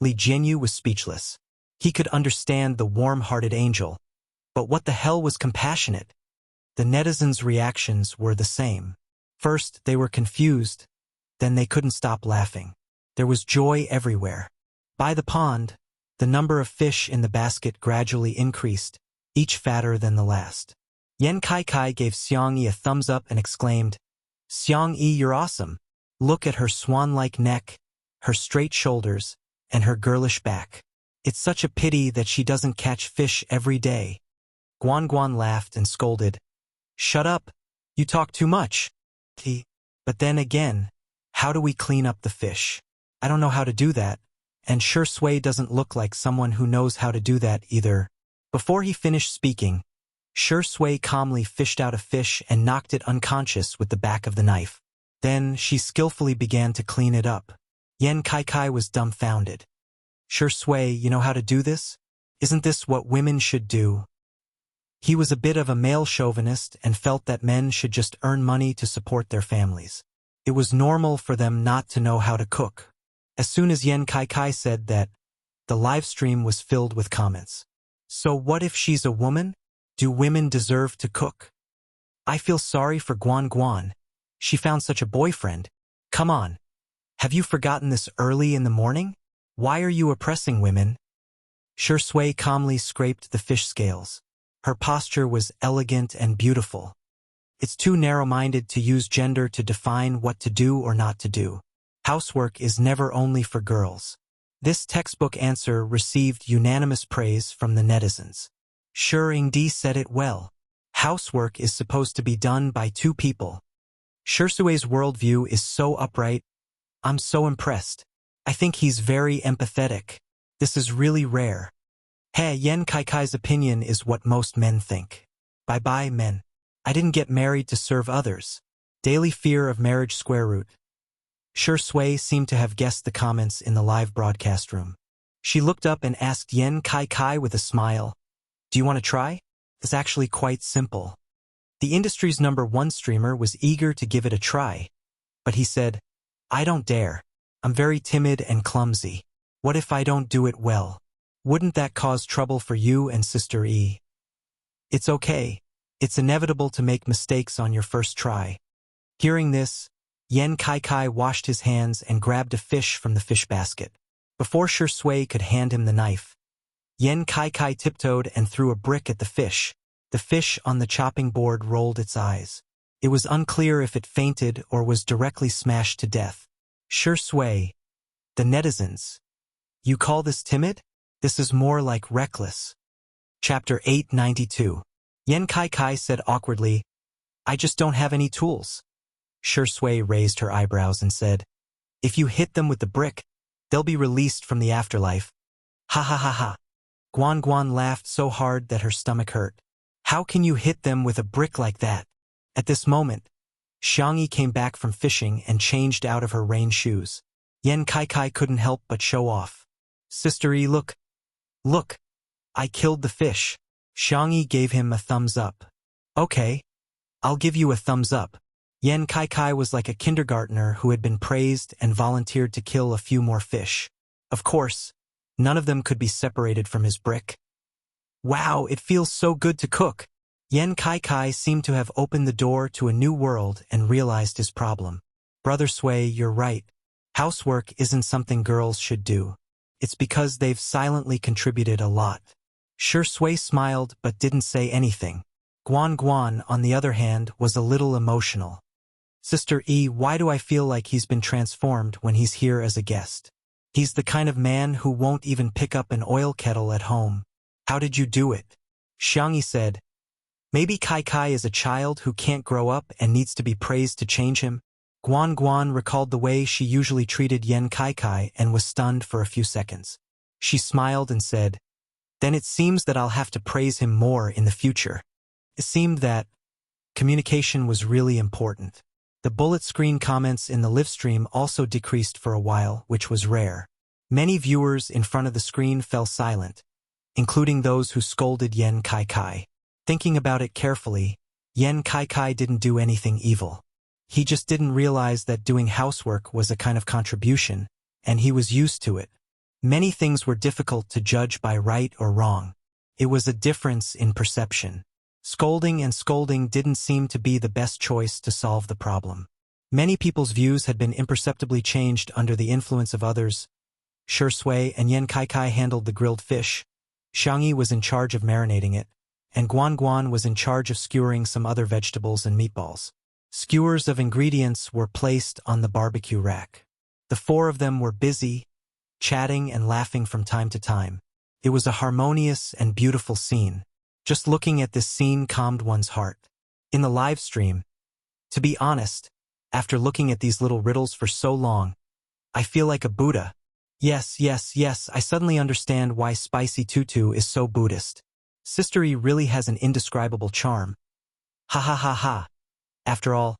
Li Jianyu was speechless. He could understand the warm-hearted angel, but what the hell was compassionate? The netizens' reactions were the same. First, they were confused, then they couldn't stop laughing. There was joy everywhere. By the pond, the number of fish in the basket gradually increased, each fatter than the last. Yan Kai gave Xiangyi a thumbs up and exclaimed, Xiangyi, you're awesome. Look at her swan-like neck, her straight shoulders, and her girlish back. It's such a pity that she doesn't catch fish every day. Guan laughed and scolded. Shut up. You talk too much. But then again, how do we clean up the fish? I don't know how to do that, and Shui doesn't look like someone who knows how to do that either. Before he finished speaking, Shui calmly fished out a fish and knocked it unconscious with the back of the knife. Then she skillfully began to clean it up. Yan Kai was dumbfounded. Shui, you know how to do this? Isn't this what women should do? He was a bit of a male chauvinist and felt that men should just earn money to support their families. It was normal for them not to know how to cook. As soon as Yan Kai said that, the live stream was filled with comments. So what if she's a woman? Do women deserve to cook? I feel sorry for Guan. She found such a boyfriend. Come on. Have you forgotten this early in the morning? Why are you oppressing women? Shui calmly scraped the fish scales. Her posture was elegant and beautiful. It's too narrow-minded to use gender to define what to do or not to do. Housework is never only for girls. This textbook answer received unanimous praise from the netizens. Sure, Ingdi said it well. Housework is supposed to be done by two people. Shirsue's worldview is so upright. I'm so impressed. I think he's very empathetic. This is really rare. Hey, Yen Kaikai's opinion is what most men think. Bye-bye, men. I didn't get married to serve others. Daily fear of marriage square root. Shui seemed to have guessed the comments in the live broadcast room. She looked up and asked Yen Kai with a smile, "Do you want to try? It's actually quite simple." The industry's #1 streamer was eager to give it a try, but he said, "I don't dare. I'm very timid and clumsy. What if I don't do it well? Wouldn't that cause trouble for you and Sister E?" "It's okay. It's inevitable to make mistakes on your first try." Hearing this, Yen Kai washed his hands and grabbed a fish from the fish basket. Before Shui could hand him the knife, Yen Kai tiptoed and threw a brick at the fish. The fish on the chopping board rolled its eyes. It was unclear if it fainted or was directly smashed to death. Shui, the netizens. You call this timid? This is more like reckless. Chapter 892. Yen Kai said awkwardly, "I just don't have any tools." Shui raised her eyebrows and said, "If you hit them with the brick, they'll be released from the afterlife." Ha ha ha ha. Guan laughed so hard that her stomach hurt. "How can you hit them with a brick like that?" At this moment, Xiangyi came back from fishing and changed out of her rain shoes. Yen Kai couldn't help but show off. "Sister E, look. Look. I killed the fish." Xiangyi gave him a thumbs up. "Okay. I'll give you a thumbs up." Yen Kai was like a kindergartner who had been praised and volunteered to kill a few more fish. Of course, none of them could be separated from his brick. "Wow, it feels so good to cook." Yen Kai seemed to have opened the door to a new world and realized his problem. "Brother Sui, you're right. Housework isn't something girls should do. It's because they've silently contributed a lot." Shui smiled but didn't say anything. Guan, on the other hand, was a little emotional. "Sister E, why do I feel like he's been transformed when he's here as a guest? He's the kind of man who won't even pick up an oil kettle at home. How did you do it?" Xiangyi said, "Maybe Kai is a child who can't grow up and needs to be praised to change him." Guan recalled the way she usually treated Yen Kai and was stunned for a few seconds. She smiled and said, "Then it seems that I'll have to praise him more in the future." It seemed that communication was really important. The bullet screen comments in the live stream also decreased for a while, which was rare. Many viewers in front of the screen fell silent, including those who scolded Yen Kai. Thinking about it carefully, Yen Kai didn't do anything evil. He just didn't realize that doing housework was a kind of contribution, and he was used to it. Many things were difficult to judge by right or wrong. It was a difference in perception. Scolding didn't seem to be the best choice to solve the problem. Many people's views had been imperceptibly changed under the influence of others. Shui and Yen Kai handled the grilled fish. Xiangyi was in charge of marinating it, and Guan was in charge of skewering some other vegetables and meatballs. Skewers of ingredients were placed on the barbecue rack. The four of them were busy, chatting and laughing from time to time. It was a harmonious and beautiful scene. Just looking at this scene calmed one's heart. In the live stream, to be honest, after looking at these little riddles for so long, I feel like a Buddha. Yes, I suddenly understand why Spicy Tutu is so Buddhist. Sister E really has an indescribable charm. Ha ha ha ha. After all,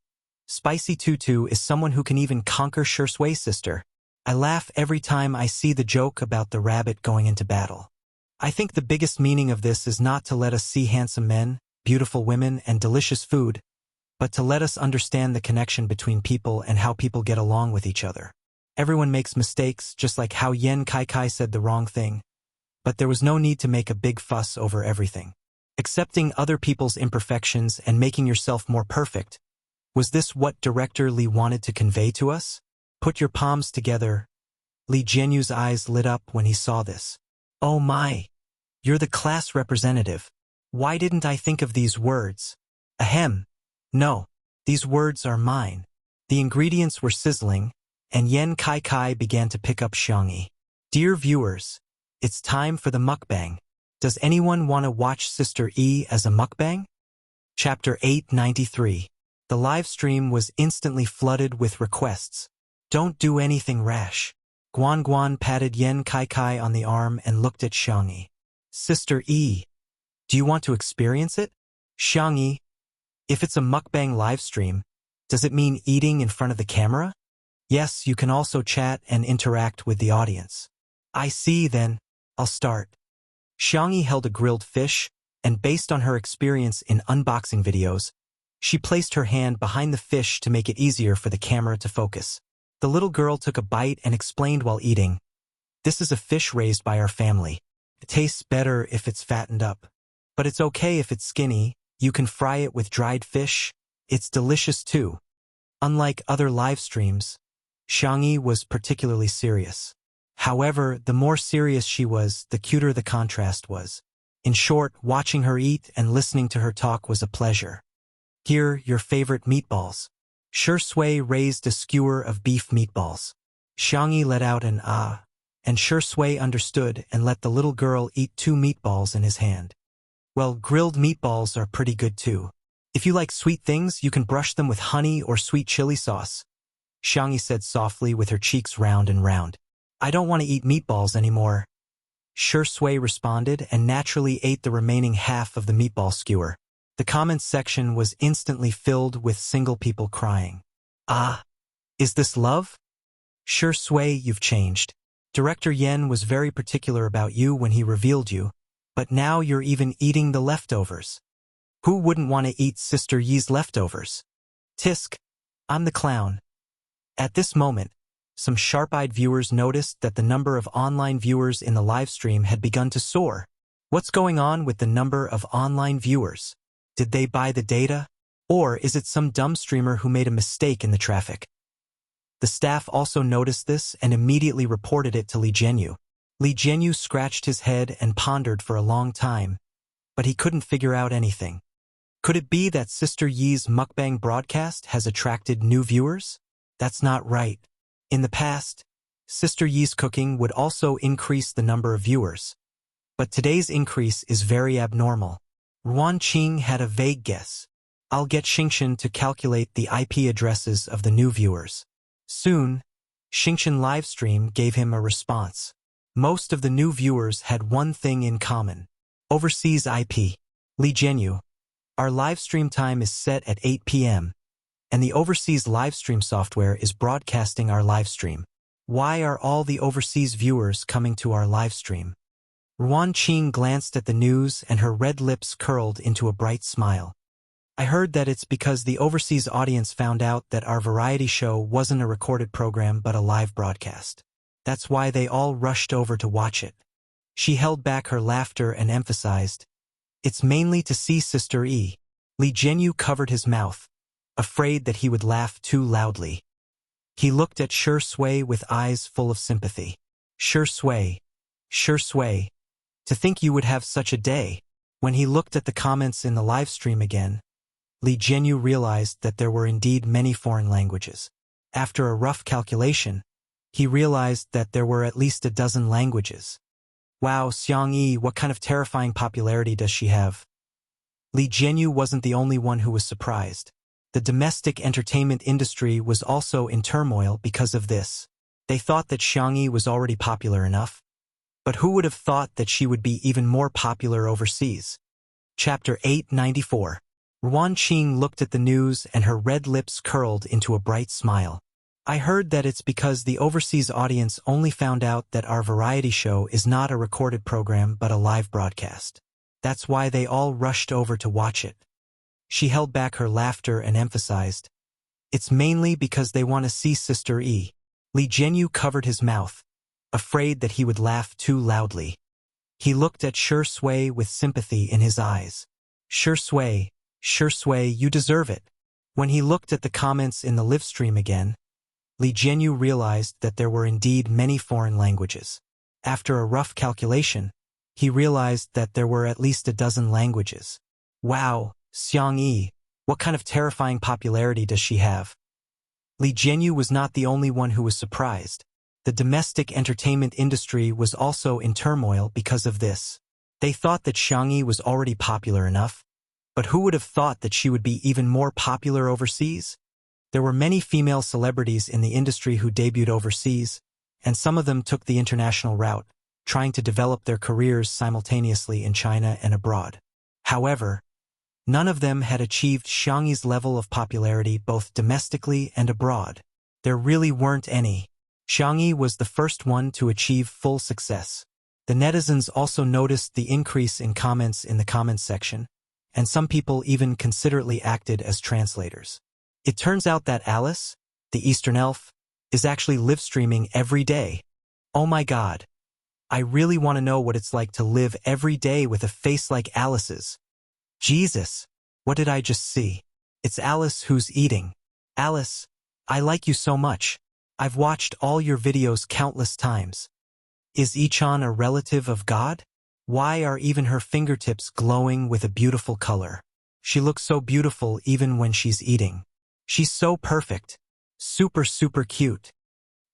Spicy Tutu is someone who can even conquer Shui's sister. I laugh every time I see the joke about the rabbit going into battle. I think the biggest meaning of this is not to let us see handsome men, beautiful women, and delicious food, but to let us understand the connection between people and how people get along with each other. Everyone makes mistakes, just like how Yen Kai said the wrong thing, but there was no need to make a big fuss over everything. Accepting other people's imperfections and making yourself more perfect. Was this what Director Li wanted to convey to us? Put your palms together. Li Jianyu's eyes lit up when he saw this. Oh my! You're the class representative. Why didn't I think of these words? Ahem. No, these words are mine. The ingredients were sizzling, and Yen Kai Kai began to pick up Xiangyi. Dear viewers, it's time for the mukbang. Does anyone want to watch Sister E as a mukbang? Chapter 893. The live stream was instantly flooded with requests. Don't do anything rash. Guan Guan patted Yen Kai Kai on the arm and looked at Xiangyi. Sister E, do you want to experience it? Xiangyi, if it's a mukbang live stream, does it mean eating in front of the camera? Yes, you can also chat and interact with the audience. I see, then. I'll start. Xiangyi held a grilled fish, and based on her experience in unboxing videos, she placed her hand behind the fish to make it easier for the camera to focus. The little girl took a bite and explained while eating, "This is a fish raised by our family. It tastes better if it's fattened up. But it's okay if it's skinny. You can fry it with dried fish. It's delicious too." Unlike other live streams, Xiangyi was particularly serious. However, the more serious she was, the cuter the contrast was. In short, watching her eat and listening to her talk was a pleasure. Here, your favorite meatballs. Shi Sui raised a skewer of beef meatballs. Xiangyi let out an ah, and Shi Sui understood and let the little girl eat 2 meatballs in his hand. Well, grilled meatballs are pretty good too. If you like sweet things, you can brush them with honey or sweet chili sauce, Xiangyi said softly with her cheeks round and round. I don't want to eat meatballs anymore. Shi Sui responded and naturally ate the remaining half of the meatball skewer. The comments section was instantly filled with single people crying. Ah, is this love? Shi Sui, you've changed. Director Yen was very particular about you when he revealed you, but now you're even eating the leftovers. Who wouldn't want to eat Sister Yi's leftovers? Tisk, I'm the clown. At this moment, some sharp-eyed viewers noticed that the number of online viewers in the live stream had begun to soar. What's going on with the number of online viewers? Did they buy the data? Or is it some dumb streamer who made a mistake in the traffic? The staff also noticed this and immediately reported it to Li Jianyu. Li Jianyu scratched his head and pondered for a long time, but he couldn't figure out anything. Could it be that Sister Yi's mukbang broadcast has attracted new viewers? That's not right. In the past, Sister Yi's cooking would also increase the number of viewers. But today's increase is very abnormal. Ruan Qing had a vague guess. I'll get Xingshan to calculate the IP addresses of the new viewers. Soon, Xingshan livestream gave him a response. Most of the new viewers had one thing in common. Overseas IP. Li Jianyu, our livestream time is set at 8 p.m. and the overseas livestream software is broadcasting our livestream. Why are all the overseas viewers coming to our livestream? Ruan Qing glanced at the news and her red lips curled into a bright smile. I heard that it's because the overseas audience found out that our variety show wasn't a recorded program but a live broadcast. That's why they all rushed over to watch it. She held back her laughter and emphasized, it's mainly to see Sister E. Li Jianyu covered his mouth, afraid that he would laugh too loudly. He looked at Shi Sui with eyes full of sympathy. Shi Sui, to think you would have such a day. When he looked at the comments in the live stream again, Li Jianyu realized that there were indeed many foreign languages. After a rough calculation, he realized that there were at least a dozen languages. Wow, Xiangyi, what kind of terrifying popularity does she have? Li Jianyu wasn't the only one who was surprised. The domestic entertainment industry was also in turmoil because of this. They thought that Xiangyi was already popular enough. But who would have thought that she would be even more popular overseas? Chapter 894. Ruan Qing looked at the news and her red lips curled into a bright smile. I heard that it's because the overseas audience only found out that our variety show is not a recorded program but a live broadcast. That's why they all rushed over to watch it. She held back her laughter and emphasized, it's mainly because they want to see Sister E. Li Jianyu covered his mouth, afraid that he would laugh too loudly. He looked at Shi Sui with sympathy in his eyes. Shi Sui, you deserve it. When he looked at the comments in the live stream again, Li Jianyu realized that there were indeed many foreign languages. After a rough calculation, he realized that there were at least a dozen languages. Wow, Xiangyi, what kind of terrifying popularity does she have? Li Jianyu was not the only one who was surprised. The domestic entertainment industry was also in turmoil because of this. They thought that Xiangyi was already popular enough, but who would have thought that she would be even more popular overseas? There were many female celebrities in the industry who debuted overseas, and some of them took the international route, trying to develop their careers simultaneously in China and abroad. However, none of them had achieved Xiangyi's level of popularity both domestically and abroad. There really weren't any. Xiangyi was the first one to achieve full success. The netizens also noticed the increase in comments in the comments section, and some people even considerately acted as translators. It turns out that Alice, the Eastern elf, is actually live streaming every day. Oh my god. I really want to know what it's like to live every day with a face like Alice's. Jesus, what did I just see? It's Alice who's eating. Alice, I like you so much. I've watched all your videos countless times. Is Ichan a relative of God? Why are even her fingertips glowing with a beautiful color? She looks so beautiful even when she's eating. She's so perfect. Super cute.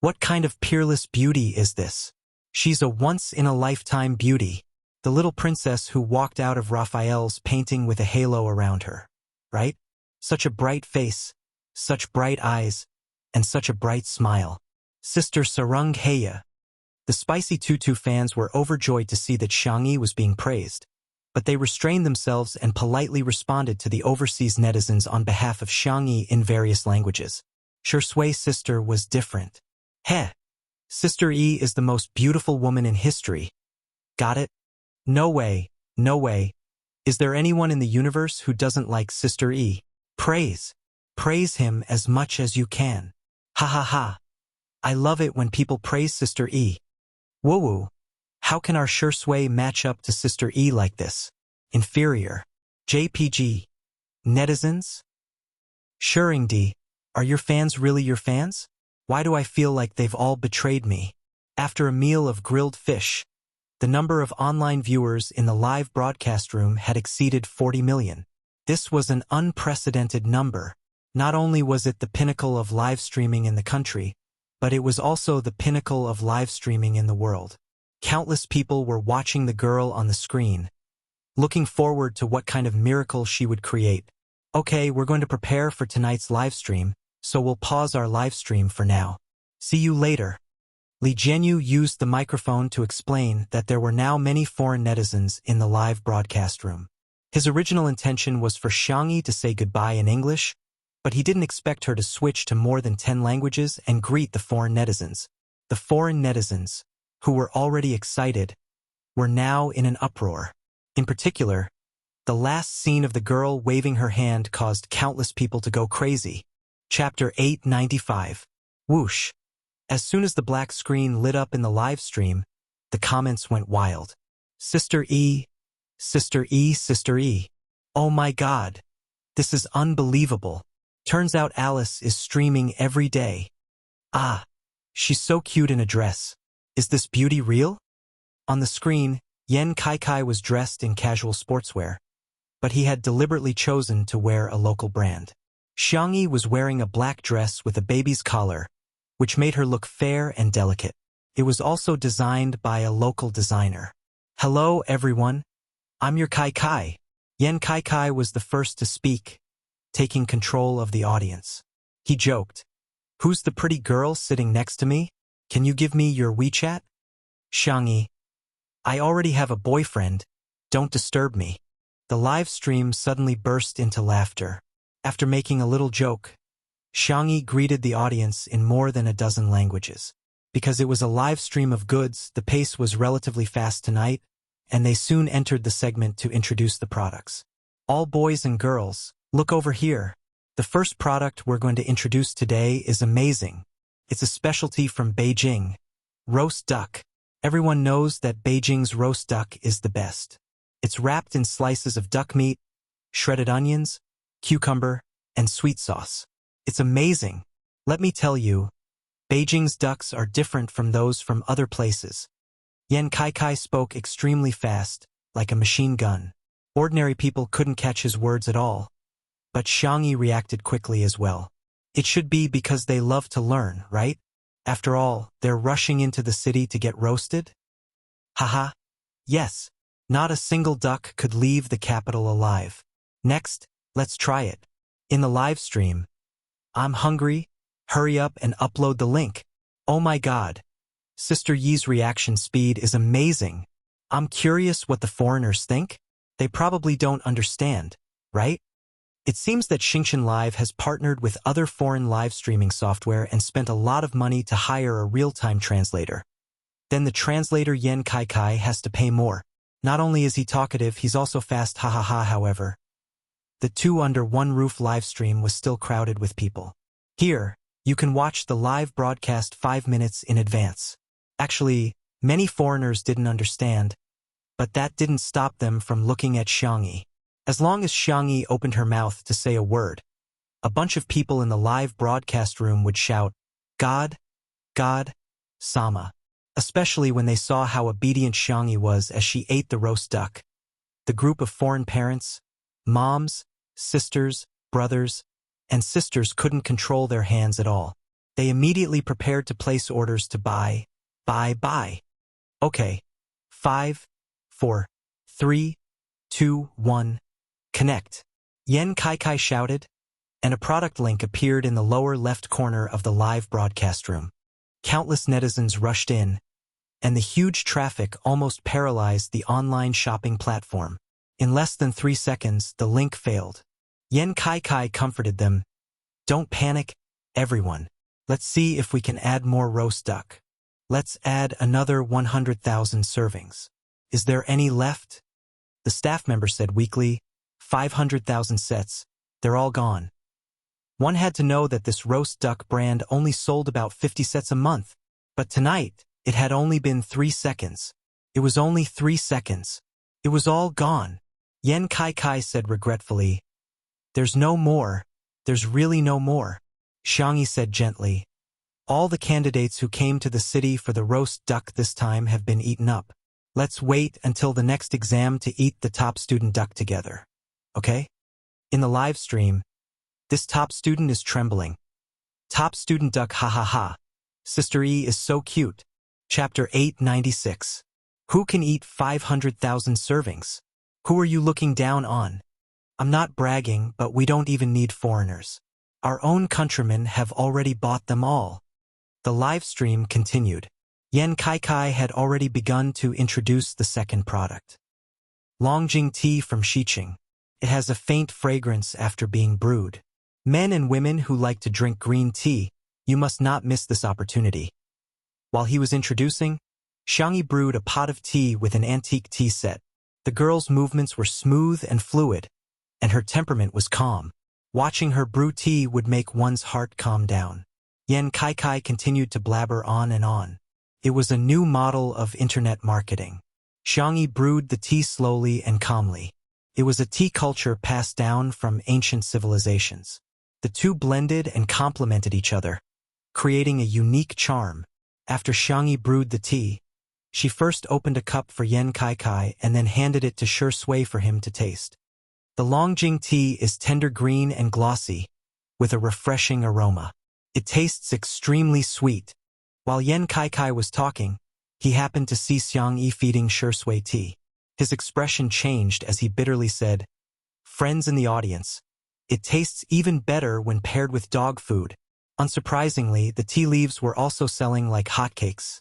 What kind of peerless beauty is this? She's a once-in-a-lifetime beauty. The little princess who walked out of Raphael's painting with a halo around her. Right? Such a bright face, such bright eyes, and such a bright smile. Sister Sarung Heya. The Spicy Tutu fans were overjoyed to see that Xiangyi was being praised, but they restrained themselves and politely responded to the overseas netizens on behalf of Xiangyi in various languages. Shui's sister was different. Heh. Sister E is the most beautiful woman in history. Got it? No way, no way. Is there anyone in the universe who doesn't like Sister E? Praise. Praise him as much as you can. Ha ha ha. I love it when people praise Sister E. Woo-woo. How can our Shui match up to Sister E like this? Inferior. JPG. Netizens? Shuringdi, are your fans really your fans? Why do I feel like they've all betrayed me? After a meal of grilled fish, the number of online viewers in the live broadcast room had exceeded 40 million. This was an unprecedented number. Not only was it the pinnacle of live streaming in the country, but it was also the pinnacle of live streaming in the world. Countless people were watching the girl on the screen, looking forward to what kind of miracle she would create. Okay, we're going to prepare for tonight's live stream, so we'll pause our live stream for now. See you later. Li Jianyu used the microphone to explain that there were now many foreign netizens in the live broadcast room. His original intention was for Xiangyi to say goodbye in English, but he didn't expect her to switch to more than 10 languages and greet the foreign netizens. The foreign netizens, who were already excited, were now in an uproar. In particular, the last scene of the girl waving her hand caused countless people to go crazy. Chapter 895. Whoosh. As soon as the black screen lit up in the live stream, the comments went wild. Sister E, Sister E, Sister E. Oh my god. This is unbelievable. Turns out Alice is streaming every day. Ah, she's so cute in a dress. Is this beauty real? On the screen, Yen Kai was dressed in casual sportswear, but he had deliberately chosen to wear a local brand. Xiangyi was wearing a black dress with a baby's collar, which made her look fair and delicate. It was also designed by a local designer. Hello, everyone. I'm your Kai. Yen Kai was the first to speak, taking control of the audience. He joked, "Who's the pretty girl sitting next to me? Can you give me your WeChat?" Xiangyi, "I already have a boyfriend. Don't disturb me." The live stream suddenly burst into laughter. After making a little joke, Xiangyi greeted the audience in more than a dozen languages. Because it was a live stream of goods, the pace was relatively fast tonight, and they soon entered the segment to introduce the products. All boys and girls, look over here. The first product we're going to introduce today is amazing. It's a specialty from Beijing. Roast duck. Everyone knows that Beijing's roast duck is the best. It's wrapped in slices of duck meat, shredded onions, cucumber, and sweet sauce. It's amazing. Let me tell you, Beijing's ducks are different from those from other places. Yen Kai spoke extremely fast, like a machine gun. Ordinary people couldn't catch his words at all, but Xiangyi reacted quickly as well. It should be because they love to learn, right? After all, they're rushing into the city to get roasted? Haha. Yes. Not a single duck could leave the capital alive. Next, let's try it. In the live stream. I'm hungry. Hurry up and upload the link. Oh my god. Sister Yi's reaction speed is amazing. I'm curious what the foreigners think. They probably don't understand, right? It seems that Xingqian Live has partnered with other foreign live streaming software and spent a lot of money to hire a real-time translator. Then the translator Yan Kai has to pay more. Not only is he talkative, he's also fast, hahaha. However, the two under one roof live stream was still crowded with people. Here, you can watch the live broadcast 5 minutes in advance. Actually, many foreigners didn't understand, but that didn't stop them from looking at Xiangyi. As long as Xiangyi opened her mouth to say a word, a bunch of people in the live broadcast room would shout, God, God, Sama, especially when they saw how obedient Xiangyi was as she ate the roast duck. The group of foreign parents, moms, sisters, brothers, and sisters couldn't control their hands at all. They immediately prepared to place orders to buy. Okay. 5, 4, 3, 2, 1. Connect. Yan Kai shouted, and a product link appeared in the lower left corner of the live broadcast room. Countless netizens rushed in, and the huge traffic almost paralyzed the online shopping platform. In less than 3 seconds, the link failed. Yan Kai comforted them. Don't panic, everyone. Let's see if we can add more roast duck. Let's add another 100,000 servings. Is there any left? The staff member said weakly, 500,000 sets. They're all gone. One had to know that this roast duck brand only sold about 50 sets a month. But tonight, it had only been 3 seconds. It was only 3 seconds. It was all gone. Yan Kai said regretfully, There's no more. There's really no more. Xiangyi said gently, All the candidates who came to the city for the roast duck this time have been eaten up. Let's wait until the next exam to eat the top student duck together. Okay? In the live stream, this top student is trembling. Top student duck, ha. Sister E is so cute. Chapter 896. Who can eat 500,000 servings? Who are you looking down on? I'm not bragging, but we don't even need foreigners. Our own countrymen have already bought them all. The live stream continued. Yan Kai had already begun to introduce the second product. Longjing tea from Xiqing. It has a faint fragrance after being brewed. Men and women who like to drink green tea, you must not miss this opportunity. While he was introducing, Xiangyi brewed a pot of tea with an antique tea set. The girl's movements were smooth and fluid, and her temperament was calm. Watching her brew tea would make one's heart calm down. Yan Kai continued to blabber on and on. It was a new model of internet marketing. Xiangyi brewed the tea slowly and calmly. It was a tea culture passed down from ancient civilizations. The two blended and complemented each other, creating a unique charm. After Xiangyi brewed the tea, she first opened a cup for Yan Kai and then handed it to Shui for him to taste. The Longjing tea is tender green and glossy, with a refreshing aroma. It tastes extremely sweet. While Yan Kai was talking, he happened to see Xiangyi feeding Shui tea. His expression changed as he bitterly said, Friends in the audience, it tastes even better when paired with dog food. Unsurprisingly, the tea leaves were also selling like hotcakes.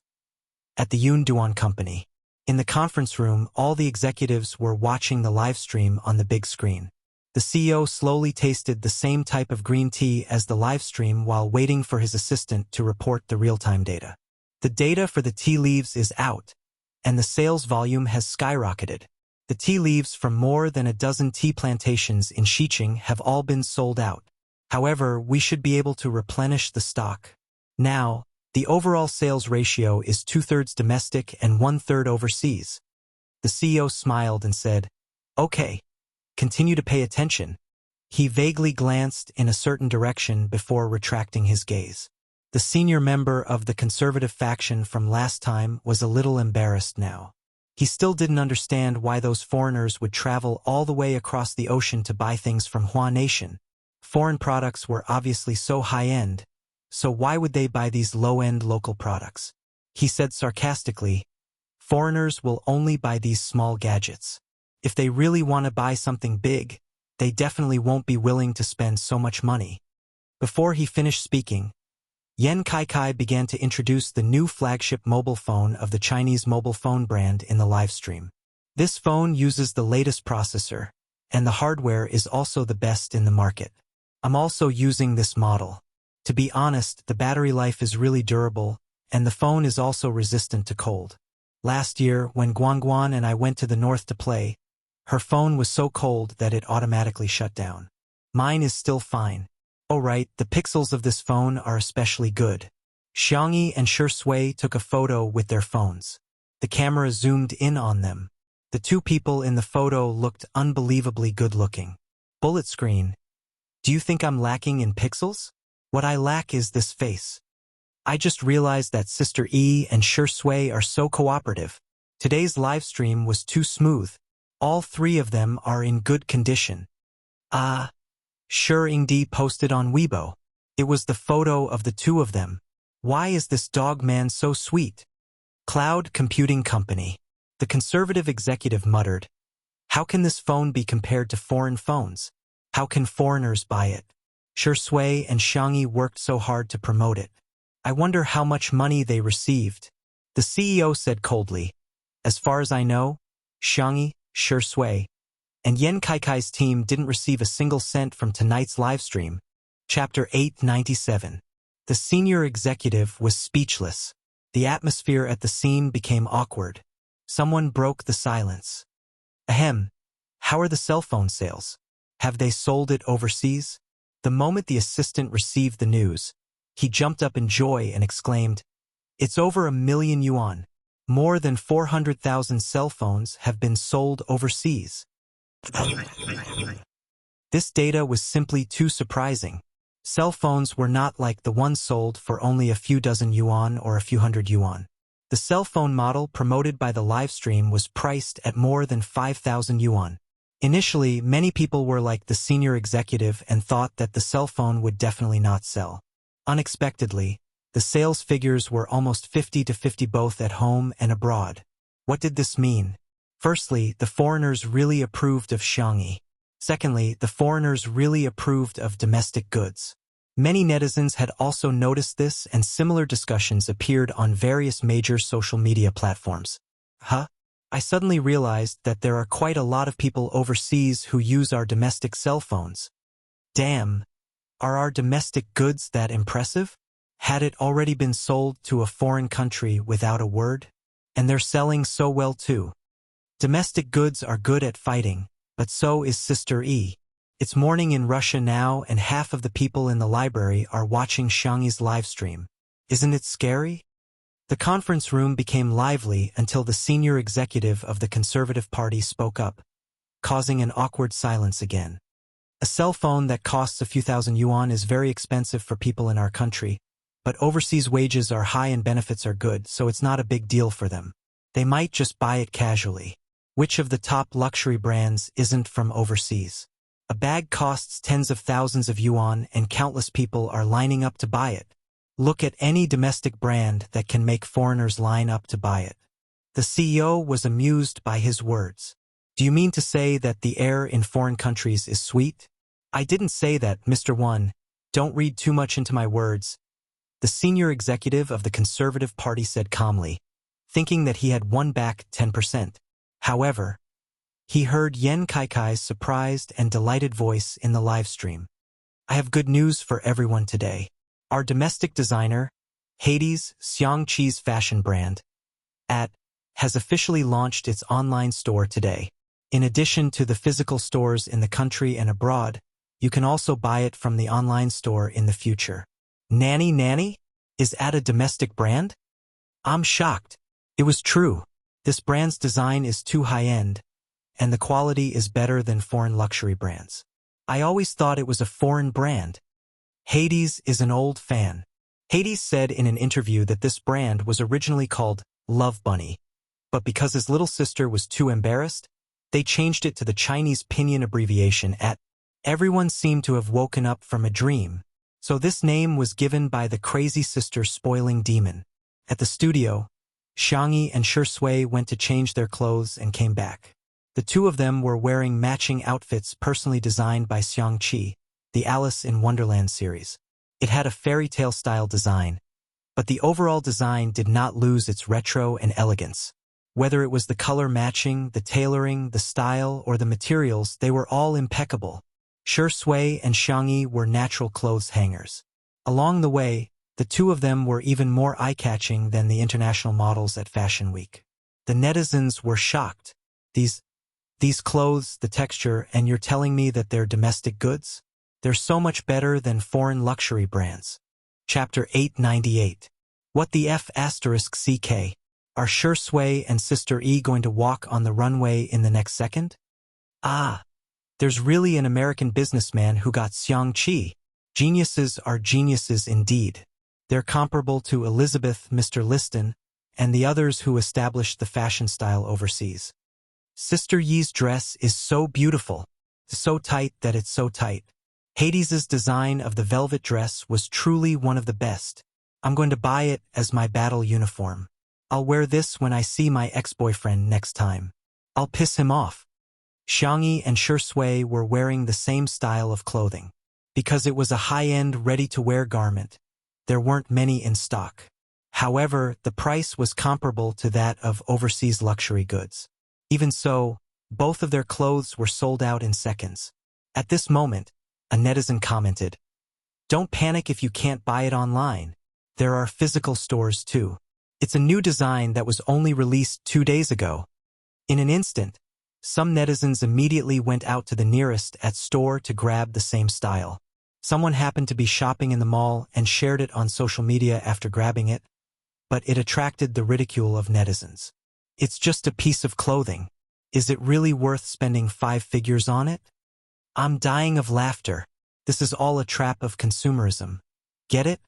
At the Yunduan company. In the conference room, all the executives were watching the live stream on the big screen. The CEO slowly tasted the same type of green tea as the live stream while waiting for his assistant to report the real-time data. The data for the tea leaves is out, and the sales volume has skyrocketed. The tea leaves from more than a dozen tea plantations in Xiqing have all been sold out. However, we should be able to replenish the stock. Now, the overall sales ratio is 2/3 domestic and 1/3 overseas. The CEO smiled and said, Okay, continue to pay attention. He vaguely glanced in a certain direction before retracting his gaze. The senior member of the conservative faction from last time was a little embarrassed now. He still didn't understand why those foreigners would travel all the way across the ocean to buy things from Hua Nation. Foreign products were obviously so high-end, so why would they buy these low-end local products? He said sarcastically, foreigners will only buy these small gadgets. If they really want to buy something big, they definitely won't be willing to spend so much money. Before he finished speaking, Yan Kaikai began to introduce the new flagship mobile phone of the Chinese mobile phone brand in the livestream. This phone uses the latest processor, and the hardware is also the best in the market. I'm also using this model. To be honest, the battery life is really durable, and the phone is also resistant to cold. Last year, when Guangguan and I went to the north to play, her phone was so cold that it automatically shut down. Mine is still fine. Oh right, the pixels of this phone are especially good. Xiangyi and Shui took a photo with their phones. The camera zoomed in on them. The two people in the photo looked unbelievably good-looking. Bullet screen. Do you think I'm lacking in pixels? What I lack is this face. I just realized that Sister E and Shui are so cooperative. Today's live stream was too smooth. All three of them are in good condition. Ingdi posted on Weibo. It was the photo of the two of them. Why is this dog man so sweet? Cloud Computing Company. The conservative executive muttered, how can this phone be compared to foreign phones? How can foreigners buy it? Shui and Xiangyi worked so hard to promote it. I wonder how much money they received. The CEO said coldly, as far as I know, Xiangyi, Shui, and Yan Kaikai's team didn't receive a single cent from tonight's livestream. Chapter 897. The senior executive was speechless. The atmosphere at the scene became awkward. Someone broke the silence. Ahem. How are the cell phone sales? Have they sold it overseas? The moment the assistant received the news, he jumped up in joy and exclaimed, it's over 1 million yuan. More than 400,000 cell phones have been sold overseas. This data was simply too surprising. Cell phones were not like the ones sold for only a few dozen yuan or a few hundred yuan. The cell phone model promoted by the livestream was priced at more than 5,000 yuan. Initially, many people were like the senior executive and thought that the cell phone would definitely not sell. Unexpectedly, the sales figures were almost 50-50 both at home and abroad. What did this mean? Firstly, the foreigners really approved of Xiangyi. Secondly, the foreigners really approved of domestic goods. Many netizens had also noticed this, and similar discussions appeared on various major social media platforms. I suddenly realized that there are quite a lot of people overseas who use our domestic cell phones. Damn, are our domestic goods that impressive? Had it already been sold to a foreign country without a word? And they're selling so well too. Domestic goods are good at fighting, but so is Sister E. It's morning in Russia now, and half of the people in the library are watching Xiangyi's livestream. Isn't it scary? The conference room became lively until the senior executive of the Conservative Party spoke up, causing an awkward silence again. A cell phone that costs a few thousand yuan is very expensive for people in our country, but overseas wages are high and benefits are good, so it's not a big deal for them. They might just buy it casually. Which of the top luxury brands isn't from overseas? A bag costs tens of thousands of yuan and countless people are lining up to buy it. Look at any domestic brand that can make foreigners line up to buy it. The CEO was amused by his words. Do you mean to say that the air in foreign countries is sweet? I didn't say that, Mr. One. Don't read too much into my words. The senior executive of the Conservative Party said calmly, thinking that he had won back 10%. However, he heard Yan Kaikai's surprised and delighted voice in the live stream. I have good news for everyone today. Our domestic designer, Hades Xiangqi's fashion brand, has officially launched its online store today. In addition to the physical stores in the country and abroad, you can also buy it from the online store in the future. Nanny? Is a domestic brand? I'm shocked. It was true. This brand's design is too high-end, and the quality is better than foreign luxury brands. I always thought it was a foreign brand. Hades is an old fan. Hades said in an interview that this brand was originally called Love Bunny, but because his little sister was too embarrassed, they changed it to the Chinese pinyin abbreviation Everyone seemed to have woken up from a dream, so this name was given by the crazy sister spoiling demon. At the studio, Xiangyi and Shui went to change their clothes and came back. The two of them were wearing matching outfits personally designed by Xiangqi, the Alice in Wonderland series. It had a fairy tale style design, but the overall design did not lose its retro and elegance. Whether it was the color matching, the tailoring, the style, or the materials, they were all impeccable. Shui and Xiangyi were natural clothes hangers. Along the way, the two of them were even more eye-catching than the international models at Fashion Week. The netizens were shocked. These clothes, the texture, and you're telling me that they're domestic goods? They're so much better than foreign luxury brands. Chapter 898. What the F*** CK? Are Shui and Sister E going to walk on the runway in the next second? Ah, there's really an American businessman who got Xiangqi. Geniuses are geniuses indeed. They're comparable to Elizabeth, Mr. Liston, and the others who established the fashion style overseas. Sister Yi's dress is so beautiful, so tight that it's so tight. Hades's design of the velvet dress was truly one of the best. I'm going to buy it as my battle uniform. I'll wear this when I see my ex-boyfriend next time. I'll piss him off. Xiangyi and Shui were wearing the same style of clothing. Because it was a high-end, ready-to-wear garment, there weren't many in stock. However, the price was comparable to that of overseas luxury goods. Even so, both of their clothes were sold out in seconds. At this moment, a netizen commented, "Don't panic if you can't buy it online. There are physical stores too. It's a new design that was only released 2 days ago." In an instant, some netizens immediately went out to the nearest store to grab the same style. Someone happened to be shopping in the mall and shared it on social media after grabbing it, but it attracted the ridicule of netizens. It's just a piece of clothing. Is it really worth spending 5 figures on it? I'm dying of laughter. This is all a trap of consumerism. Get it?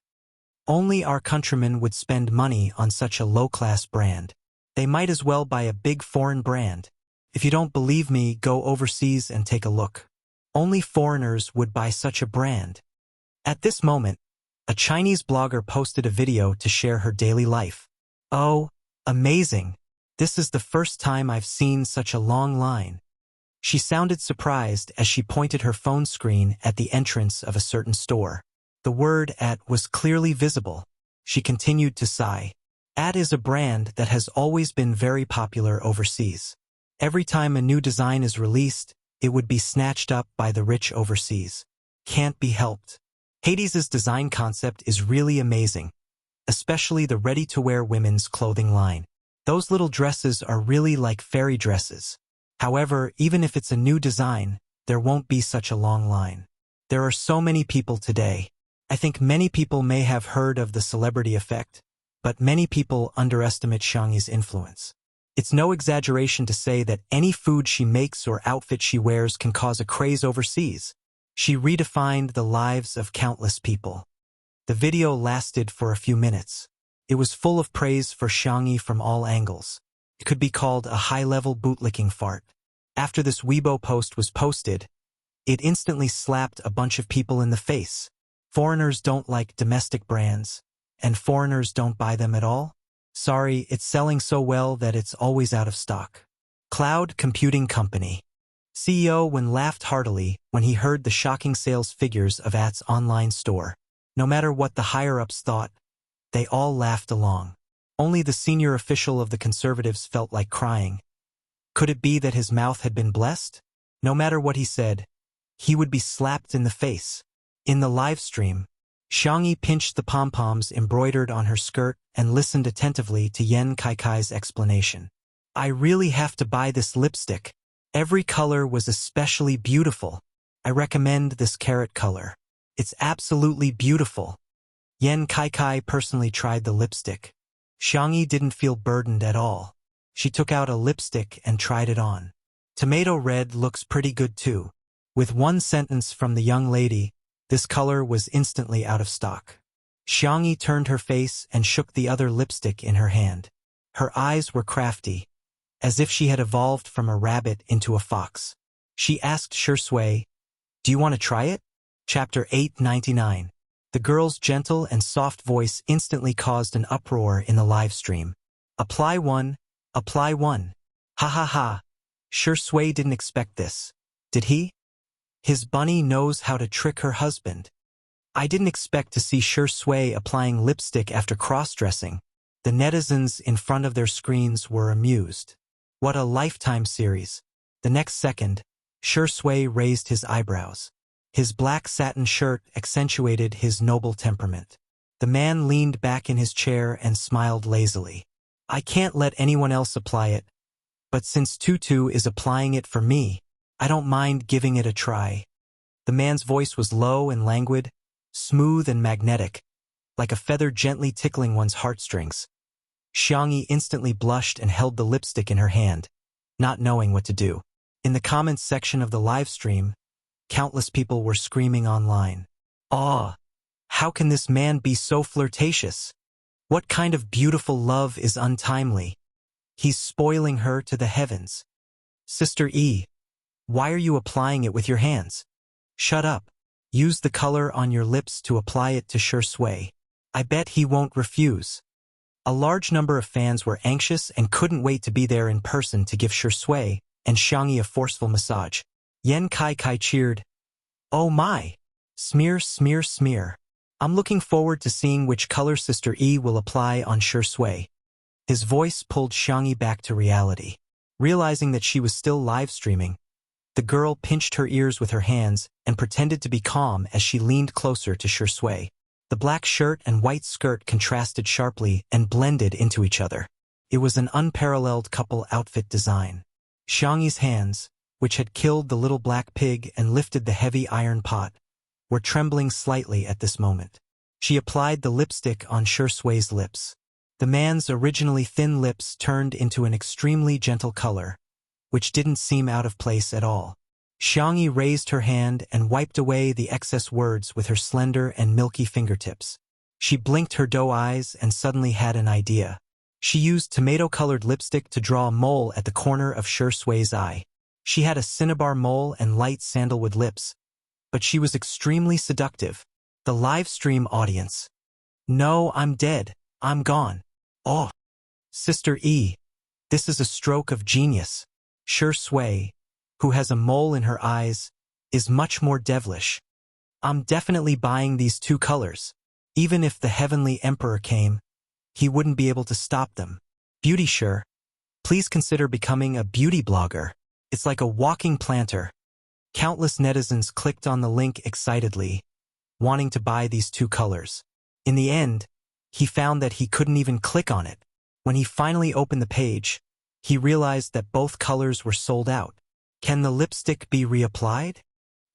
Only our countrymen would spend money on such a low-class brand. They might as well buy a big foreign brand. If you don't believe me, go overseas and take a look. Only foreigners would buy such a brand. At this moment, a Chinese blogger posted a video to share her daily life. Oh, amazing! This is the first time I've seen such a long line. She sounded surprised as she pointed her phone screen at the entrance of a certain store. The word "at" was clearly visible. She continued to sigh. "At" is a brand that has always been very popular overseas. Every time a new design is released, it would be snatched up by the rich overseas. Can't be helped. Hades's design concept is really amazing, especially the ready-to-wear women's clothing line. Those little dresses are really like fairy dresses. However, even if it's a new design, there won't be such a long line. There are so many people today. I think many people may have heard of the celebrity effect, but many people underestimate Xiangyi's influence. It's no exaggeration to say that any food she makes or outfit she wears can cause a craze overseas. She redefined the lives of countless people. The video lasted for a few minutes. It was full of praise for Xiangyi from all angles. It could be called a high-level bootlicking fart. After this Weibo post was posted, it instantly slapped a bunch of people in the face. Foreigners don't like domestic brands, and foreigners don't buy them at all? Sorry, it's selling so well that it's always out of stock. Cloud Computing Company CEO Wen laughed heartily when he heard the shocking sales figures of AT's online store. No matter what the higher-ups thought, they all laughed along. Only the senior official of the conservatives felt like crying. Could it be that his mouth had been blessed? No matter what he said, he would be slapped in the face. In the live stream, Xiangyi pinched the pom-poms embroidered on her skirt and listened attentively to Yan Kaikai's explanation. I really have to buy this lipstick. Every color was especially beautiful. I recommend this carrot color. It's absolutely beautiful. Yan Kaikai personally tried the lipstick. Xiangyi didn't feel burdened at all. She took out a lipstick and tried it on. Tomato red looks pretty good too. With one sentence from the young lady, this color was instantly out of stock. Xiangyi turned her face and shook the other lipstick in her hand. Her eyes were crafty, as if she had evolved from a rabbit into a fox. She asked Shui, Do you want to try it? Chapter 899. The girl's gentle and soft voice instantly caused an uproar in the live stream. Apply one. Apply one. Ha ha ha. Sure Sui didn't expect this. Did he? His bunny knows how to trick her husband. I didn't expect to see Sure Sui applying lipstick after cross-dressing. The netizens in front of their screens were amused. What a lifetime series. The next second, Sure Sui raised his eyebrows. His black satin shirt accentuated his noble temperament. The man leaned back in his chair and smiled lazily. I can't let anyone else apply it, but since Tutu is applying it for me, I don't mind giving it a try. The man's voice was low and languid, smooth and magnetic, like a feather gently tickling one's heartstrings. Xiangyi instantly blushed and held the lipstick in her hand, not knowing what to do. In the comments section of the live stream, countless people were screaming online. "Aw! How can this man be so flirtatious? What kind of beautiful love is untimely? He's spoiling her to the heavens. Sister E, why are you applying it with your hands? Shut up. Use the color on your lips to apply it to Sure Sui. I bet he won't refuse." A large number of fans were anxious and couldn't wait to be there in person to give Sure Sui and Xiangyi a forceful massage. Yan Kai cheered. "Oh my! Smear, smear, smear. I'm looking forward to seeing which color Sister E will apply on Sure Sui." His voice pulled Xiangyi back to reality. Realizing that she was still live streaming, the girl pinched her ears with her hands and pretended to be calm as she leaned closer to Sure Sui. The black shirt and white skirt contrasted sharply and blended into each other. It was an unparalleled couple outfit design. Xiangyi's hands, which had killed the little black pig and lifted the heavy iron pot, were trembling slightly at this moment. She applied the lipstick on Sure Sui's lips. The man's originally thin lips turned into an extremely gentle color, which didn't seem out of place at all. Xiangyi raised her hand and wiped away the excess words with her slender and milky fingertips. She blinked her doe eyes and suddenly had an idea. She used tomato-colored lipstick to draw a mole at the corner of Sure Sui's eye. She had a cinnabar mole and light sandalwood lips, but she was extremely seductive. The live stream audience. "No, I'm dead. I'm gone. Oh, Sister E, this is a stroke of genius. Sure Sui, who has a mole in her eyes, is much more devilish. I'm definitely buying these two colors. Even if the Heavenly Emperor came, he wouldn't be able to stop them. Beauty Sure, please consider becoming a beauty blogger. It's like a walking planter." Countless netizens clicked on the link excitedly, wanting to buy these two colors. In the end, he found that he couldn't even click on it. When he finally opened the page, he realized that both colors were sold out. Can the lipstick be reapplied?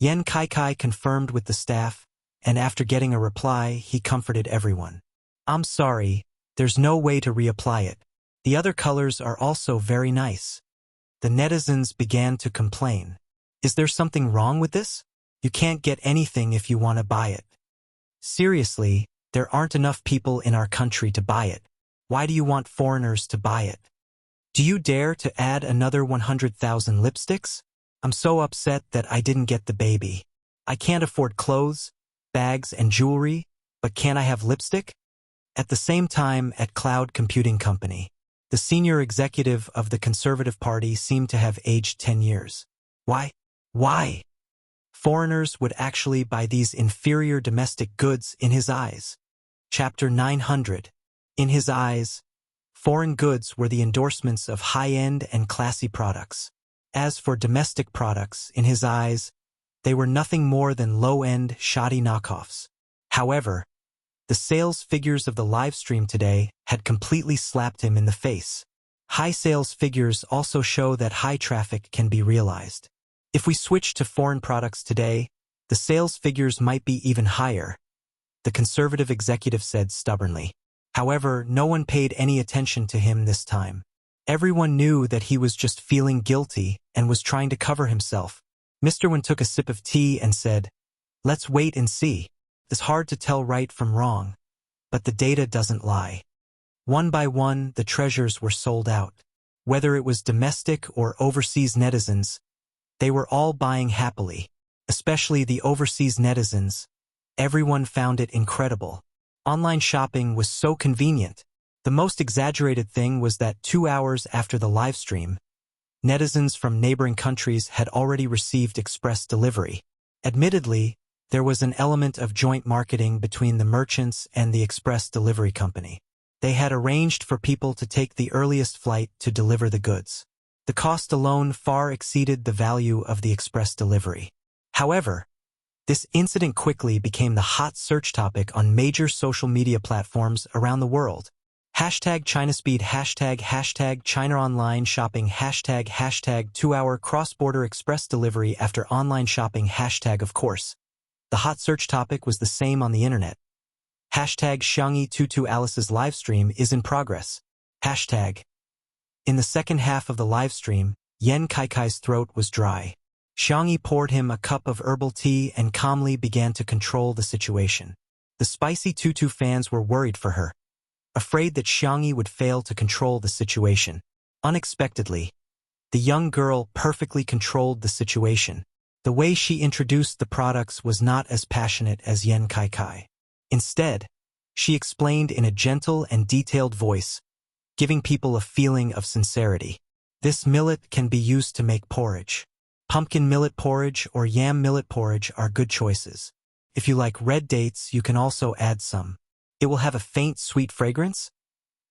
Yan Kai confirmed with the staff, and after getting a reply, he comforted everyone. "I'm sorry, there's no way to reapply it. The other colors are also very nice." The netizens began to complain. "Is there something wrong with this? You can't get anything if you want to buy it. Seriously, there aren't enough people in our country to buy it. Why do you want foreigners to buy it? Do you dare to add another 100,000 lipsticks? I'm so upset that I didn't get the baby. I can't afford clothes, bags, and jewelry, but can I have lipstick?" At the same time, at Cloud Computing Company, the senior executive of the Conservative Party seemed to have aged 10 years. Why? Foreigners would actually buy these inferior domestic goods in his eyes. Chapter 900. In his eyes, foreign goods were the endorsements of high-end and classy products. As for domestic products, in his eyes, they were nothing more than low-end, shoddy knockoffs. However, the sales figures of the live stream today had completely slapped him in the face. High sales figures also show that high traffic can be realized. If we switch to foreign products today, the sales figures might be even higher, the conservative executive said stubbornly. However, no one paid any attention to him this time. Everyone knew that he was just feeling guilty and was trying to cover himself. Mr. Wen took a sip of tea and said, "Let's wait and see. It's hard to tell right from wrong, but the data doesn't lie." One by one, the treasures were sold out. Whether it was domestic or overseas netizens, they were all buying happily. especially the overseas netizens. Everyone found it incredible. Online shopping was so convenient. The most exaggerated thing was that 2 hours after the live stream, netizens from neighboring countries had already received express delivery. Admittedly, there was an element of joint marketing between the merchants and the express delivery company. They had arranged for people to take the earliest flight to deliver the goods. The cost alone far exceeded the value of the express delivery. However, this incident quickly became the hot search topic on major social media platforms around the world. Hashtag ChinaSpeed, hashtag China online shopping, hashtag 2-hour cross-border express delivery after online shopping, hashtag of course. The hot search topic was the same on the internet. Hashtag Xiangyi Tutu Alice's livestream is in progress. Hashtag. In the second half of the livestream, Yan Kaikai's throat was dry. Xiangyi poured him a cup of herbal tea and calmly began to control the situation. The spicy Tutu fans were worried for her, afraid that Xiangyi would fail to control the situation. Unexpectedly, the young girl perfectly controlled the situation. The way she introduced the products was not as passionate as Yan Kaikai. Instead, she explained in a gentle and detailed voice, giving people a feeling of sincerity. This millet can be used to make porridge. Pumpkin millet porridge or yam millet porridge are good choices. If you like red dates, you can also add some. It will have a faint sweet fragrance.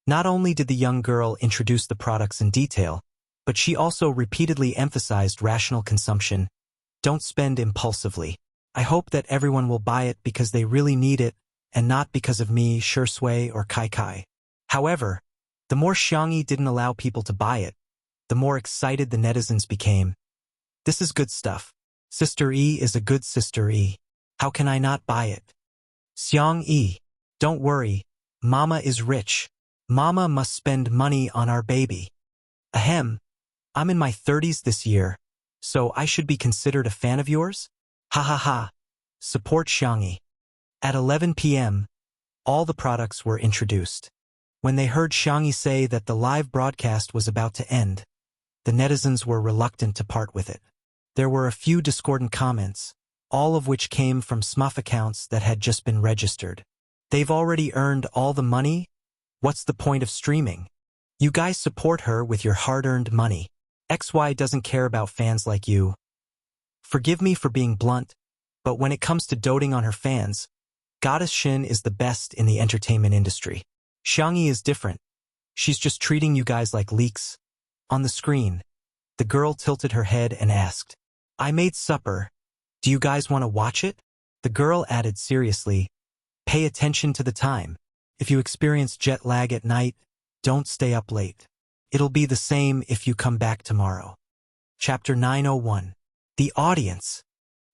Not only did the young girl introduce the products in detail, but she also repeatedly emphasized rational consumption. Don't spend impulsively. I hope that everyone will buy it because they really need it, and not because of me, Shui, or Kai Kai. However, the more Xiangyi didn't allow people to buy it, the more excited the netizens became. This is good stuff. Sister E is a good Sister E. How can I not buy it? Xiang E. Don't worry. Mama is rich. Mama must spend money on our baby. Ahem. I'm in my 30s this year, so I should be considered a fan of yours? Ha ha ha. Support Xiangyi. At 11 p.m., all the products were introduced. When they heard Xiangyi say that the live broadcast was about to end, the netizens were reluctant to part with it. There were a few discordant comments, all of which came from SMUF accounts that had just been registered. They've already earned all the money? What's the point of streaming? You guys support her with your hard-earned money. XY doesn't care about fans like you. Forgive me for being blunt, but when it comes to doting on her fans, Goddess Shin is the best in the entertainment industry. Xiangyi is different. She's just treating you guys like leaks. On the screen, the girl tilted her head and asked, I made supper. Do you guys want to watch it? The girl added seriously, pay attention to the time. If you experience jet lag at night, don't stay up late. It'll be the same if you come back tomorrow. Chapter 901. The audience.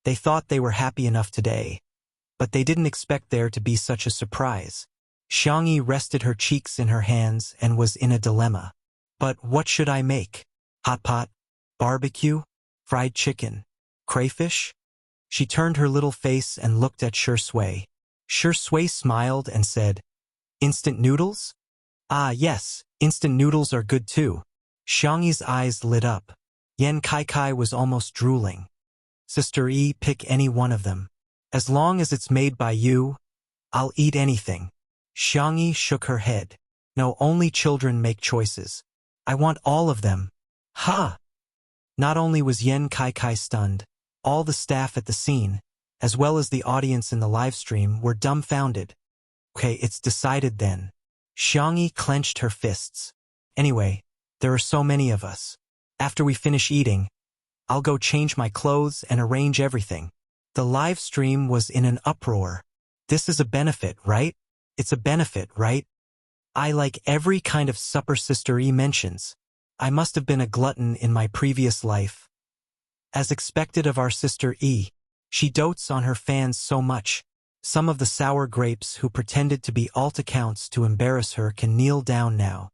They thought they were happy enough today, but they didn't expect there to be such a surprise. Xiangyi rested her cheeks in her hands and was in a dilemma. But what should I make? Hot pot? Barbecue? Fried chicken? Crayfish? She turned her little face and looked at Shui. Shui smiled and said, Instant noodles? Ah yes, instant noodles are good too. Xiangyi's eyes lit up. Yan Kaikai was almost drooling. Sister E, pick any one of them. As long as it's made by you, I'll eat anything. Xiangyi shook her head. No, only children make choices. I want all of them. Ha! Not only was Yan Kaikai stunned, all the staff at the scene, as well as the audience in the live stream, were dumbfounded. Okay, it's decided then. Xiangyi clenched her fists. Anyway, there are so many of us. After we finish eating, I'll go change my clothes and arrange everything. The live stream was in an uproar. This is a benefit, right? It's a benefit, right? I like every kind of supper Sister E mentions. I must have been a glutton in my previous life. As expected of our Sister E, she dotes on her fans so much. Some of the sour grapes who pretended to be alt accounts to embarrass her can kneel down now.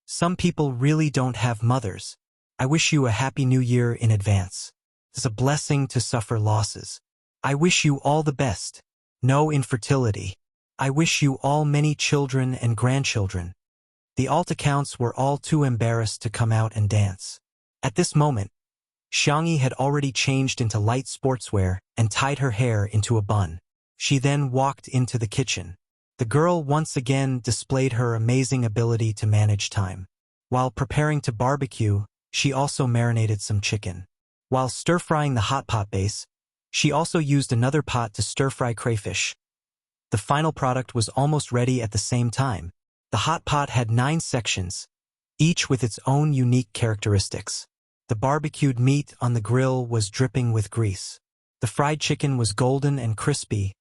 Some people really don't have mothers. I wish you a happy new year in advance. It's a blessing to suffer losses. I wish you all the best. No infertility. I wish you all many children and grandchildren. The alt accounts were all too embarrassed to come out and dance. At this moment, Xiangyi had already changed into light sportswear and tied her hair into a bun. She then walked into the kitchen. The girl once again displayed her amazing ability to manage time. While preparing to barbecue, she also marinated some chicken. While stir-frying the hot pot base, she also used another pot to stir-fry crayfish. The final product was almost ready at the same time. The hot pot had 9 sections, each with its own unique characteristics. The barbecued meat on the grill was dripping with grease. The fried chicken was golden and crispy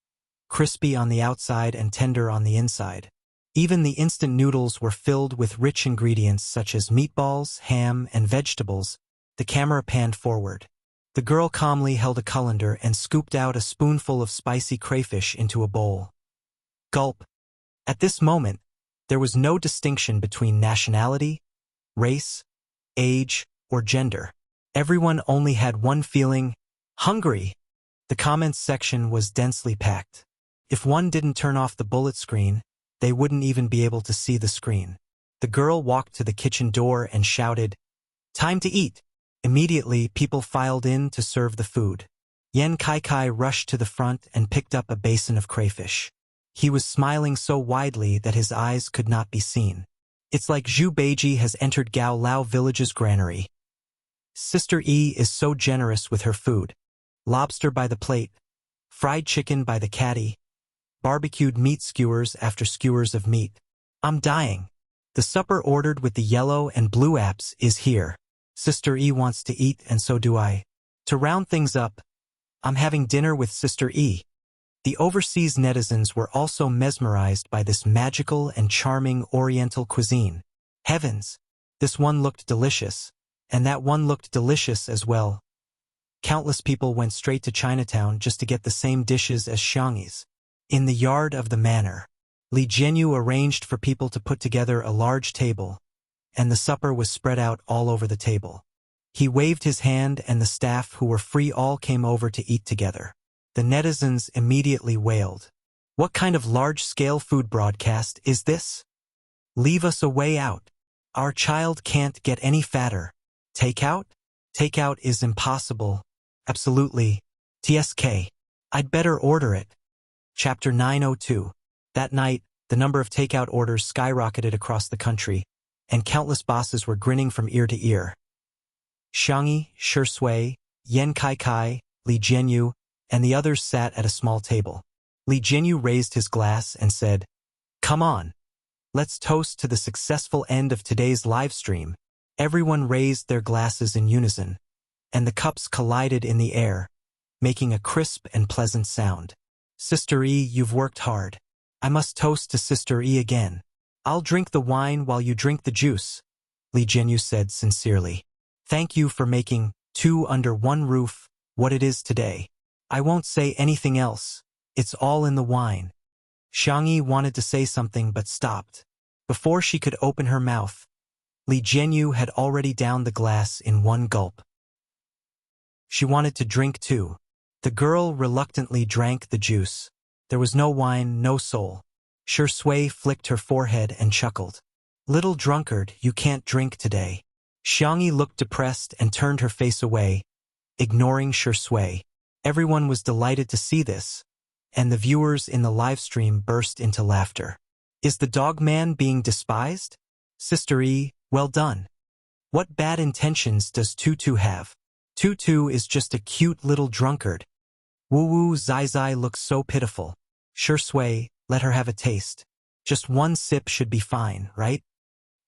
on the outside and tender on the inside. Even the instant noodles were filled with rich ingredients such as meatballs, ham, and vegetables. The camera panned forward. The girl calmly held a colander and scooped out a spoonful of spicy crayfish into a bowl. Gulp. At this moment, there was no distinction between nationality, race, age, or gender. Everyone only had one feeling: hungry. The comments section was densely packed. If one didn't turn off the bullet screen, they wouldn't even be able to see the screen. The girl walked to the kitchen door and shouted, "Time to eat!" Immediately, people filed in to serve the food. Yan Kai rushed to the front and picked up a basin of crayfish. He was smiling so widely that his eyes could not be seen. It's like Zhu Beiji has entered Gao Lao village's granary. Sister E is so generous with her food. Lobster by the plate, fried chicken by the caddy, barbecued meat skewers after skewers of meat. I'm dying. The supper ordered with the yellow and blue apps is here. Sister E wants to eat and so do I. To round things up, I'm having dinner with Sister E. The overseas netizens were also mesmerized by this magical and charming Oriental cuisine. Heavens! This one looked delicious, and that one looked delicious as well. Countless people went straight to Chinatown just to get the same dishes as Xiangyi's. In the yard of the manor, Li Jianyu arranged for people to put together a large table, and the supper was spread out all over the table. He waved his hand and the staff who were free all came over to eat together. The netizens immediately wailed. What kind of large-scale food broadcast is this? Leave us a way out. Our child can't get any fatter. Takeout? Takeout is impossible. Absolutely. TSK. I'd better order it. Chapter 902. That night, the number of takeout orders skyrocketed across the country, and countless bosses were grinning from ear to ear. Xiangyi, Shui, Yan Kai, Li Jianyu, and the others sat at a small table. Li Jianyu raised his glass and said, "Come on. Let's toast to the successful end of today's live stream." Everyone raised their glasses in unison, and the cups collided in the air, making a crisp and pleasant sound. Sister E, you've worked hard. I must toast to Sister E again. I'll drink the wine while you drink the juice, Li Jianyu said sincerely. Thank you for making two under one roof what it is today. I won't say anything else. It's all in the wine. Xiangyi wanted to say something but stopped. Before she could open her mouth, Li Jianyu had already downed the glass in one gulp. She wanted to drink too. The girl reluctantly drank the juice. There was no wine, no soul. Shui flicked her forehead and chuckled. Little drunkard, you can't drink today. Xiangyi looked depressed and turned her face away, ignoring Shui. Everyone was delighted to see this, and the viewers in the live stream burst into laughter. Is the dog man being despised? Sister E, well done. What bad intentions does Tutu have? Tutu is just a cute little drunkard. Woo-woo Zai looks so pitiful. Shui, let her have a taste. Just one sip should be fine, right?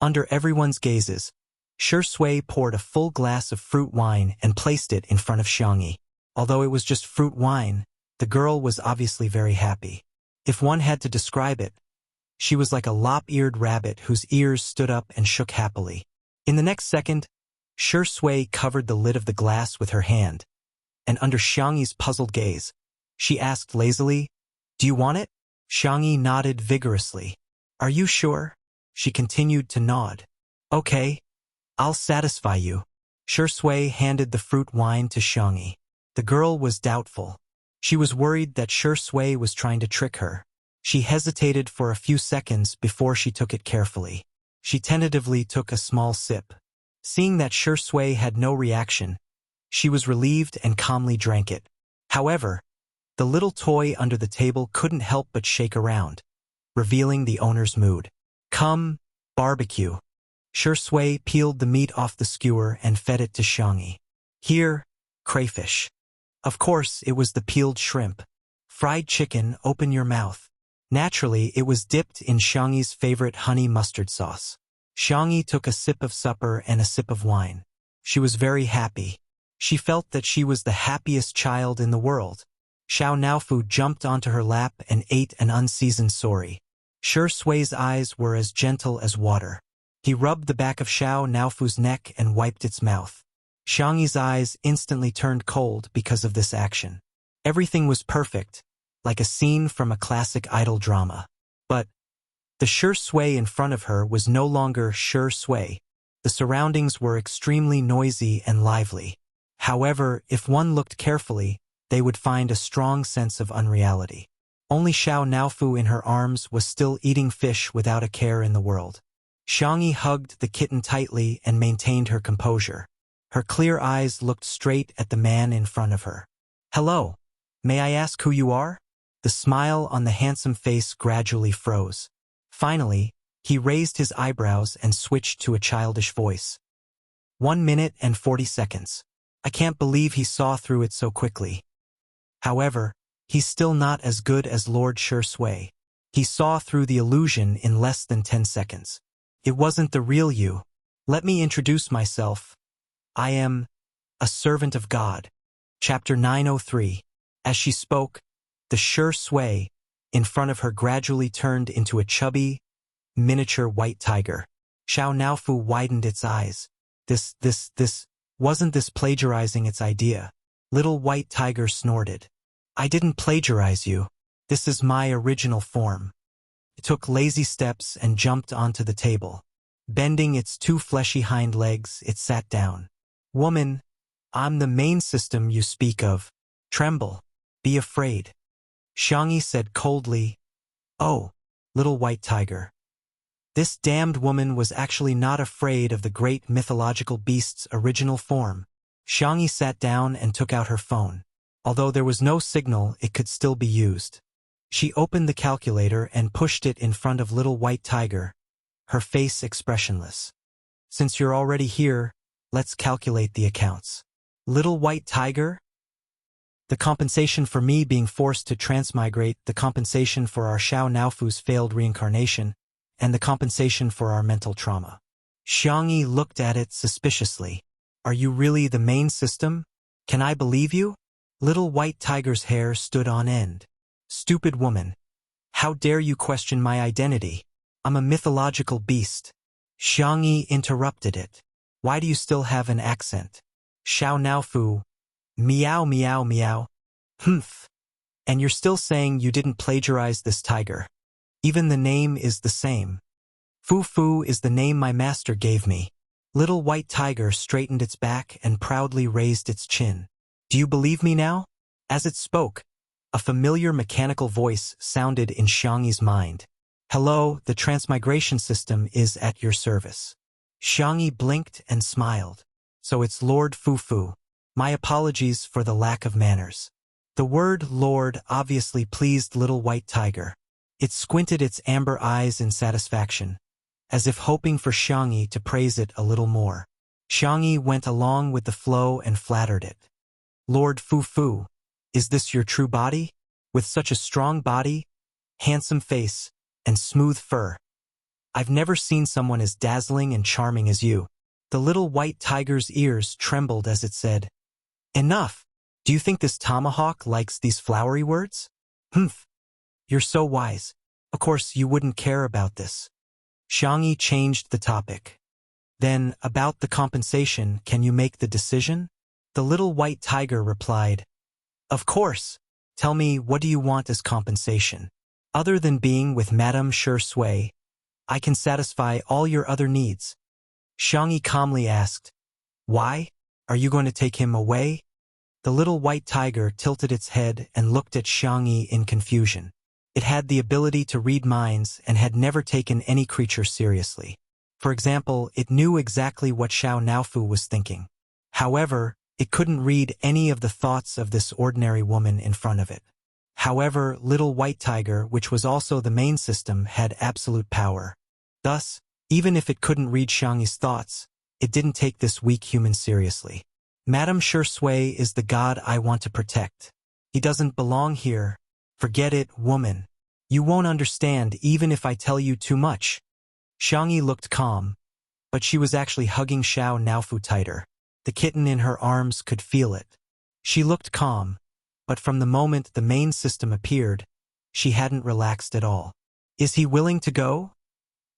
Under everyone's gazes, Shui poured a full glass of fruit wine and placed it in front of Xiangyi. Although it was just fruit wine, the girl was obviously very happy. If one had to describe it, she was like a lop-eared rabbit whose ears stood up and shook happily. In the next second, Shui covered the lid of the glass with her hand, and under Xiangyi's puzzled gaze, she asked lazily, "Do you want it?" Xiangyi nodded vigorously. "Are you sure?" She continued to nod. "Okay, I'll satisfy you." Shui handed the fruit wine to Xiangyi. The girl was doubtful. She was worried that Shui was trying to trick her. She hesitated for a few seconds before she took it carefully. She tentatively took a small sip. Seeing that Shui had no reaction, She was relieved and calmly drank it. However, the little toy under the table couldn't help but shake around, revealing the owner's mood. Come, barbecue. Shui peeled the meat off the skewer and fed it to Xiangyi. Here, crayfish. Of course, it was the peeled shrimp. Fried chicken, open your mouth. Naturally, it was dipped in Xiangyi's favorite honey mustard sauce. Xiangyi took a sip of supper and a sip of wine. She was very happy. She felt that she was the happiest child in the world. Xiao Naofu jumped onto her lap and ate an unseasoned sori. Shui's eyes were as gentle as water. He rubbed the back of Xiao Naofu's neck and wiped its mouth. Xiangyi's eyes instantly turned cold because of this action. Everything was perfect, like a scene from a classic idol drama. But the Shui in front of her was no longer Shui. The surroundings were extremely noisy and lively. However, if one looked carefully, they would find a strong sense of unreality. Only Xiao Naofu in her arms was still eating fish without a care in the world. Xiangyi hugged the kitten tightly and maintained her composure. Her clear eyes looked straight at the man in front of her. Hello, may I ask who you are? The smile on the handsome face gradually froze. Finally, he raised his eyebrows and switched to a childish voice. 1 minute and 40 seconds. I can't believe he saw through it so quickly. However, he's still not as good as Lord Shui. He saw through the illusion in less than 10 seconds. It wasn't the real you. Let me introduce myself. I am a servant of God. Chapter 903. As she spoke, the Shui in front of her gradually turned into a chubby, miniature white tiger. Xiao Naofu widened its eyes. Wasn't this plagiarizing its idea? Little white tiger snorted. I didn't plagiarize you. This is my original form. It took lazy steps and jumped onto the table. Bending its 2 fleshy hind legs, it sat down. Woman, I'm the main system you speak of. Tremble. Be afraid. Xiangyi said coldly. Oh, little white tiger. This damned woman was actually not afraid of the great mythological beast's original form. Xiangyi sat down and took out her phone. Although there was no signal, it could still be used. She opened the calculator and pushed it in front of little white tiger, her face expressionless. Since you're already here, let's calculate the accounts. Little white tiger? The compensation for me being forced to transmigrate, the compensation for our Xiao Naofu's failed reincarnation, and the compensation for our mental trauma. Xiangyi looked at it suspiciously. Are you really the main system? Can I believe you? Little white tiger's hair stood on end. Stupid woman. How dare you question my identity? I'm a mythological beast. Xiangyi interrupted it. Why do you still have an accent? Xiao Naofu. Meow meow meow. Humph. And you're still saying you didn't plagiarize this tiger. Even the name is the same. Fu Fu is the name my master gave me. Little white tiger straightened its back and proudly raised its chin. Do you believe me now? As it spoke, a familiar mechanical voice sounded in Xiangyi's mind. Hello, the transmigration system is at your service. Xiangyi blinked and smiled. So it's Lord Fu Fu. My apologies for the lack of manners. The word Lord obviously pleased little white tiger. It squinted its amber eyes in satisfaction, as if hoping for Xiangyi to praise it a little more. Xiangyi went along with the flow and flattered it. Lord Fu Fu, is this your true body? With such a strong body, handsome face, and smooth fur. I've never seen someone as dazzling and charming as you. The little white tiger's ears trembled as it said, Enough! Do you think this tomahawk likes these flowery words? Humph! You're so wise. Of course you wouldn't care about this. Xiangyi changed the topic. Then, about the compensation, can you make the decision? The little white tiger replied, Of course. Tell me, what do you want as compensation? Other than being with Madame Shui, I can satisfy all your other needs. Xiangyi calmly asked, Why? Are you going to take him away? The little white tiger tilted its head and looked at Xiangyi in confusion. It had the ability to read minds and had never taken any creature seriously. For example, it knew exactly what Xiao Naofu was thinking. However, It couldn't read any of the thoughts of this ordinary woman in front of it. However, Little White Tiger, which was also the main system, had absolute power. Thus, even if it couldn't read Xiangyi's thoughts, it didn't take this weak human seriously. Madame Shui is the god I want to protect. He doesn't belong here. Forget it, woman. You won't understand even if I tell you too much. Xiangyi looked calm, but she was actually hugging Xiao Naofu tighter. The kitten in her arms could feel it. She looked calm, but from the moment the main system appeared, she hadn't relaxed at all. Is he willing to go?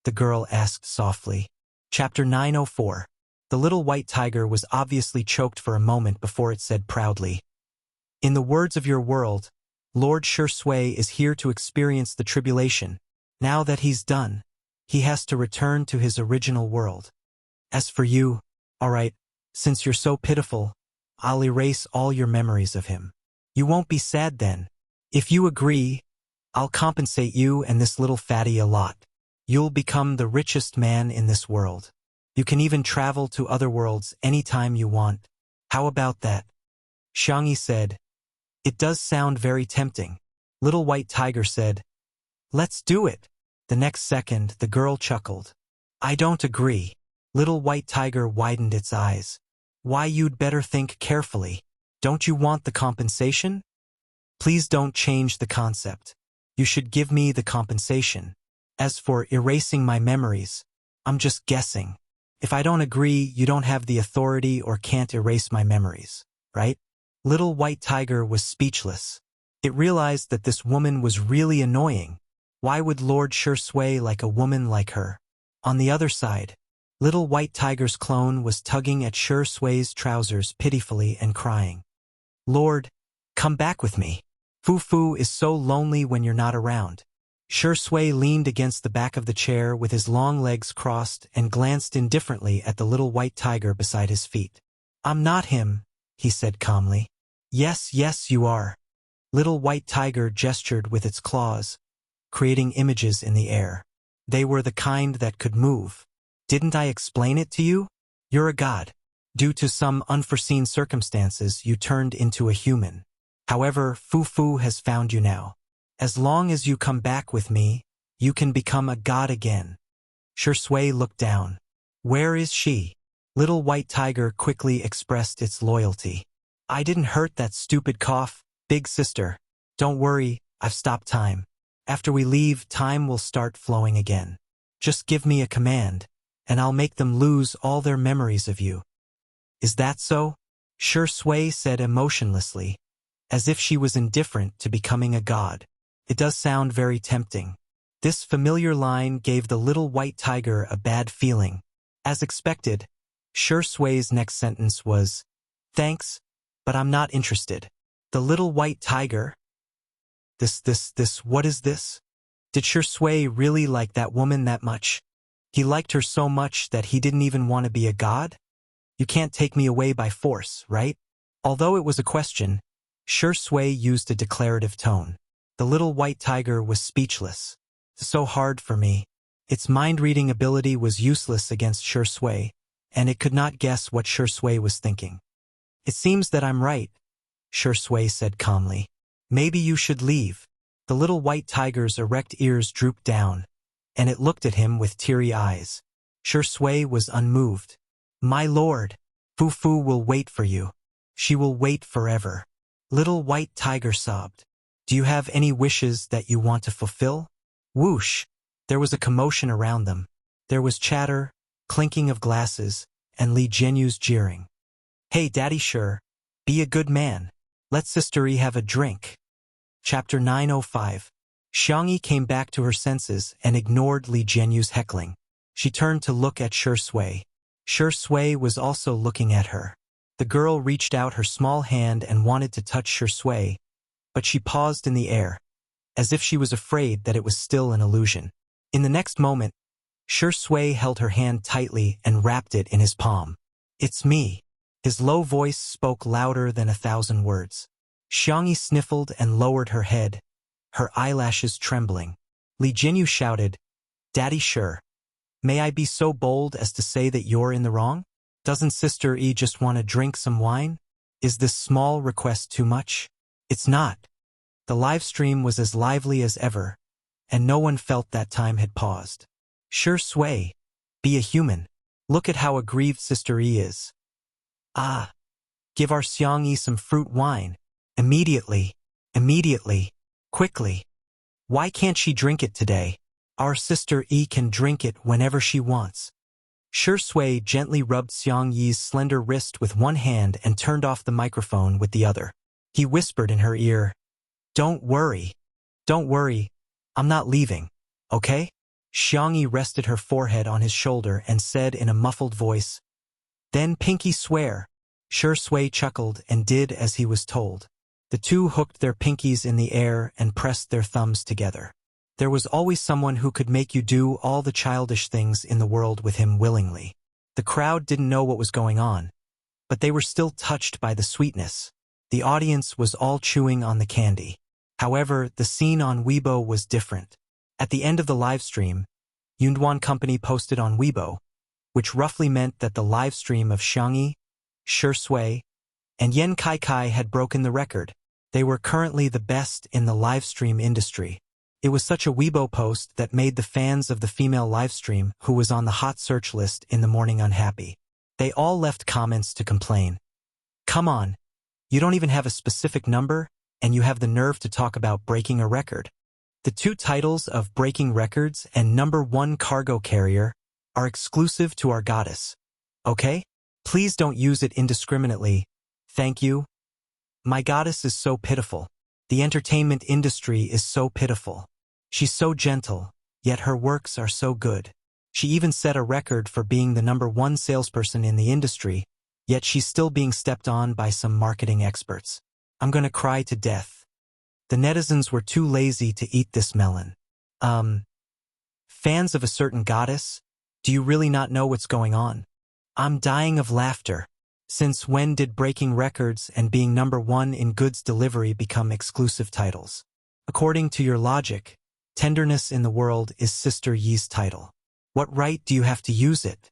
The girl asked softly. Chapter 904. The Little White Tiger was obviously choked for a moment before it said proudly, in the words of your world, Lord Shui is here to experience the tribulation. Now that he's done, he has to return to his original world. As for you, all right, since you're so pitiful, I'll erase all your memories of him. You won't be sad then. If you agree, I'll compensate you and this little fatty a lot. You'll become the richest man in this world. You can even travel to other worlds anytime you want. How about that? Xiangyi said. It does sound very tempting. Little White Tiger said, let's do it. The next second, the girl chuckled. I don't agree. Little White Tiger widened its eyes. Why, you'd better think carefully. Don't you want the compensation? Please don't change the concept. You should give me the compensation. As for erasing my memories, I'm just guessing. If I don't agree, you don't have the authority or can't erase my memories, right? Little White Tiger was speechless. It realized that this woman was really annoying. Why would Lord Shui like a woman like her? On the other side, Little White Tiger's clone was tugging at Shui's trousers pitifully and crying. Lord, come back with me. Fu is so lonely when you're not around. Shui leaned against the back of the chair with his long legs crossed and glanced indifferently at the Little White Tiger beside his feet. I'm not him, he said calmly. Yes, you are. Little White Tiger gestured with its claws, creating images in the air. They were the kind that could move. Didn't I explain it to you? You're a god. Due to some unforeseen circumstances, you turned into a human. However, Fu has found you now. As long as you come back with me, you can become a god again. Shui looked down. Where is she? Little White Tiger quickly expressed its loyalty. I didn't hurt that stupid cough, big sister. Don't worry, I've stopped time. After we leave, time will start flowing again. Just give me a command, and I'll make them lose all their memories of you. Is that so? Shui said emotionlessly, as if she was indifferent to becoming a god. It does sound very tempting. This familiar line gave the Little White Tiger a bad feeling. As expected, Shui's next sentence was, thanks, but I'm not interested. The Little White Tiger? What is this? Did Shui really like that woman that much? He liked her so much that he didn't even want to be a god? You can't take me away by force, right? Although it was a question, Shui used a declarative tone. The Little White Tiger was speechless. So hard for me. Its mind-reading ability was useless against Shui, and it could not guess what Shui was thinking. It seems that I'm right, Shui said calmly. Maybe you should leave. The Little White Tiger's erect ears drooped down, and it looked at him with teary eyes. Shui was unmoved. My lord, Fu will wait for you. She will wait forever. Little White Tiger sobbed. Do you have any wishes that you want to fulfill? Whoosh! There was a commotion around them. There was chatter, clinking of glasses, and Li Jianyu's jeering. Hey, Daddy Sure, be a good man. Let Sister E have a drink. Chapter 905. Xiangyi came back to her senses and ignored Li Jianyu's heckling. She turned to look at Shui. Shui was also looking at her. The girl reached out her small hand and wanted to touch Shui, but she paused in the air, as if she was afraid that it was still an illusion. In the next moment, Shui held her hand tightly and wrapped it in his palm. It's me. His low voice spoke louder than 1,000 words. Xiangyi sniffled and lowered her head, her eyelashes trembling. Li Jianyu shouted, Daddy Sure, may I be so bold as to say that you're in the wrong? Doesn't Sister E just want to drink some wine? Is this small request too much? It's not. The live stream was as lively as ever, and no one felt that time had paused. Sure Sui, be a human. Look at how aggrieved Sister E is. Ah, give our Xiang Yi some fruit wine. Immediately, quickly. Why can't she drink it today? Our Sister E can drink it whenever she wants. Sure Sui gently rubbed Xiang Yi's slender wrist with one hand and turned off the microphone with the other. He whispered in her ear, Don't worry, I'm not leaving, okay? Xiang Yi rested her forehead on his shoulder and said in a muffled voice, Then pinky swear. Sure Sui chuckled and did as he was told. The two hooked their pinkies in the air and pressed their thumbs together. There was always someone who could make you do all the childish things in the world with him willingly. The crowd didn't know what was going on, but they were still touched by the sweetness. The audience was all chewing on the candy. However, the scene on Weibo was different. At the end of the live stream, Yunduan Company posted on Weibo, which roughly meant that the live stream of Xiang Yi, Sure Sui, and Yan Kai had broken the record. They were currently the best in the live stream industry. It was such a Weibo post that made the fans of the female livestream who was on the hot search list in the morning unhappy. They all left comments to complain. Come on, you don't even have a specific number, and you have the nerve to talk about breaking a record. The two titles of Breaking Records and #1 Cargo Carrier are exclusive to our goddess. Okay? Please don't use it indiscriminately. Thank you. My goddess is so pitiful. The entertainment industry is so pitiful. She's so gentle, yet her works are so good. She even set a record for being the #1 salesperson in the industry, yet she's still being stepped on by some marketing experts. I'm gonna cry to death. The netizens were too lazy to eat this melon. Fans of a certain goddess? Do you really not know what's going on? I'm dying of laughter. Since when did breaking records and being #1 in goods delivery become exclusive titles? According to your logic, tenderness in the world is Sister Yi's title. What right do you have to use it?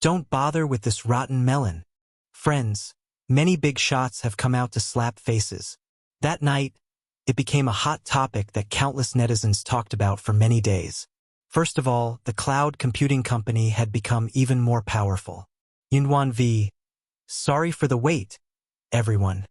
Don't bother with this rotten melon. Friends, many big shots have come out to slap faces. That night, it became a hot topic that countless netizens talked about for many days. First of all, the cloud computing company had become even more powerful. Yunduan V. Sorry for the wait, everyone.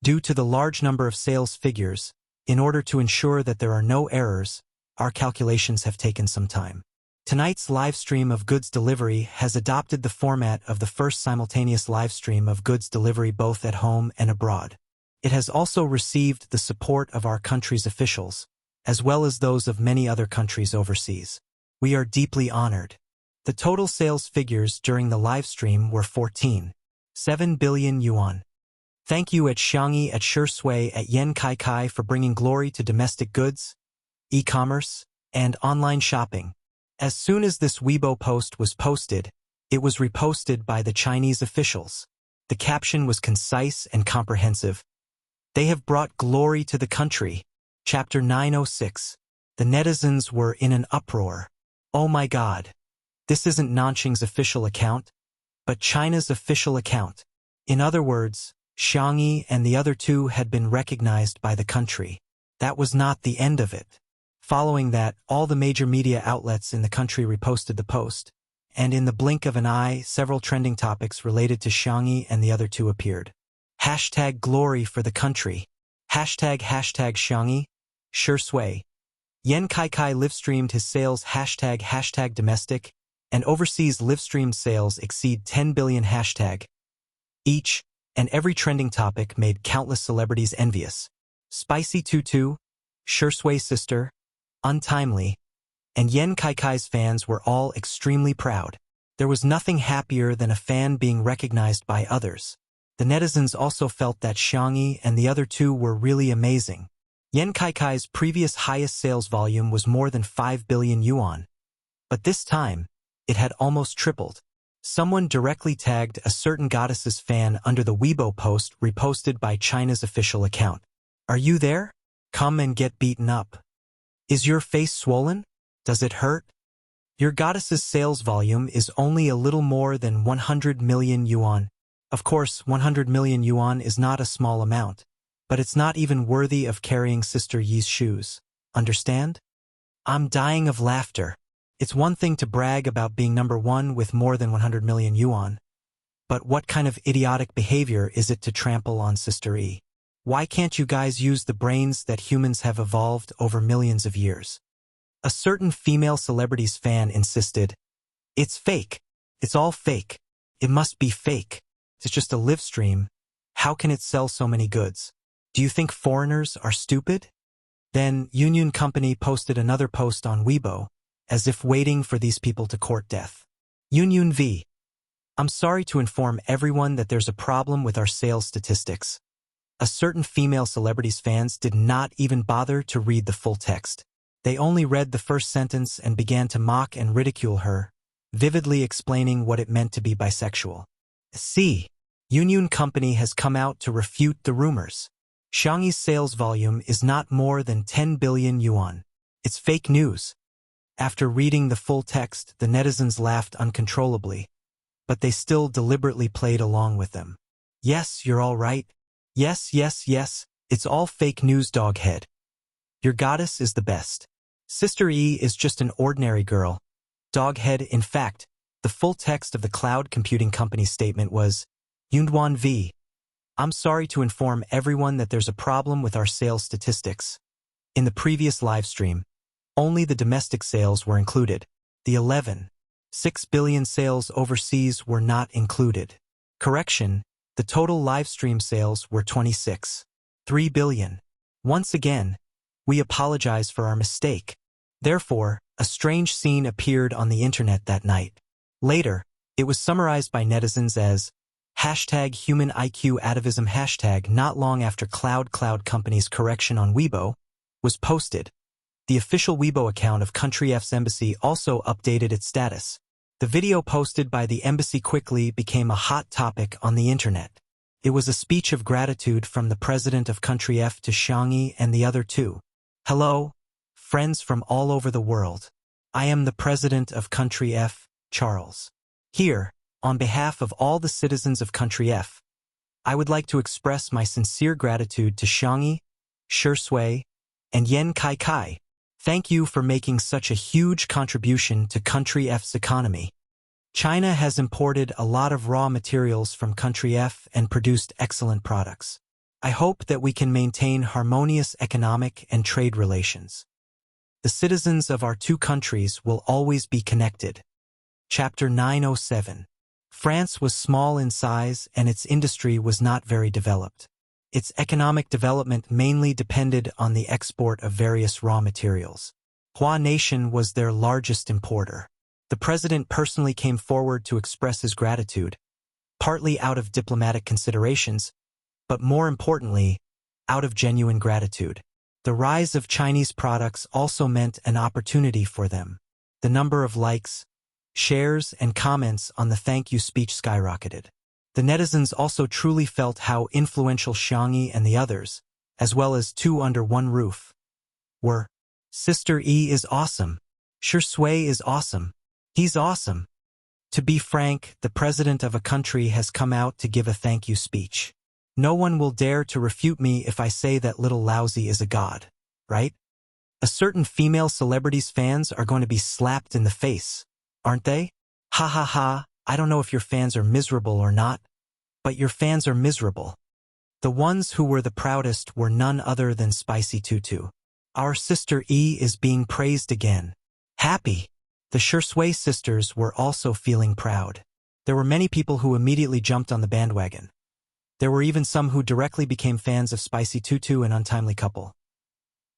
Due to the large number of sales figures, in order to ensure that there are no errors, our calculations have taken some time. Tonight's live stream of goods delivery has adopted the format of the first simultaneous live stream of goods delivery both at home and abroad. It has also received the support of our country's officials, as well as those of many other countries overseas. We are deeply honored. The total sales figures during the live stream were 14.7 billion yuan. Thank you at Xiang Yi, at Sure Sui, at Yan Kai for bringing glory to domestic goods, e-commerce, and online shopping. As soon as this Weibo post was posted, it was reposted by the Chinese officials. The caption was concise and comprehensive. They have brought glory to the country. Chapter 906. The netizens were in an uproar. Oh my God. This isn't Nanqing's official account, but China's official account. In other words, Xiang Yi and the other two had been recognized by the country. That was not the end of it. Following that, all the major media outlets in the country reposted the post, and in the blink of an eye, several trending topics related to Xiang Yi and the other two appeared. Hashtag glory for the country. Hashtag Xiang Yi. Sure Sui. Yan Kai live-streamed his sales. Hashtag domestic, and overseas live-streamed sales exceed 10 billion. Hashtag. Each and every trending topic made countless celebrities envious. Spicy Tutu, Sure Sui sister, Untimely, and Yan Kai's fans were all extremely proud. There was nothing happier than a fan being recognized by others. The netizens also felt that Xiang Yi and the other two were really amazing. Yan Kai's previous highest sales volume was more than 5 billion yuan. But this time, it had almost tripled. Someone directly tagged a certain goddess's fan under the Weibo post reposted by China's official account. Are you there? Come and get beaten up. Is your face swollen? Does it hurt? Your goddess's sales volume is only a little more than 100 million yuan. Of course, 100 million yuan is not a small amount, but it's not even worthy of carrying Sister Yi's shoes. Understand? I'm dying of laughter. It's one thing to brag about being number one with more than 100 million yuan. But what kind of idiotic behavior is it to trample on Sister Yi? Why can't you guys use the brains that humans have evolved over millions of years? A certain female celebrity's fan insisted, "It's fake. It's all fake. It must be fake. It's just a live stream. How can it sell so many goods? Do you think foreigners are stupid?" Then Union Company posted another post on Weibo, as if waiting for these people to court death. Union V. I'm sorry to inform everyone that there's a problem with our sales statistics. A certain female celebrity's fans did not even bother to read the full text. They only read the first sentence and began to mock and ridicule her, vividly explaining what it meant to be bisexual. See, Union Company has come out to refute the rumors. Xiangyi's sales volume is not more than 10 billion yuan. It's fake news. After reading the full text, the netizens laughed uncontrollably, but they still deliberately played along with them. Yes, you're all right. Yes, yes, yes, it's all fake news, doghead. Your goddess is the best. Sister Yi is just an ordinary girl. Doghead, in fact, the full text of the cloud computing company's statement was, Yunduan V. I'm sorry to inform everyone that there's a problem with our sales statistics. In the previous live stream, only the domestic sales were included. The 11.6 billion sales overseas were not included. Correction, the total live stream sales were 26.3 billion. Once again, we apologize for our mistake. Therefore, a strange scene appeared on the internet that night. Later, it was summarized by netizens as #human IQ atavism #. Not long after Cloud Company's correction on Weibo was posted, the official Weibo account of Country F's embassy also updated its status. The video posted by the embassy quickly became a hot topic on the internet. It was a speech of gratitude from the president of Country F to Xiangyi and the other two. Hello, friends from all over the world. I am the president of Country F, Charles. Here, on behalf of all the citizens of Country F, I would like to express my sincere gratitude to Xiangyi, Shi Sui, and Yan Kai. Thank you for making such a huge contribution to Country F's economy. China has imported a lot of raw materials from Country F and produced excellent products. I hope that we can maintain harmonious economic and trade relations. The citizens of our two countries will always be connected. Chapter 907. France was small in size and its industry was not very developed. Its economic development mainly depended on the export of various raw materials. Hua Nation was their largest importer. The president personally came forward to express his gratitude, partly out of diplomatic considerations, but more importantly, out of genuine gratitude. The rise of Chinese products also meant an opportunity for them. The number of likes, shares, and comments on the thank you speech skyrocketed. The netizens also truly felt how influential Xiangyi and the others, as well as two under one roof, were. Sister Yi is awesome. Shi Sui is awesome. He's awesome. To be frank, the president of a country has come out to give a thank you speech. No one will dare to refute me if I say that little lousy is a god, right? A certain female celebrity's fans are going to be slapped in the face, aren't they? Ha ha ha, I don't know if your fans are miserable or not, but your fans are miserable. The ones who were the proudest were none other than Spicy Tutu. Our sister E is being praised again. Happy. The Shi Sui sisters were also feeling proud. There were many people who immediately jumped on the bandwagon. There were even some who directly became fans of Spicy Tutu and Untimely Couple.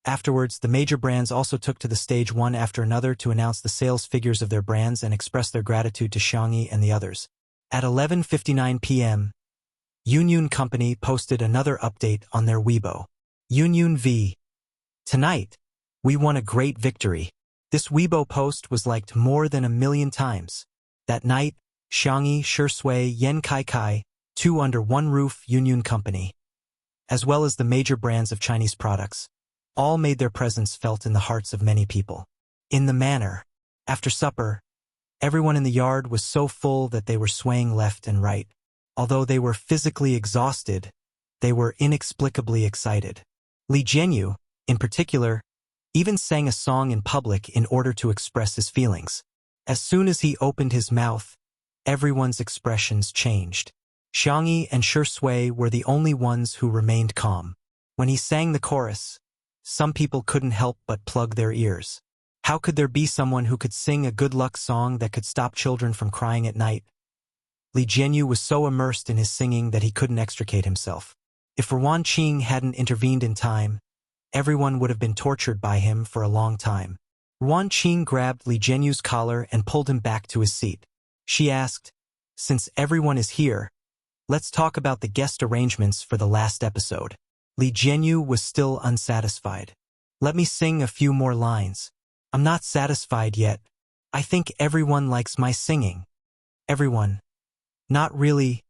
Afterwards, the major brands also took to the stage one after another to announce the sales figures of their brands and express their gratitude to Xiangyi and the others. At 11:59 p.m., Union Company posted another update on their Weibo. Union V. Tonight, we won a great victory. This Weibo post was liked more than 1 million times. That night, Xiangyi, Shi Sui, Yan Kai, two under one roof Union Company, as well as the major brands of Chinese products, all made their presence felt in the hearts of many people. In the manner, after supper, everyone in the yard was so full that they were swaying left and right. Although they were physically exhausted, they were inexplicably excited. Li Jianyu, in particular, even sang a song in public in order to express his feelings. As soon as he opened his mouth, everyone's expressions changed. Xiangyi and Shi Sui were the only ones who remained calm. When he sang the chorus, some people couldn't help but plug their ears. How could there be someone who could sing a good luck song that could stop children from crying at night? Li Jianyu was so immersed in his singing that he couldn't extricate himself. If Ruan Qing hadn't intervened in time, everyone would have been tortured by him for a long time. Ruan Qing grabbed Li Jianyu's collar and pulled him back to his seat. She asked, "Since everyone is here, let's talk about the guest arrangements for the last episode." Li Jianyu was still unsatisfied. "Let me sing a few more lines. I'm not satisfied yet. I think everyone likes my singing." Everyone. Not really.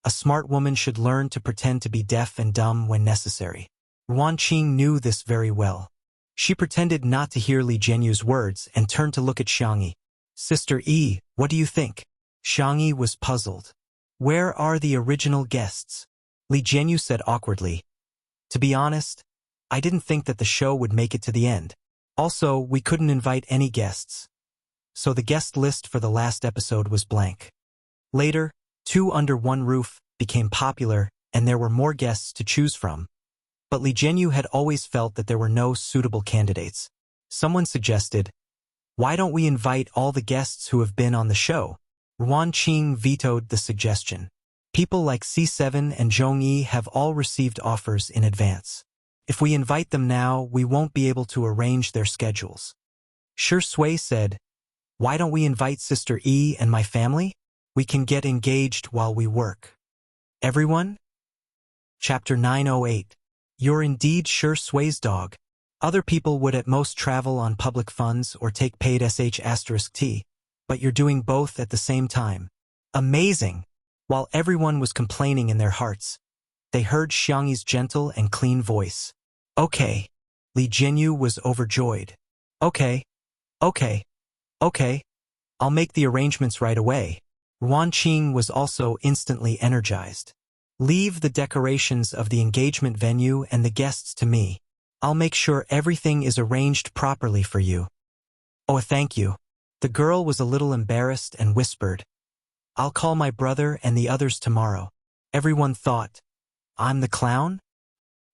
A smart woman should learn to pretend to be deaf and dumb when necessary. Ruan Qing knew this very well. She pretended not to hear Li Jianyu's words and turned to look at Xiangyi. "Sister E, what do you think?" Xiangyi was puzzled. "Where are the original guests?" Li Jianyu said awkwardly. "To be honest, I didn't think that the show would make it to the end. Also, we couldn't invite any guests. So the guest list for the last episode was blank." Later, Two Under One Roof became popular and there were more guests to choose from. But Li Jianyu had always felt that there were no suitable candidates. Someone suggested, "Why don't we invite all the guests who have been on the show?" Ruan Qing vetoed the suggestion. "People like C7 and Zhongyi have all received offers in advance. If we invite them now, we won't be able to arrange their schedules." Shi Sui said, "Why don't we invite Sister E and my family? We can get engaged while we work." Everyone? Chapter 908. You're indeed Shi Sui's dog. Other people would at most travel on public funds or take paid sh*t, but you're doing both at the same time. Amazing! While everyone was complaining in their hearts, they heard Xiangyi's gentle and clean voice. "Okay." Li Jianyu was overjoyed. "Okay. Okay. Okay. I'll make the arrangements right away." Ruan Qing was also instantly energized. "Leave the decorations of the engagement venue and the guests to me. I'll make sure everything is arranged properly for you." "Oh, thank you." The girl was a little embarrassed and whispered, "I'll call my brother and the others tomorrow." Everyone thought, "I'm the clown?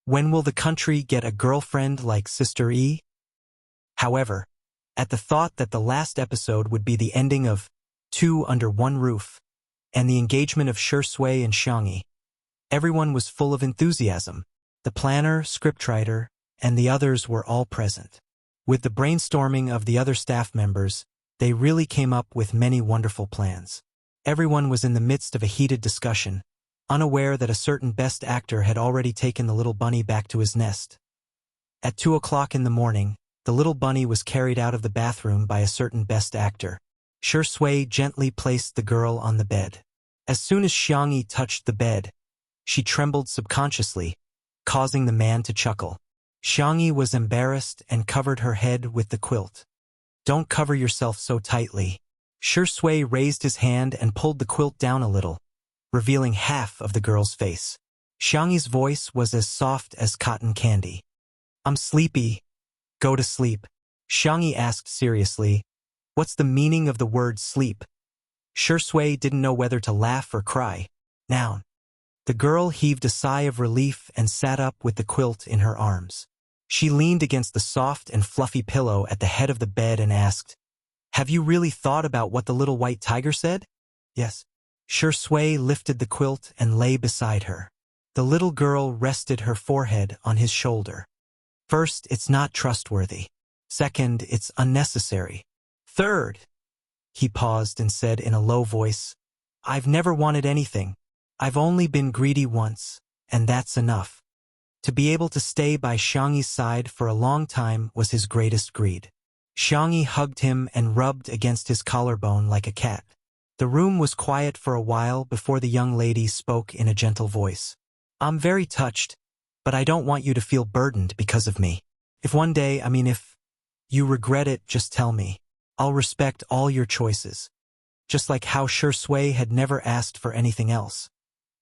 When will the country get a girlfriend like Sister E?" However, at the thought that the last episode would be the ending of Two Under One Roof and the engagement of Shi Sui and Xiangyi, everyone was full of enthusiasm. The planner, scriptwriter, and the others were all present. With the brainstorming of the other staff members, they really came up with many wonderful plans. Everyone was in the midst of a heated discussion, unaware that a certain best actor had already taken the little bunny back to his nest. At 2 o'clock in the morning, the little bunny was carried out of the bathroom by a certain best actor. Shi Sui gently placed the girl on the bed. As soon as Xiangyi touched the bed, she trembled subconsciously, causing the man to chuckle. Xiangyi was embarrassed and covered her head with the quilt. "Don't cover yourself so tightly." Shi Sui raised his hand and pulled the quilt down a little, revealing half of the girl's face. Xiangyi's voice was as soft as cotton candy. "I'm sleepy. Go to sleep." Xiangyi asked seriously, "What's the meaning of the word sleep?" Shi Sui didn't know whether to laugh or cry. Noun. The girl heaved a sigh of relief and sat up with the quilt in her arms. She leaned against the soft and fluffy pillow at the head of the bed and asked, "Have you really thought about what the little white tiger said?" "Yes." Shi Sui lifted the quilt and lay beside her. The little girl rested her forehead on his shoulder. "First, it's not trustworthy. Second, it's unnecessary. Third," he paused and said in a low voice, "I've never wanted anything. I've only been greedy once, and that's enough." To be able to stay by Xiangyi's side for a long time was his greatest greed. Xiangyi hugged him and rubbed against his collarbone like a cat. The room was quiet for a while before the young lady spoke in a gentle voice. "I'm very touched, but I don't want you to feel burdened because of me. If one day, if you regret it, just tell me. I'll respect all your choices." Just like how Shi Sui had never asked for anything else.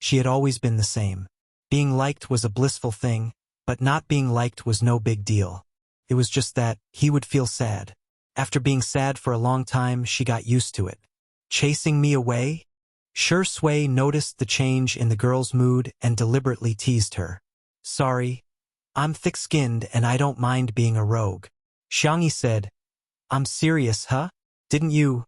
She had always been the same. Being liked was a blissful thing, but not being liked was no big deal. It was just that he would feel sad. After being sad for a long time, she got used to it. Chasing me away? Sure Sui noticed the change in the girl's mood and deliberately teased her. Sorry, I'm thick-skinned and I don't mind being a rogue. Xiangyi said, I'm serious, huh? Didn't you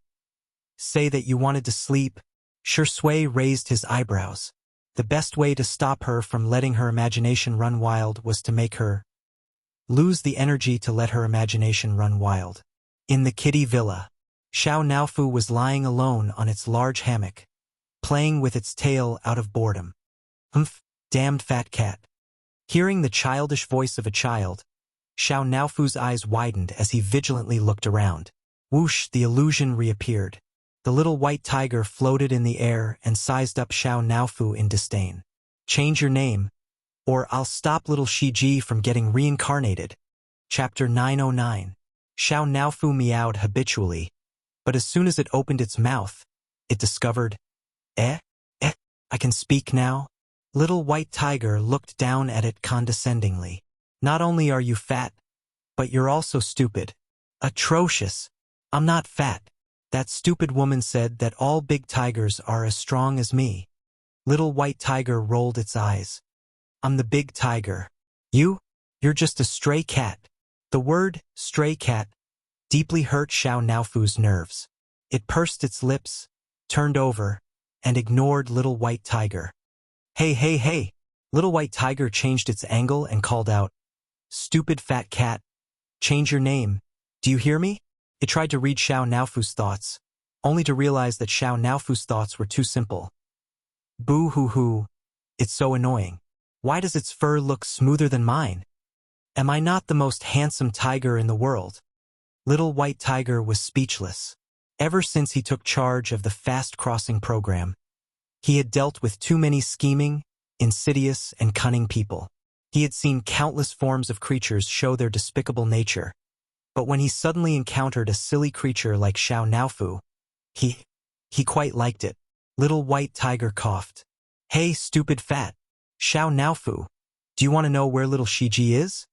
say that you wanted to sleep? Sure Sui raised his eyebrows. The best way to stop her from letting her imagination run wild was to make her lose the energy to let her imagination run wild. In the kitty villa, Xiao Naofu was lying alone on its large hammock, playing with its tail out of boredom. Humph, damned fat cat. Hearing the childish voice of a child, Xiao Naofu's eyes widened as he vigilantly looked around. Whoosh, the illusion reappeared. The little white tiger floated in the air and sized up Xiao Naofu in disdain. Change your name, or I'll stop little Shiji from getting reincarnated. Chapter 909. Xiao Naofu meowed habitually, but as soon as it opened its mouth, it discovered, I can speak now? Little white tiger looked down at it condescendingly. Not only are you fat, but you're also stupid. Atrocious. I'm not fat. That stupid woman said that all big tigers are as strong as me. Little white tiger rolled its eyes. I'm the big tiger. You're just a stray cat. The word, stray cat, deeply hurt Xiao Naofu's nerves. It pursed its lips, turned over, and ignored little white tiger. Hey. Little white tiger changed its angle and called out, Stupid fat cat. Change your name. Do you hear me? It tried to read Xiao Naofu's thoughts, only to realize that Xiao Naofu's thoughts were too simple. Boo-hoo-hoo. It's so annoying. Why does its fur look smoother than mine? Am I not the most handsome tiger in the world? Little white tiger was speechless. Ever since he took charge of the fast crossing program, he had dealt with too many scheming, insidious, and cunning people. He had seen countless forms of creatures show their despicable nature. But when he suddenly encountered a silly creature like Xiao Naofu, he quite liked it. Little white tiger coughed. Hey, stupid fat. Xiao Naofu, do you want to know where little Shiji is?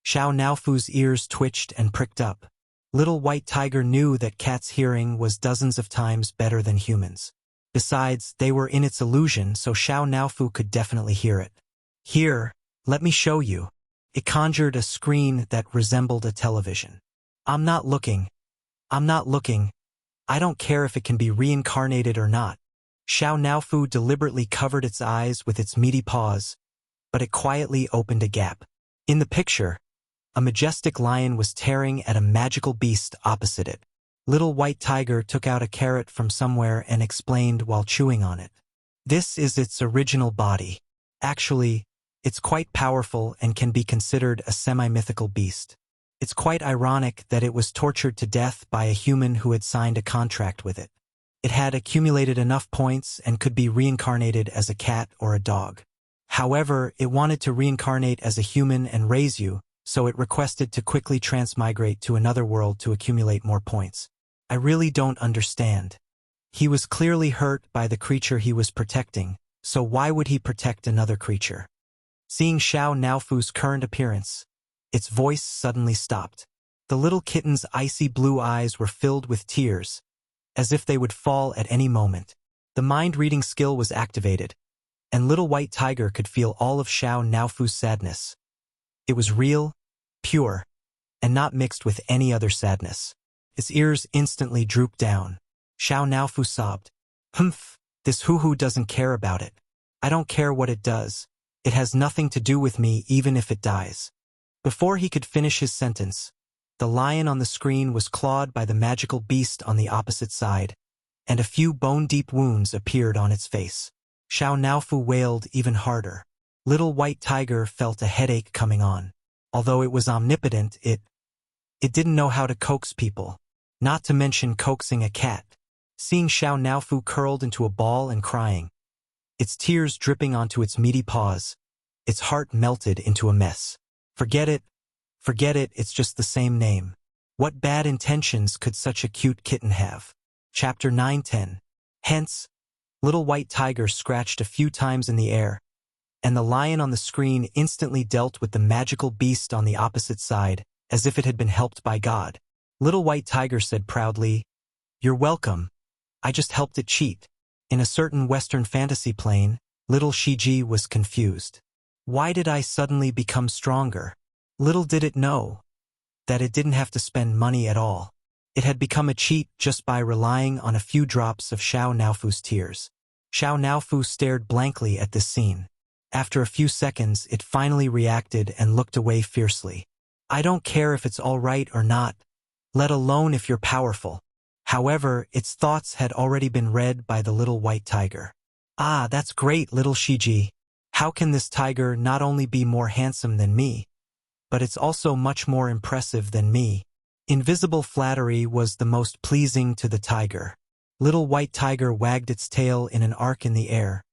Xiao Naofu's ears twitched and pricked up. Little white tiger knew that cat's hearing was dozens of times better than humans. Besides, they were in its illusion, so Xiao Naofu could definitely hear it. Here, let me show you. It conjured a screen that resembled a television. I'm not looking. I don't care if it can be reincarnated or not. Xiao Naofu deliberately covered its eyes with its meaty paws, but it quietly opened a gap. In the picture, a majestic lion was tearing at a magical beast opposite it. Little white tiger took out a carrot from somewhere and explained while chewing on it. This is its original body. Actually, it's quite powerful and can be considered a semi-mythical beast. It's quite ironic that it was tortured to death by a human who had signed a contract with it. It had accumulated enough points and could be reincarnated as a cat or a dog. However, it wanted to reincarnate as a human and raise you, so it requested to quickly transmigrate to another world to accumulate more points. I really don't understand. He was clearly hurt by the creature he was protecting, so why would he protect another creature? Seeing Xiao Naofu's current appearance, its voice suddenly stopped. The little kitten's icy blue eyes were filled with tears, as if they would fall at any moment. The mind-reading skill was activated, and little white tiger could feel all of Xiao Naofu's sadness. It was real, pure, and not mixed with any other sadness. Its ears instantly drooped down. Xiao Naofu sobbed. Humph, this hoo-hoo doesn't care about it. I don't care what it does. It has nothing to do with me even if it dies. Before he could finish his sentence, the lion on the screen was clawed by the magical beast on the opposite side, and a few bone-deep wounds appeared on its face. Xiao Naofu wailed even harder. Little white tiger felt a headache coming on. Although it was omnipotent, it didn't know how to coax people, not to mention coaxing a cat. Seeing Xiao Naofu curled into a ball and crying, its tears dripping onto its meaty paws, its heart melted into a mess. Forget it, it's just the same name. What bad intentions could such a cute kitten have? Chapter 910. Hence, Little White Tiger scratched a few times in the air, and the lion on the screen instantly dealt with the magical beast on the opposite side, as if it had been helped by God. Little White Tiger said proudly, "You're welcome. I just helped it cheat." In a certain Western fantasy plane, little Shiji was confused. Why did I suddenly become stronger? Little did it know that it didn't have to spend money at all. It had become a cheat just by relying on a few drops of Xiao Naofu's tears. Xiao Naofu stared blankly at this scene. After a few seconds, it finally reacted and looked away fiercely. "I don't care if it's all right or not, let alone if you're powerful." However, its thoughts had already been read by the little white tiger. "Ah, that's great, little Shiji. How can this tiger not only be more handsome than me, but it's also much more impressive than me?" Invisible flattery was the most pleasing to the tiger. Little White Tiger wagged its tail in an arc in the air,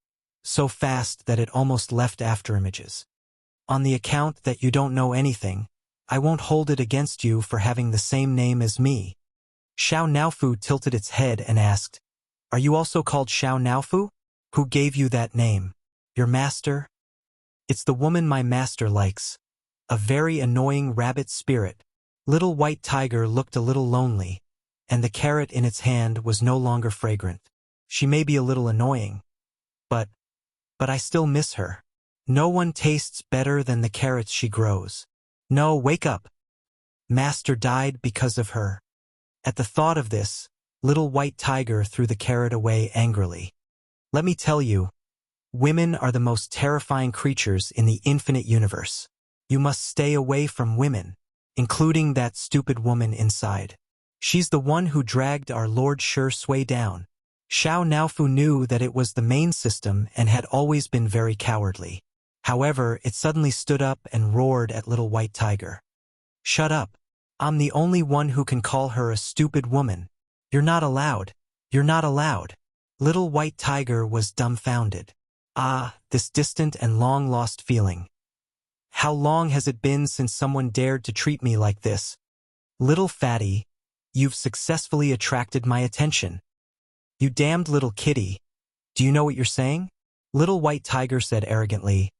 so fast that it almost left afterimages. "On the account that you don't know anything, I won't hold it against you for having the same name as me." Xiao Naofu tilted its head and asked, "Are you also called Xiao Naofu? Who gave you that name? Your master?" "It's the woman my master likes. A very annoying rabbit spirit." Little White Tiger looked a little lonely, and the carrot in its hand was no longer fragrant. "She may be a little annoying, but I still miss her. No one tastes better than the carrots she grows. No, wake up. Master died because of her." At the thought of this, Little White Tiger threw the carrot away angrily. "Let me tell you, women are the most terrifying creatures in the infinite universe. You must stay away from women, including that stupid woman inside. She's the one who dragged our Lord Shi Sui down." Xiao Naofu knew that it was the main system and had always been very cowardly. However, it suddenly stood up and roared at Little White Tiger. "Shut up. I'm the only one who can call her a stupid woman. You're not allowed. You're not allowed." Little White Tiger was dumbfounded. Ah, this distant and long-lost feeling. How long has it been since someone dared to treat me like this? "Little fatty, you've successfully attracted my attention. You damned little kitty. Do you know what you're saying?" Little White Tiger said arrogantly,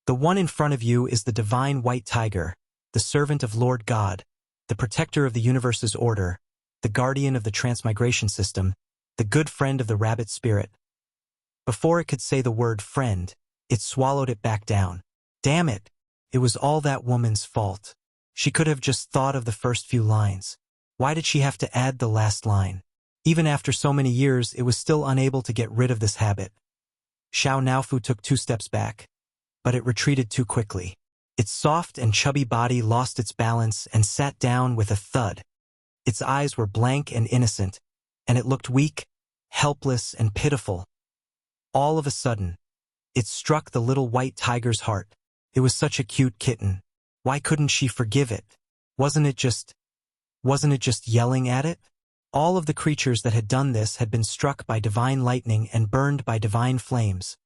"The one in front of you is the divine White Tiger, the servant of Lord God, the protector of the universe's order, the guardian of the transmigration system, the good friend of the rabbit spirit." Before it could say the word friend, it swallowed it back down. Damn it! It was all that woman's fault. She could have just thought of the first few lines. Why did she have to add the last line? Even after so many years, it was still unable to get rid of this habit. Xiao Naofu took 2 steps back, but it retreated too quickly. Its soft and chubby body lost its balance and sat down with a thud. Its eyes were blank and innocent, and it looked weak, helpless, and pitiful. All of a sudden, it struck the little white tiger's heart. It was such a cute kitten. Why couldn't she forgive it? Wasn't it just yelling at it? All of the creatures that had done this had been struck by divine lightning and burned by divine flames.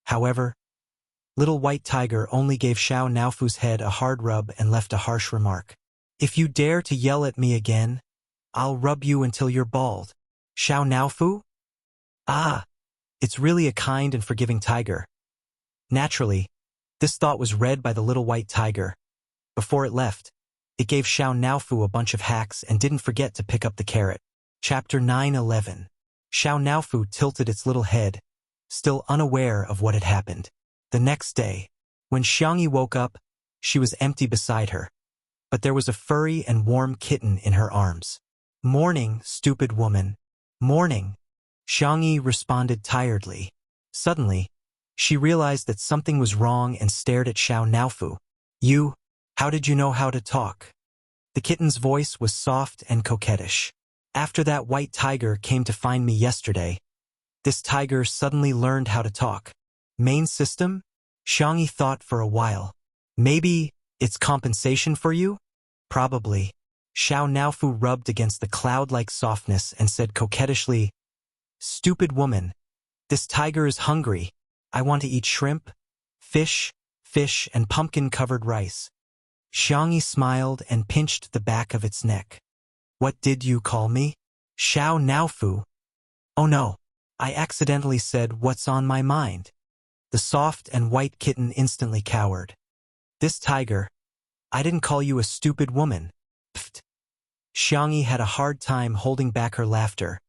However, Little White Tiger only gave Xiao Naofu's head a hard rub and left a harsh remark. "If you dare to yell at me again, I'll rub you until you're bald." "Xiao Naofu? Ah, it's really a kind and forgiving tiger." Naturally, this thought was read by the Little White Tiger. Before it left, it gave Xiao Naofu a bunch of hacks and didn't forget to pick up the carrot. Chapter 9:11. Xiao Naofu tilted its little head, still unaware of what had happened. The next day, when Xiangyi woke up, she was empty beside her, but there was a furry and warm kitten in her arms. "Morning, stupid woman. Morning," Xiangyi responded tiredly. Suddenly, she realized that something was wrong and stared at Xiao Naofu. How did you know how to talk?" The kitten's voice was soft and coquettish. "After that white tiger came to find me yesterday, this tiger suddenly learned how to talk." Main system? Xiangyi thought for a while. "Maybe it's compensation for you?" "Probably." Xiao Naofu rubbed against the cloud-like softness and said coquettishly, "Stupid woman, this tiger is hungry. I want to eat shrimp, fish, and pumpkin-covered rice." Xiangyi smiled and pinched the back of its neck. "What did you call me?" "Xiao Naofu." "Oh no, I accidentally said what's on my mind. The soft and white kitten instantly cowered. This tiger, I didn't call you a stupid woman. Pfft. Xiangyi had a hard time holding back her laughter,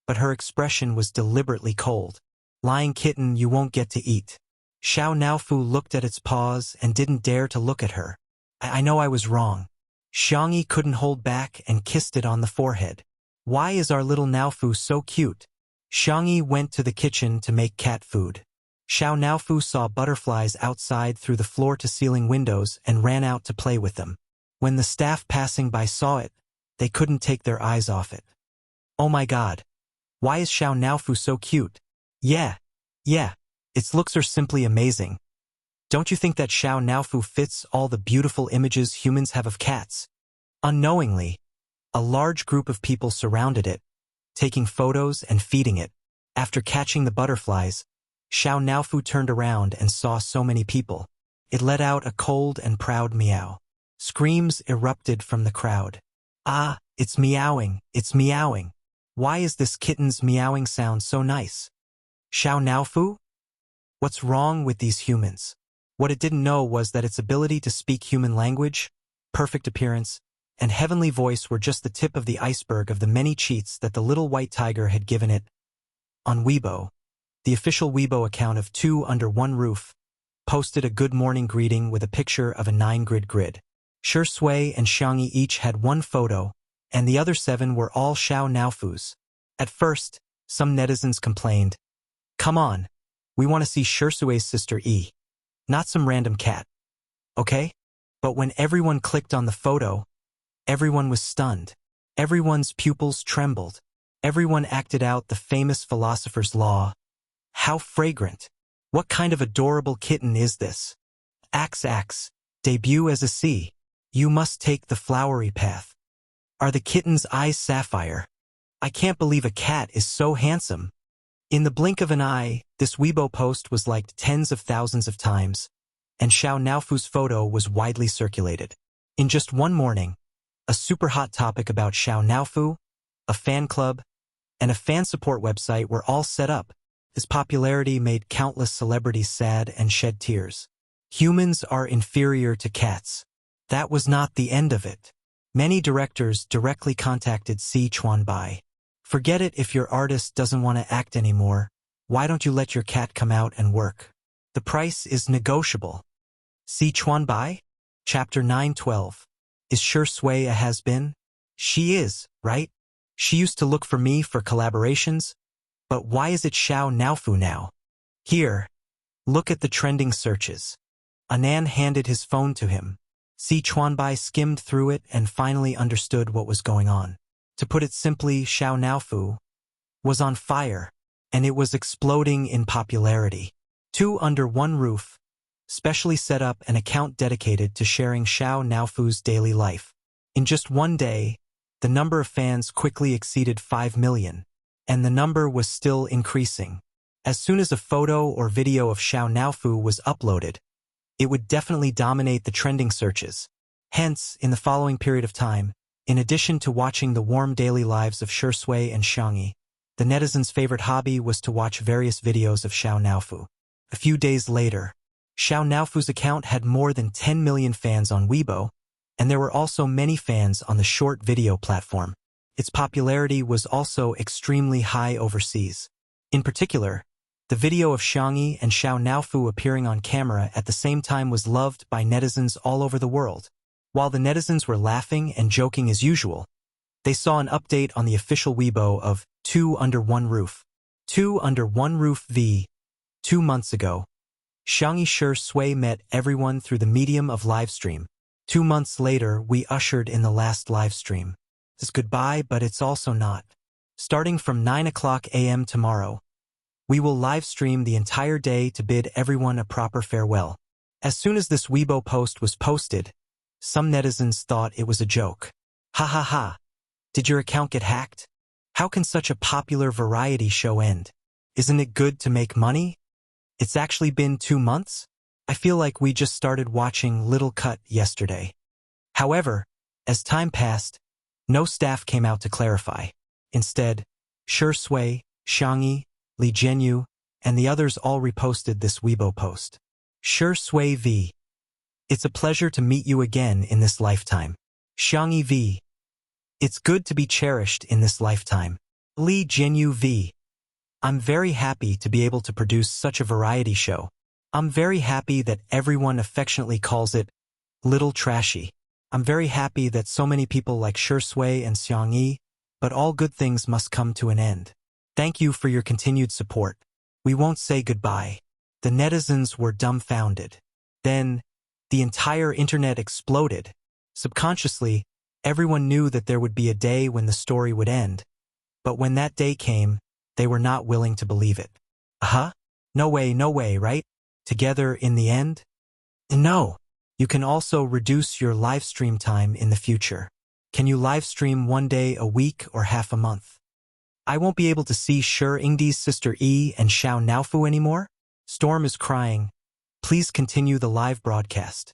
but her expression was deliberately cold. Lying kitten you won't get to eat. Xiao Naofu looked at its paws and didn't dare to look at her. I know I was wrong. Xiangyi couldn't hold back and kissed it on the forehead. Why is our little Naofu so cute? Xiangyi went to the kitchen to make cat food. Xiao Naofu saw butterflies outside through the floor-to-ceiling windows and ran out to play with them. When the staff passing by saw it, they couldn't take their eyes off it. Oh my god. Why is Xiao Naofu so cute? Yeah. Its looks are simply amazing. Don't you think that Xiao Naofu fits all the beautiful images humans have of cats? Unknowingly, a large group of people surrounded it, taking photos and feeding it. After catching the butterflies, Xiao Naofu turned around and saw so many people. It let out a cold and proud meow. Screams erupted from the crowd. Ah, it's meowing, it's meowing. Why is this kitten's meowing sound so nice? Xiao Naofu? What's wrong with these humans? What it didn't know was that its ability to speak human language, perfect appearance, and heavenly voice were just the tip of the iceberg of the many cheats that the little white tiger had given it. On Weibo, the official Weibo account of Two Under One Roof posted a good morning greeting with a picture of a 9-grid grid. Shi Sui and Xiangyi each had one photo, and the other 7 were all Xiao Naofu's. At first, some netizens complained, "Come on, we want to see Shi Sui's sister E. Not some random cat. Okay?" But when everyone clicked on the photo, everyone was stunned. Everyone's pupils trembled. Everyone acted out the famous philosopher's law. How fragrant! What kind of adorable kitten is this? Axe, debut as a C. You must take the flowery path. Are the kitten's eyes sapphire? I can't believe a cat is so handsome. In the blink of an eye, this Weibo post was liked tens of thousands of times, and Xiao Naofu's photo was widely circulated. In just one morning, a super hot topic about Xiao Naofu, a fan club, and a fan support website were all set up. His popularity made countless celebrities sad and shed tears. Humans are inferior to cats. That was not the end of it. Many directors directly contacted Si Chuanbai. Forget it if your artist doesn't want to act anymore. Why don't you let your cat come out and work? The price is negotiable. Si Chuanbai? Chapter 912. Is Shi Sui a has-been? She is, right? She used to look for me for collaborations. But why is it Xiao Naofu now? Here, look at the trending searches. Anan handed his phone to him. Si Chuanbai skimmed through it and finally understood what was going on. To put it simply, Xiao Naofu was on fire, and it was exploding in popularity. Two Under One Roof specially set up an account dedicated to sharing Xiao Naofu's daily life. In just one day, the number of fans quickly exceeded 5 million, and the number was still increasing. As soon as a photo or video of Xiao Naofu was uploaded, it would definitely dominate the trending searches. Hence, in the following period of time, in addition to watching the warm daily lives of Shi Sui and Xiangyi, the netizens' favorite hobby was to watch various videos of Xiao Naofu. A few days later, Xiao Naofu's account had more than 10 million fans on Weibo, and there were also many fans on the short video platform. Its popularity was also extremely high overseas. In particular, the video of Xiangyi and Xiao Naofu appearing on camera at the same time was loved by netizens all over the world. While the netizens were laughing and joking as usual, they saw an update on the official Weibo of Two Under One Roof. Two Under One Roof v. 2 months ago, Xiangyi Shi Sui met everyone through the medium of livestream. 2 months later, we ushered in the last livestream. It's goodbye, but it's also not. Starting from 9 o'clock a.m. tomorrow, we will livestream the entire day to bid everyone a proper farewell. As soon as this Weibo post was posted, some netizens thought it was a joke. Ha ha ha. Did your account get hacked? How can such a popular variety show end? Isn't it good to make money? It's actually been 2 months? I feel like we just started watching Little Cut yesterday. However, as time passed, no staff came out to clarify. Instead, Shi Sui, Xiangyi, Li Jianyu, and the others all reposted this Weibo post. Shi Sui V. It's a pleasure to meet you again in this lifetime. Xiangyi V. It's good to be cherished in this lifetime. Li Jianyu V. I'm very happy to be able to produce such a variety show. I'm very happy that everyone affectionately calls it Little Trashy. I'm very happy that so many people like Shi Sui and Xiangyi, but all good things must come to an end. Thank you for your continued support. We won't say goodbye. The netizens were dumbfounded. Then, the entire internet exploded. Subconsciously, everyone knew that there would be a day when the story would end. But when that day came, they were not willing to believe it. No way, right? Together in the end? No. You can also reduce your live stream time in the future. Can you live stream one day a week or half a month? I won't be able to see Shi Yingdi's sister Yi and Xiao Naofu anymore? Storm is crying. Please continue the live broadcast.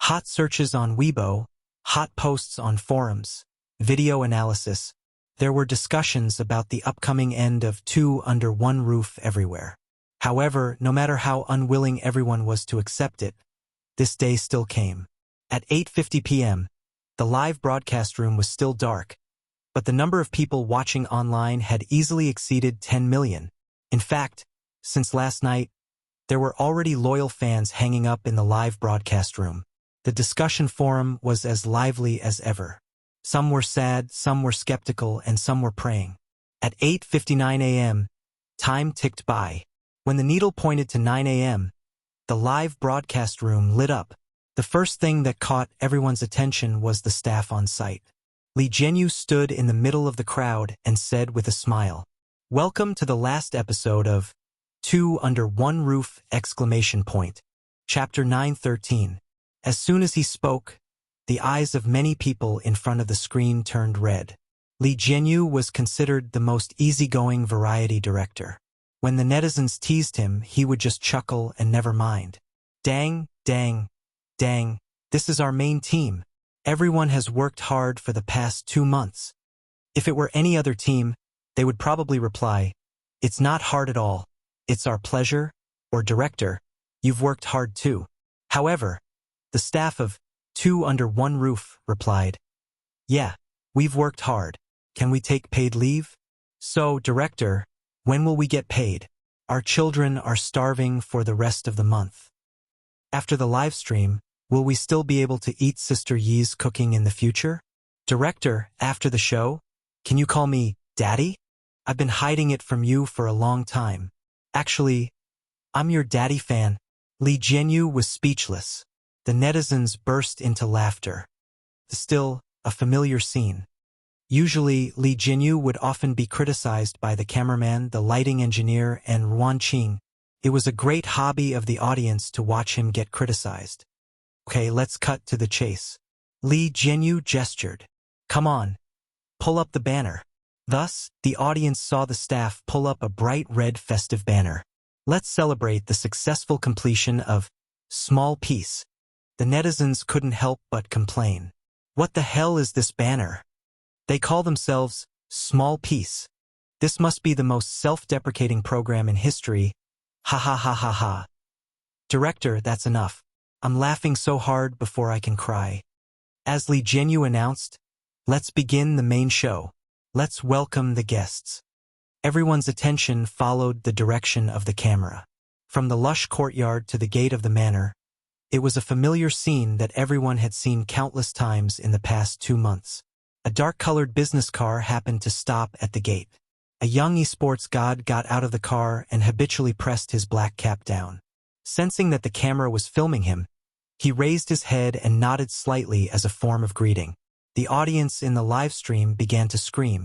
Hot searches on Weibo, hot posts on forums, video analysis. There were discussions about the upcoming end of Two Under One Roof everywhere. However, no matter how unwilling everyone was to accept it, this day still came. At 8:50 p.m., the live broadcast room was still dark, but the number of people watching online had easily exceeded 10 million. In fact, since last night, there were already loyal fans hanging up in the live broadcast room. The discussion forum was as lively as ever. Some were sad, some were skeptical, and some were praying. At 8:59 a.m., time ticked by. When the needle pointed to 9 a.m., the live broadcast room lit up. The first thing that caught everyone's attention was the staff on site. Li Jianyu stood in the middle of the crowd and said with a smile, "Welcome to the last episode of Two Under One Roof!" Chapter 913. As soon as he spoke, the eyes of many people in front of the screen turned red. Li Jianyu was considered the most easygoing variety director. When the netizens teased him, he would just chuckle and never mind. Dang, this is our main team. Everyone has worked hard for the past 2 months. If it were any other team, they would probably reply, "It's not hard at all. It's our pleasure," or "Director, you've worked hard too." However, the staff of Two Under One Roof replied, "Yeah, we've worked hard. Can we take paid leave? So, Director, when will we get paid? Our children are starving for the rest of the month. After the live stream, will we still be able to eat Sister Yi's cooking in the future? Director, after the show, can you call me Daddy? I've been hiding it from you for a long time. Actually, I'm your daddy fan." Li Jianyu was speechless. The netizens burst into laughter. Still, a familiar scene. Usually, Li Jianyu would often be criticized by the cameraman, the lighting engineer, and Ruan Qing. It was a great hobby of the audience to watch him get criticized. Okay, let's cut to the chase. Li Jianyu gestured. "Come on, pull up the banner." Thus, the audience saw the staff pull up a bright red festive banner. Let's celebrate the successful completion of Small Piece. The netizens couldn't help but complain. What the hell is this banner? They call themselves Small Piece. This must be the most self-deprecating program in history. Ha ha ha ha ha. Director, that's enough. I'm laughing so hard before I can cry. As Li Jianyu announced, let's begin the main show. Let's welcome the guests. Everyone's attention followed the direction of the camera. From the lush courtyard to the gate of the manor, it was a familiar scene that everyone had seen countless times in the past 2 months. A dark-colored business car happened to stop at the gate. A young esports god got out of the car and habitually pressed his black cap down. Sensing that the camera was filming him, he raised his head and nodded slightly as a form of greeting. The audience in the live stream began to scream.